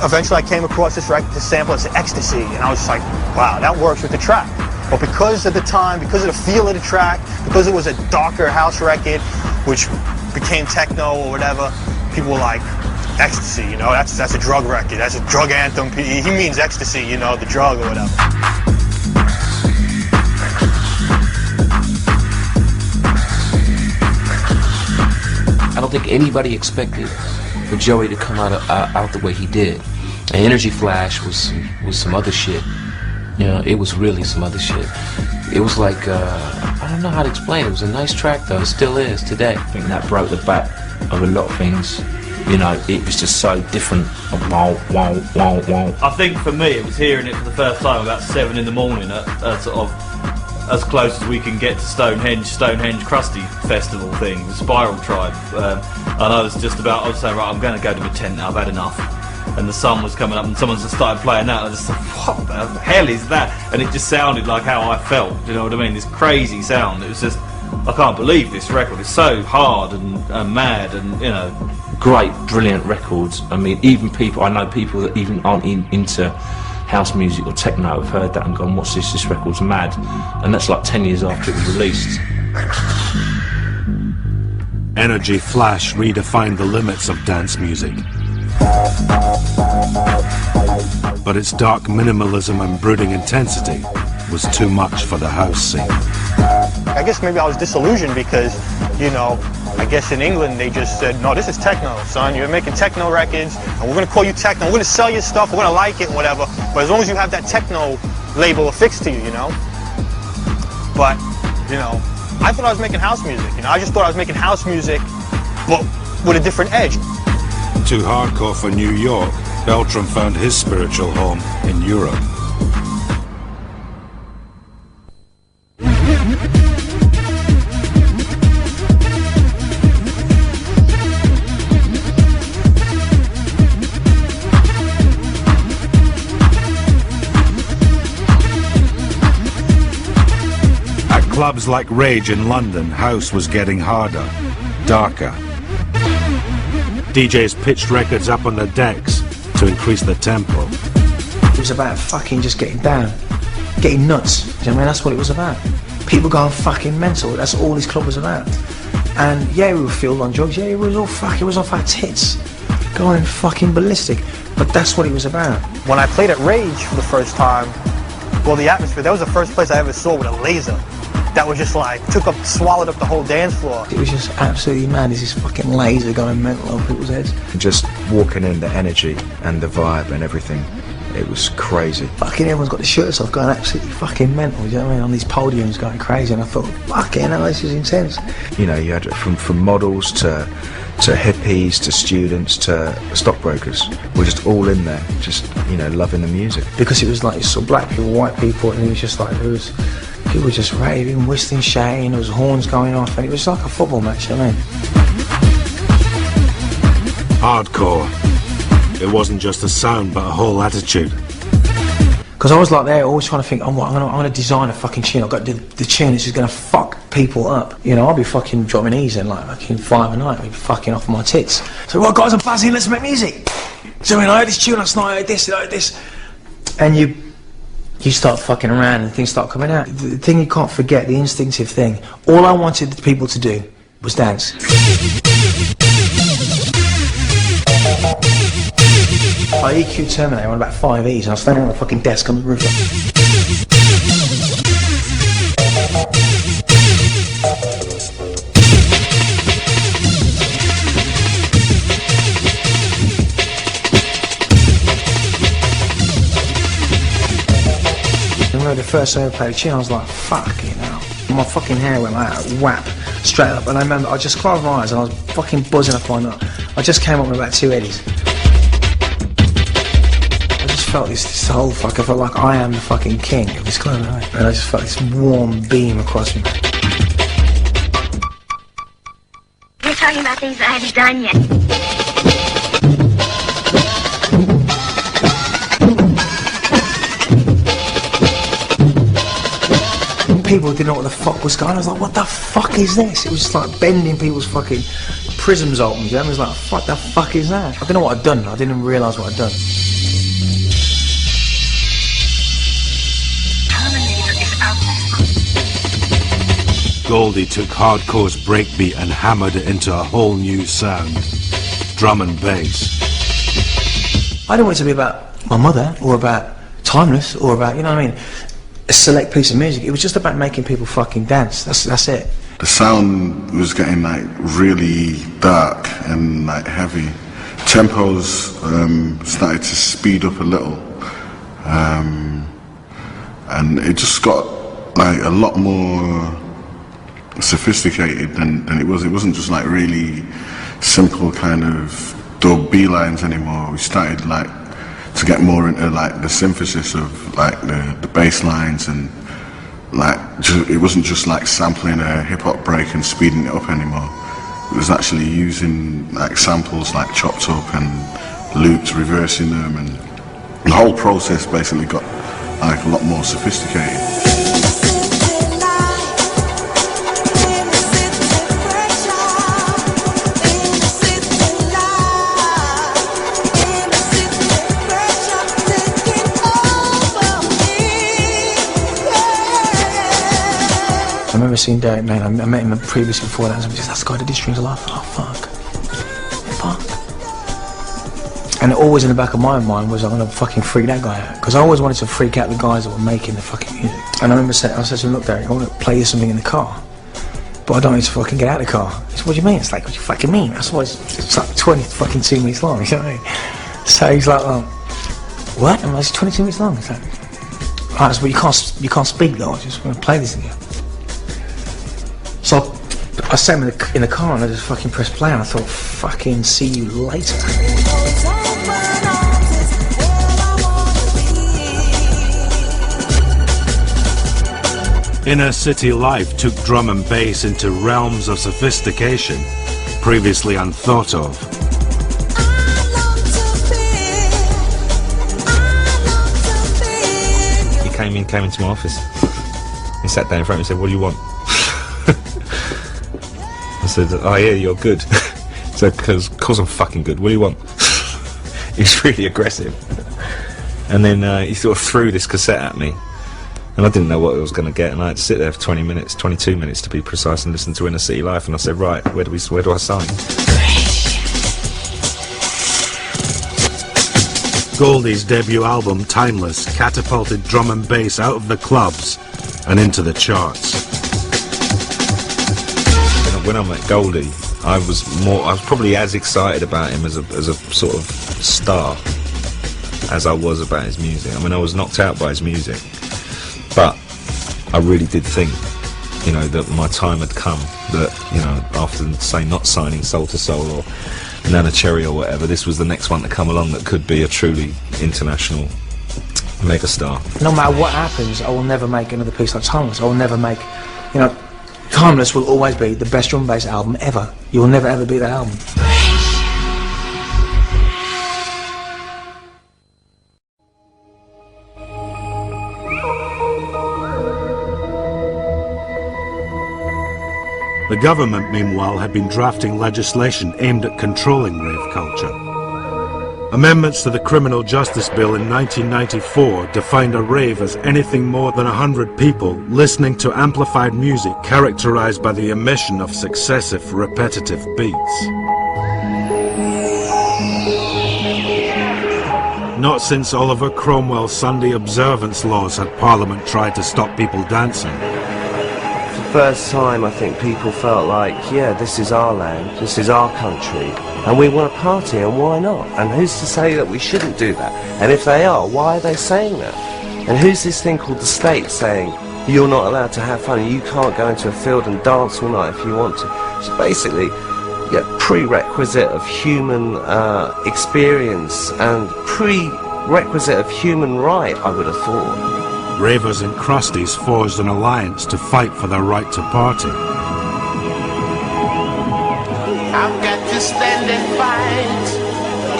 Eventually I came across this sample, it's ecstasy, and I was just like, wow, that works with the track. But because of the time, because of the feel of the track, because it was a darker house record, which became techno or whatever, people were like, ecstasy, you know, that's a drug record, that's a drug anthem. He means ecstasy, you know, the drug or whatever. I don't think anybody expected for Joey to come out the way he did. And Energy Flash was some other shit. You know, it was really some other shit. It was like, I don't know how to explain it. It was a nice track though, it still is today. I think that broke the back of a lot of things. You know, it was just so different. Wow, wow, wow, wow. I think for me, it was hearing it for the first time about 7 in the morning at sort of as close as we can get to Stonehenge Krusty Festival thing, the Spiral Tribe. And I was just about, I was saying, right, I'm going to go to my tent now, I've had enough. And the sun was coming up and someone just started playing that, and I just thought, what the hell is that? And it just sounded like how I felt, do you know what I mean? This crazy sound. It was just, I can't believe this record. It's so hard and mad and, you know. Great, brilliant records. I mean, I know people that even aren't into house music or techno have heard that and gone, what's this? This record's mad. And that's like 10 years after it was released. Energy Flash redefined the limits of dance music. But its dark minimalism and brooding intensity was too much for the house scene. I guess maybe I was disillusioned because, you know, I guess in England they just said, no, this is techno, son. You're making techno records, and we're going to call you techno. We're going to sell your stuff. We're going to like it, whatever. But as long as you have that techno label affixed to you, you know. But, you know, I thought I was making house music. You know, I just thought I was making house music, but with a different edge. Too hardcore for New York, Beltram found his spiritual home in Europe. Clubs like Rage in London, house was getting harder, darker. DJs pitched records up on the decks to increase the tempo. It was about fucking just getting down, getting nuts. Do you know what I mean? That's what it was about. People going fucking mental. That's all this club was about. And yeah, we were filled on drugs. Yeah, it was all fucking, it was off our tits, going fucking ballistic. But that's what it was about. When I played at Rage for the first time, well, the atmosphere, that was the first place I ever saw with a laser. That was just like, swallowed up the whole dance floor. It was just absolutely mad. There's this fucking laser going mental on people's heads. Just walking in, the energy and the vibe and everything, it was crazy. Fucking everyone's got the shirts off going absolutely fucking mental, you know what I mean? On these podiums going crazy, and I thought, fucking hell, this is intense. You know, you had from models to hippies to students to stockbrokers. We're just all in there, just, you know, loving the music. Because it was like, you saw black people, white people, and it was just like, people were just raving, whistling, shouting, there was horns going off, and it was like a football match, you know what I mean? Hardcore. It wasn't just a sound, but a whole attitude. Because I was like there, always trying to think, I'm going to design a fucking tune. I've got the tune that's just going to fuck people up. You know, I'll be fucking dropping E's in like fucking 5 a night, I'll be fucking off my tits. So, well, guys, I'm buzzing, let's make music. So, I mean, I heard this tune last night, I heard this. And you start fucking around and things start coming out. The thing you can't forget, the instinctive thing, all I wanted the people to do was dance. I EQ Terminator on about 5 E's and I was standing on the fucking desk on the roof. first time I played a tune, I was like, fucking hell. My fucking hair went like that, whap, straight up. And I remember I just closed my eyes and I was fucking buzzing off my nut. I just came up with about 2 eddies. I just felt this whole I felt like I am the fucking king of this club, right? And I just felt this warm beam across me. We're talking about things I haven't done yet. People didn't know what the fuck was going on. I was like, what the fuck is this? It was just like bending people's fucking prisms open. You know? It was like, what the fuck is that? I didn't know what I'd done. I didn't realise what I'd done. Goldie took hardcore's breakbeat and hammered it into a whole new sound. Drum and bass. I didn't want it to be about my mother, or about Timeless, or about, you know what I mean, a select piece of music. It was just about making people fucking dance. That's it. The sound was getting like really dark and like heavy. Tempos started to speed up a little, and it just got like a lot more sophisticated than it was. It wasn't just like really simple kind of dub B lines anymore. We started like to get more into like the synthesis of like the bass lines, and like it wasn't just like sampling a hip hop break and speeding it up anymore. It was actually using like samples like chopped up and loops, reversing them, and the whole process basically got like a lot more sophisticated. I remember seeing Derek, man. I met him previously before that. I was just, that's the guy that did strings a lot. Oh, fuck. And always in the back of my mind was, I'm going to fucking freak that guy out. Because I always wanted to freak out the guys that were making the fucking music. And I remember saying, I said to him, look, Derek, I want to play you something in the car. But I don't need to fucking get out of the car. He said, what do you mean? It's like, what do you fucking mean? That's why it's like 22 minutes long, you know what I mean? So he's like, what? And I said, 22 minutes long. He's like, alright, so, but you can't speak though. I just want to play this again. So I sat him in the car and I just fucking pressed play and I thought, fucking see you later. Inner city life took drum and bass into realms of sophistication previously unthought of. He came into my office. He sat down in front of me and said, what do you want? I said, oh yeah, you're good. He said, cause I'm fucking good. What do you want? He was really aggressive. And then he sort of threw this cassette at me. And I didn't know what I was going to get, and I had to sit there for 20 minutes, 22 minutes to be precise, and listen to Inner City Life. And I said, right, where do I sign? Goldie's debut album, Timeless, catapulted drum and bass out of the clubs and into the charts. When I met Goldie, I was probably as excited about him as a sort of star as I was about his music. I mean, I was knocked out by his music. But I really did think, you know, that my time had come, that, you know, after, say, not signing Soul to Soul or Nana Cherry or whatever, this was the next one to come along that could be a truly international megastar. No matter what happens, I will never make another piece like Timeless. I will never make, you know, Timeless will always be the best drum and bass album ever. You will never ever beat that album. The government, meanwhile, had been drafting legislation aimed at controlling rave culture. Amendments to the Criminal Justice Bill in 1994 defined a rave as anything more than 100 people listening to amplified music characterized by the emission of successive, repetitive beats. Not since Oliver Cromwell's Sunday observance laws had Parliament tried to stop people dancing. First time I think people felt like, yeah, this is our land, this is our country, and we want to party, and why not? And who's to say that we shouldn't do that? And if they are, why are they saying that? And who's this thing called the state saying, you're not allowed to have fun, you can't go into a field and dance all night if you want to? So basically, prerequisite of human experience and prerequisite of human right, I would have thought. Ravers and crusties forged an alliance to fight for their right to party. I've got to stand and fight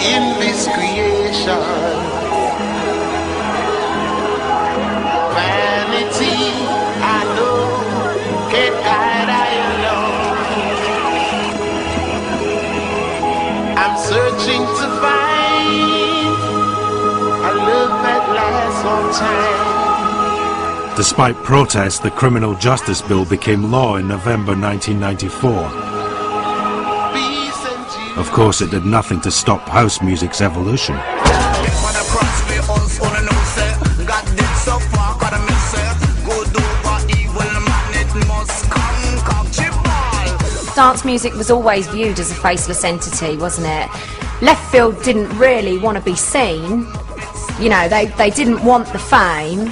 in this creation. Vanity, I know, can't hide I alone. I'm searching to find a love that lasts all time. Despite protests, the criminal justice bill became law in November 1994. Of course, it did nothing to stop house music's evolution. Dance music was always viewed as a faceless entity, wasn't it? Left Field didn't really want to be seen. You know, they didn't want the fame,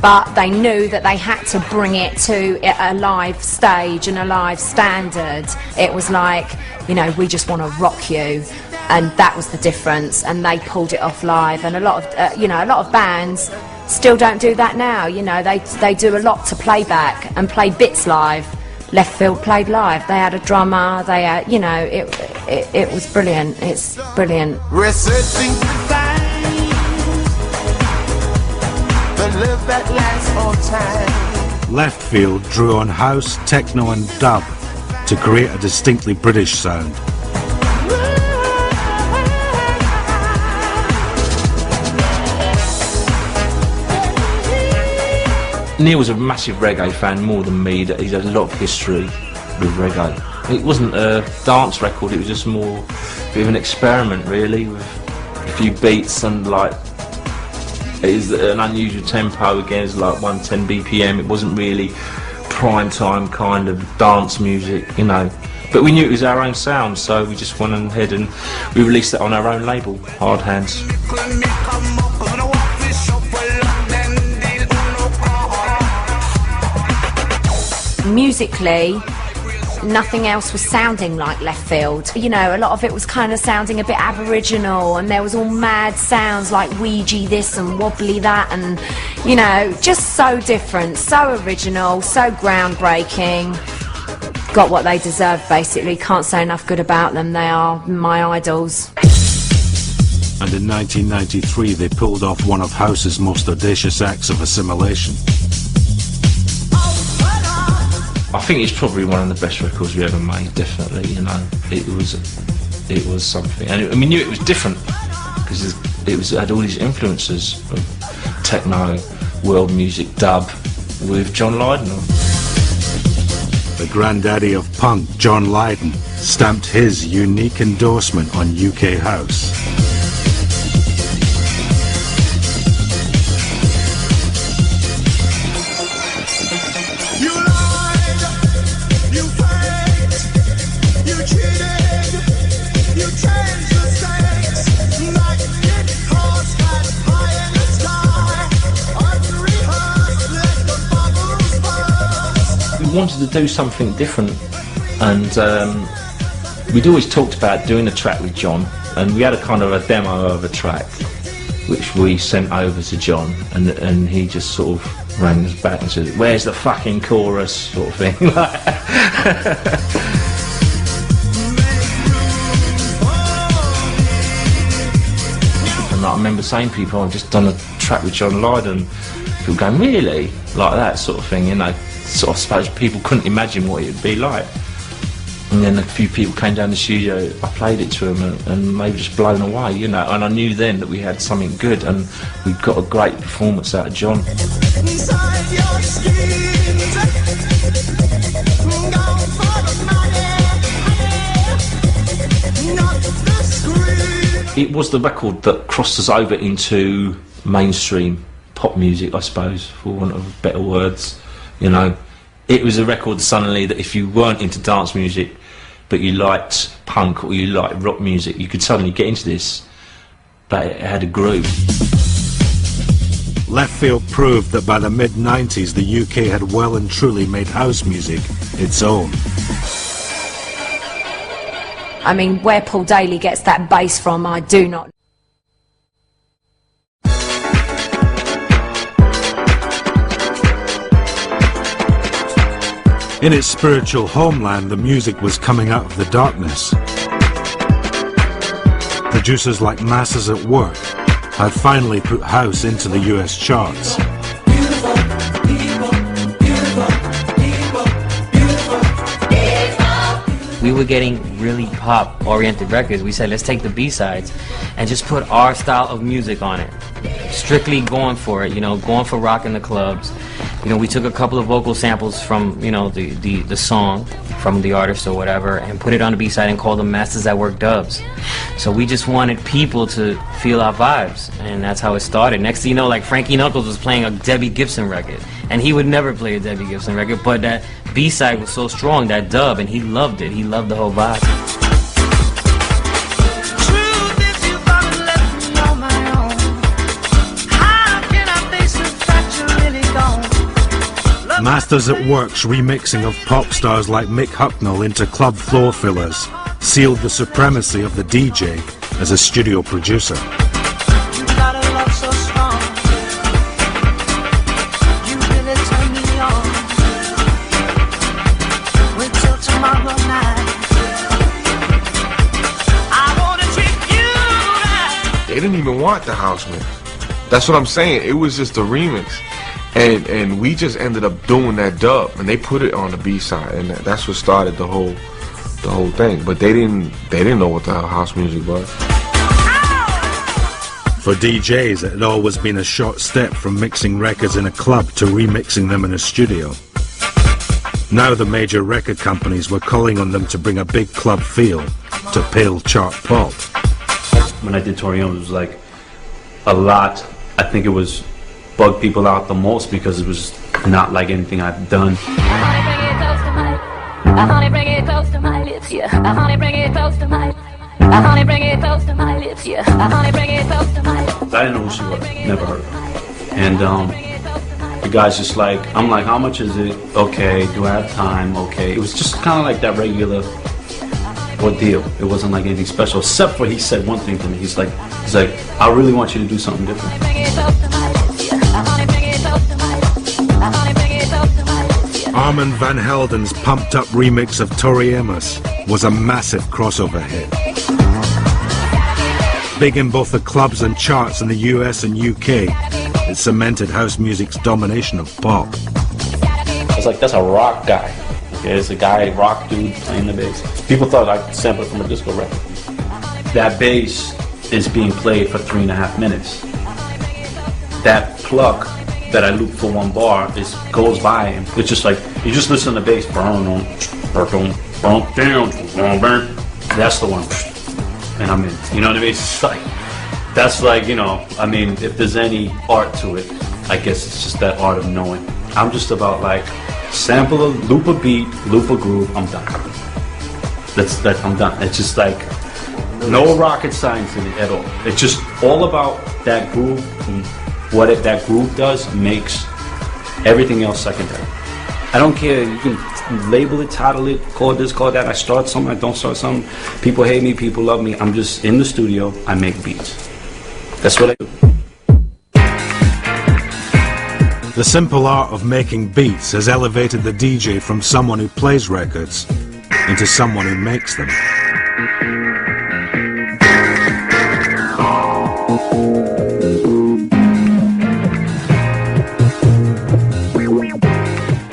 but they knew that they had to bring it to a live stage and a live standard. It was like, you know, we just want to rock you, and that was the difference. And they pulled it off live, and a lot of a lot of bands still don't do that now. You know, they do a lot to playback and play bits live. Left Field played live. They had a drummer. They had, you know, it was brilliant. It's brilliant. We're searching to find the love that lasts all time. Left Field drew on house, techno and dub to create a distinctly British sound. Neil was a massive reggae fan, more than me. He's had a lot of history with reggae. It wasn't a dance record, it was just more a bit of an experiment, really, with a few beats and like, it is an unusual tempo. Again, it's like 110 BPM. It wasn't really prime time kind of dance music, you know. But we knew it was our own sound, so we just went ahead and we released it on our own label, Hard Hands. Musically, nothing else was sounding like Left Field. You know, a lot of it was kind of sounding a bit Aboriginal, and there was all mad sounds like Ouija this and wobbly that, and, you know, just so different, so original, so groundbreaking. Got what they deserve, basically. Can't say enough good about them. They are my idols. And in 1993 they pulled off one of house's most audacious acts of assimilation. I think it's probably one of the best records we ever made, definitely, you know. It was something, and we knew it was different because it had all these influences of techno, world music, dub, with John Lydon on. The granddaddy of punk, John Lydon, stamped his unique endorsement on UK house. Wanted to do something different, and we'd always talked about doing a track with John, and we had a kind of a demo of a track which we sent over to John, and he just sort of rang us back and said, "Where's the fucking chorus?" sort of thing. And I remember saying to people, I've just done a track with John Lydon. People going, really? Like that sort of thing, you know. Sort of, I suppose people couldn't imagine what it would be like. And then a few people came down the studio, I played it to them, and they were just blown away, you know. And I knew then that we had something good, and we got a great performance out of John. It was the record that crossed us over into mainstream pop music, I suppose, for want of better words. You know, it was a record suddenly that if you weren't into dance music, but you liked punk or you liked rock music, you could suddenly get into this. But it had a groove. Left Field proved that by the mid-90s the UK had well and truly made house music its own. I mean, where Paul Daly gets that bass from, I do not. In its spiritual homeland, the music was coming out of the darkness. Producers like Masters at Work had finally put house into the US charts. We were getting really pop-oriented records. We said, let's take the B-sides and just put our style of music on it. Strictly going for it, you know, going for rock in the clubs. You know, we took a couple of vocal samples from, you know, the song from the artist or whatever and put it on the B-side and called them Masters at Work dubs. So we just wanted people to feel our vibes, and that's how it started. Next thing you know, like Frankie Knuckles was playing a Debbie Gibson record, and he would never play a Debbie Gibson record, but that B-side was so strong, that dub, and he loved it. He loved the whole vibe. Masters at Work's remixing of pop stars like Mick Hucknall into club floor fillers sealed the supremacy of the DJ as a studio producer. They didn't even want the house mix. That's what I'm saying. It was just a remix. And we just ended up doing that dub, and they put it on the B-side, and that's what started the whole thing. But they didn't know what the hell house music was. For DJs, it had always been a short step from mixing records in a club to remixing them in a studio. Now the major record companies were calling on them to bring a big club feel to pale chart pop. When I did Tori Amos, it was like a lot. I think it was bugged people out the most because it was not like anything I've done. Honey, bring it close to my lips, yeah. Honey, bring it close to my honey, bring it close to my lips, yeah. Honey, bring it close to my lips. I didn't know who she was, never heard of her. And the guy's just like, I'm like, how much is it? Okay, do I have time? Okay. It was just kind of like that regular ordeal. It wasn't like anything special, except for he said one thing to me. He's like, I really want you to do something different. Armand Van Helden's pumped-up remix of Tori Amos was a massive crossover hit. Big in both the clubs and charts in the US and UK, it cemented house music's domination of pop. I was like, that's a rock guy. Okay, it's a guy, rock dude playing the bass. People thought I sampled it from a disco record. That bass is being played for 3.5 minutes. That pluck that I loop for one bar goes by, and it's just like you just listen to the bass. That's the one, and I'm in. You know what I mean? It's like that's like, you know. I mean, if there's any art to it, I guess it's just that art of knowing. I'm just about like sample a loop a beat, loop a groove. I'm done. That's I'm done. It's just like no rocket science in it at all. It's just all about that groove. And what that groove does makes everything else secondary. I don't care, you can label it, title it, call this, call that. I start something, I don't start something. People hate me, people love me. I'm just in the studio, I make beats. That's what I do. The simple art of making beats has elevated the DJ from someone who plays records into someone who makes them.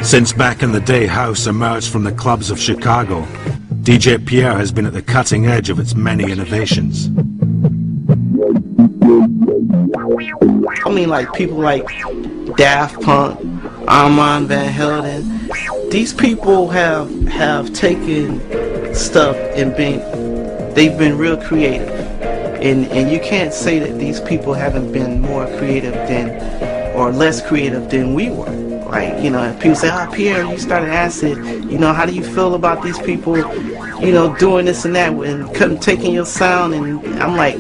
Since back in the day house emerged from the clubs of Chicago, DJ Pierre has been at the cutting edge of its many innovations. I mean, like people like Daft Punk, Armand Van Helden, these people have taken stuff and they've been real creative. And you can't say that these people haven't been more creative or less creative than we were. Like, you know, and people say, Pierre, you started acid, you know, how do you feel about these people, you know, doing this and that and taking your sound? And I'm like,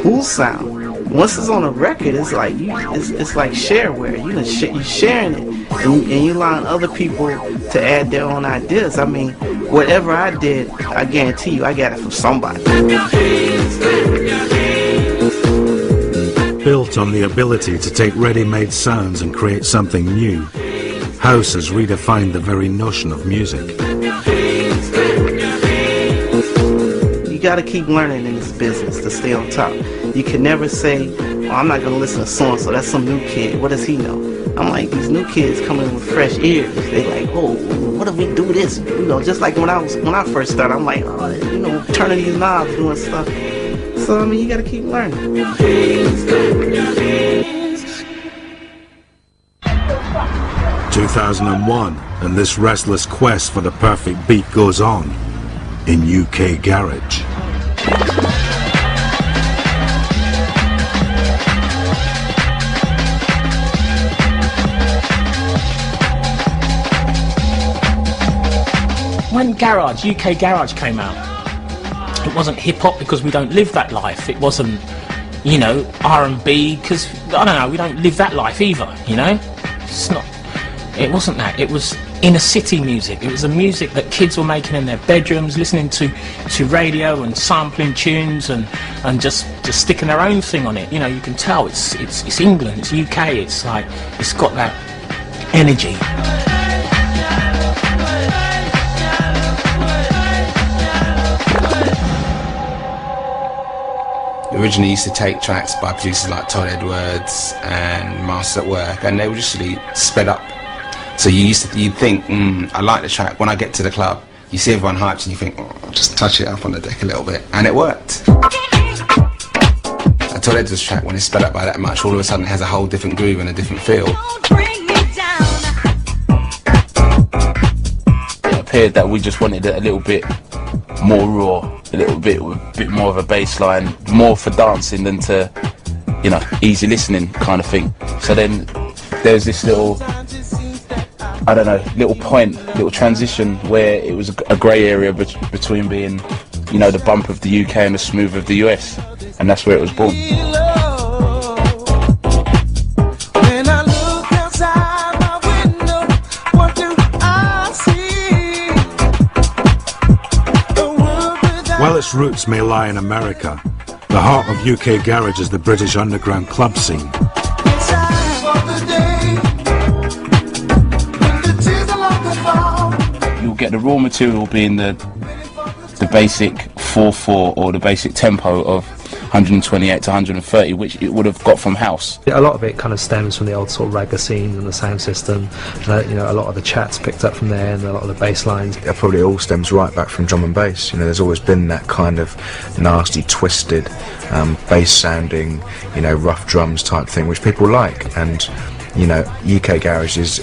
whose sound? once it's on a record, it's like it's like shareware. You're sharing it, and you allowing other people to add their own ideas. I mean, whatever I did, I guarantee you, I got it from somebody. Built on the ability to take ready-made sounds and create something new, house has redefined the very notion of music. You got to keep learning in this business to stay on top. You can never say, well, I'm not going to listen to so-and-so, that's some new kid, what does he know? I'm like, these new kids coming with fresh ears. They like, oh, what if we do this? You know, just like when I first started, I'm like, oh, you know, turning these knobs, doing stuff. So, I mean, you got to keep learning. 2001, and this restless quest for the perfect beat goes on in UK garage. When UK garage came out, it wasn't hip-hop because we don't live that life. It wasn't, you know, R&B because, I don't know, we don't live that life either, you know? It's not, it wasn't that. It was inner city music. It was the music that kids were making in their bedrooms, listening to radio and sampling tunes and just sticking their own thing on it. You know, you can tell it's England, it's UK, it's like, it's got that energy. Originally used to take tracks by producers like Todd Edwards and Masters at Work, and they were just really sped up. So you'd think, I like the track. When I get to the club, you see everyone hyped and you think, oh, I'll just touch it up on the deck a little bit, and it worked. A Todd Edwards track, when it's sped up by that much, all of a sudden it has a whole different groove and a different feel. It appeared that we just wanted it a little bit more raw, a little bit more of a bass line, more for dancing than to, you know, easy listening kind of thing. So then there's this little, I don't know, little transition where it was a grey area between being, you know, the bump of the UK and the smooth of the US, and that's where it was born. While its roots may lie in America, the heart of UK garage is the British underground club scene. You'll get the raw material being the basic 4/4 or the basic tempo of 128 to 130, which it would have got from house. A lot of it kind of stems from the old sort of ragga scene and the sound system. You know, a lot of the chats picked up from there, and a lot of the bass lines. It probably all stems right back from drum and bass. You know, there's always been that kind of nasty, twisted, bass sounding, you know, rough drums type thing, which people like. And you know, UK garage is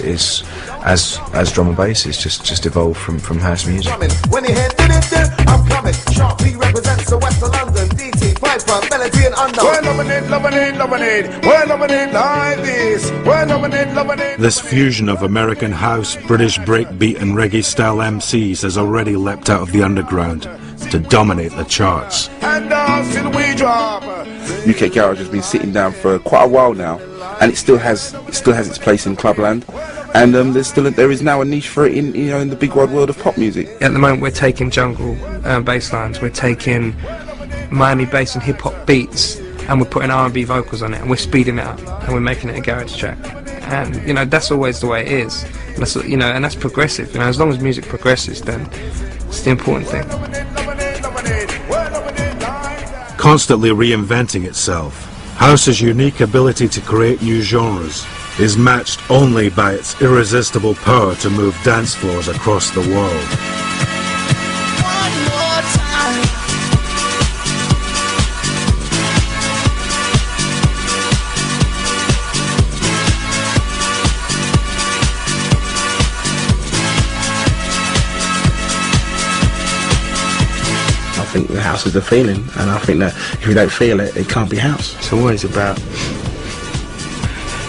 as drum and bass is just evolved from house music. When you hear I'm coming. Sharp P represents the West of London. DT, Piper, Melody and Unknown. We're loving it like this. We're loving it. This fusion of American house, British breakbeat and reggae style MCs has already leapt out of the underground to dominate the charts. And still we drop. UK garage has been sitting down for quite a while now, and it still has its place in clubland, and there is now a niche for it in the big wide world of pop music. At the moment, we're taking jungle bass lines, we're taking Miami bass and hip hop beats, and we're putting R&B vocals on it, and we're speeding it up, and we're making it a garage track. And you know, that's always the way it is. That's, you know, and that's progressive. You know, as long as music progresses, then it's the important thing. Constantly reinventing itself, house's unique ability to create new genres is matched only by its irresistible power to move dance floors across the world. I think the house is the feeling, and I think that if you don't feel it, it can't be house. It's always about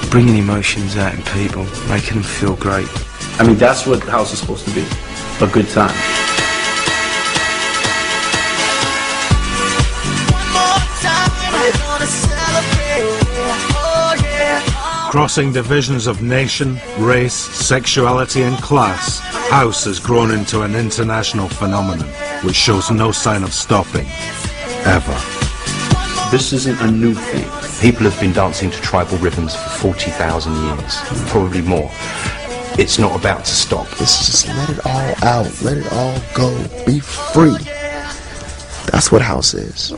bringing emotions out in people, making them feel great. I mean, that's what house is supposed to be, a good time. One more time, we're gonna celebrate. Crossing divisions of nation, race, sexuality and class, house has grown into an international phenomenon which shows no sign of stopping, ever. This isn't a new thing. People have been dancing to tribal rhythms for 40,000 years, probably more. It's not about to stop. It's just let it all out, let it all go, be free. That's what house is.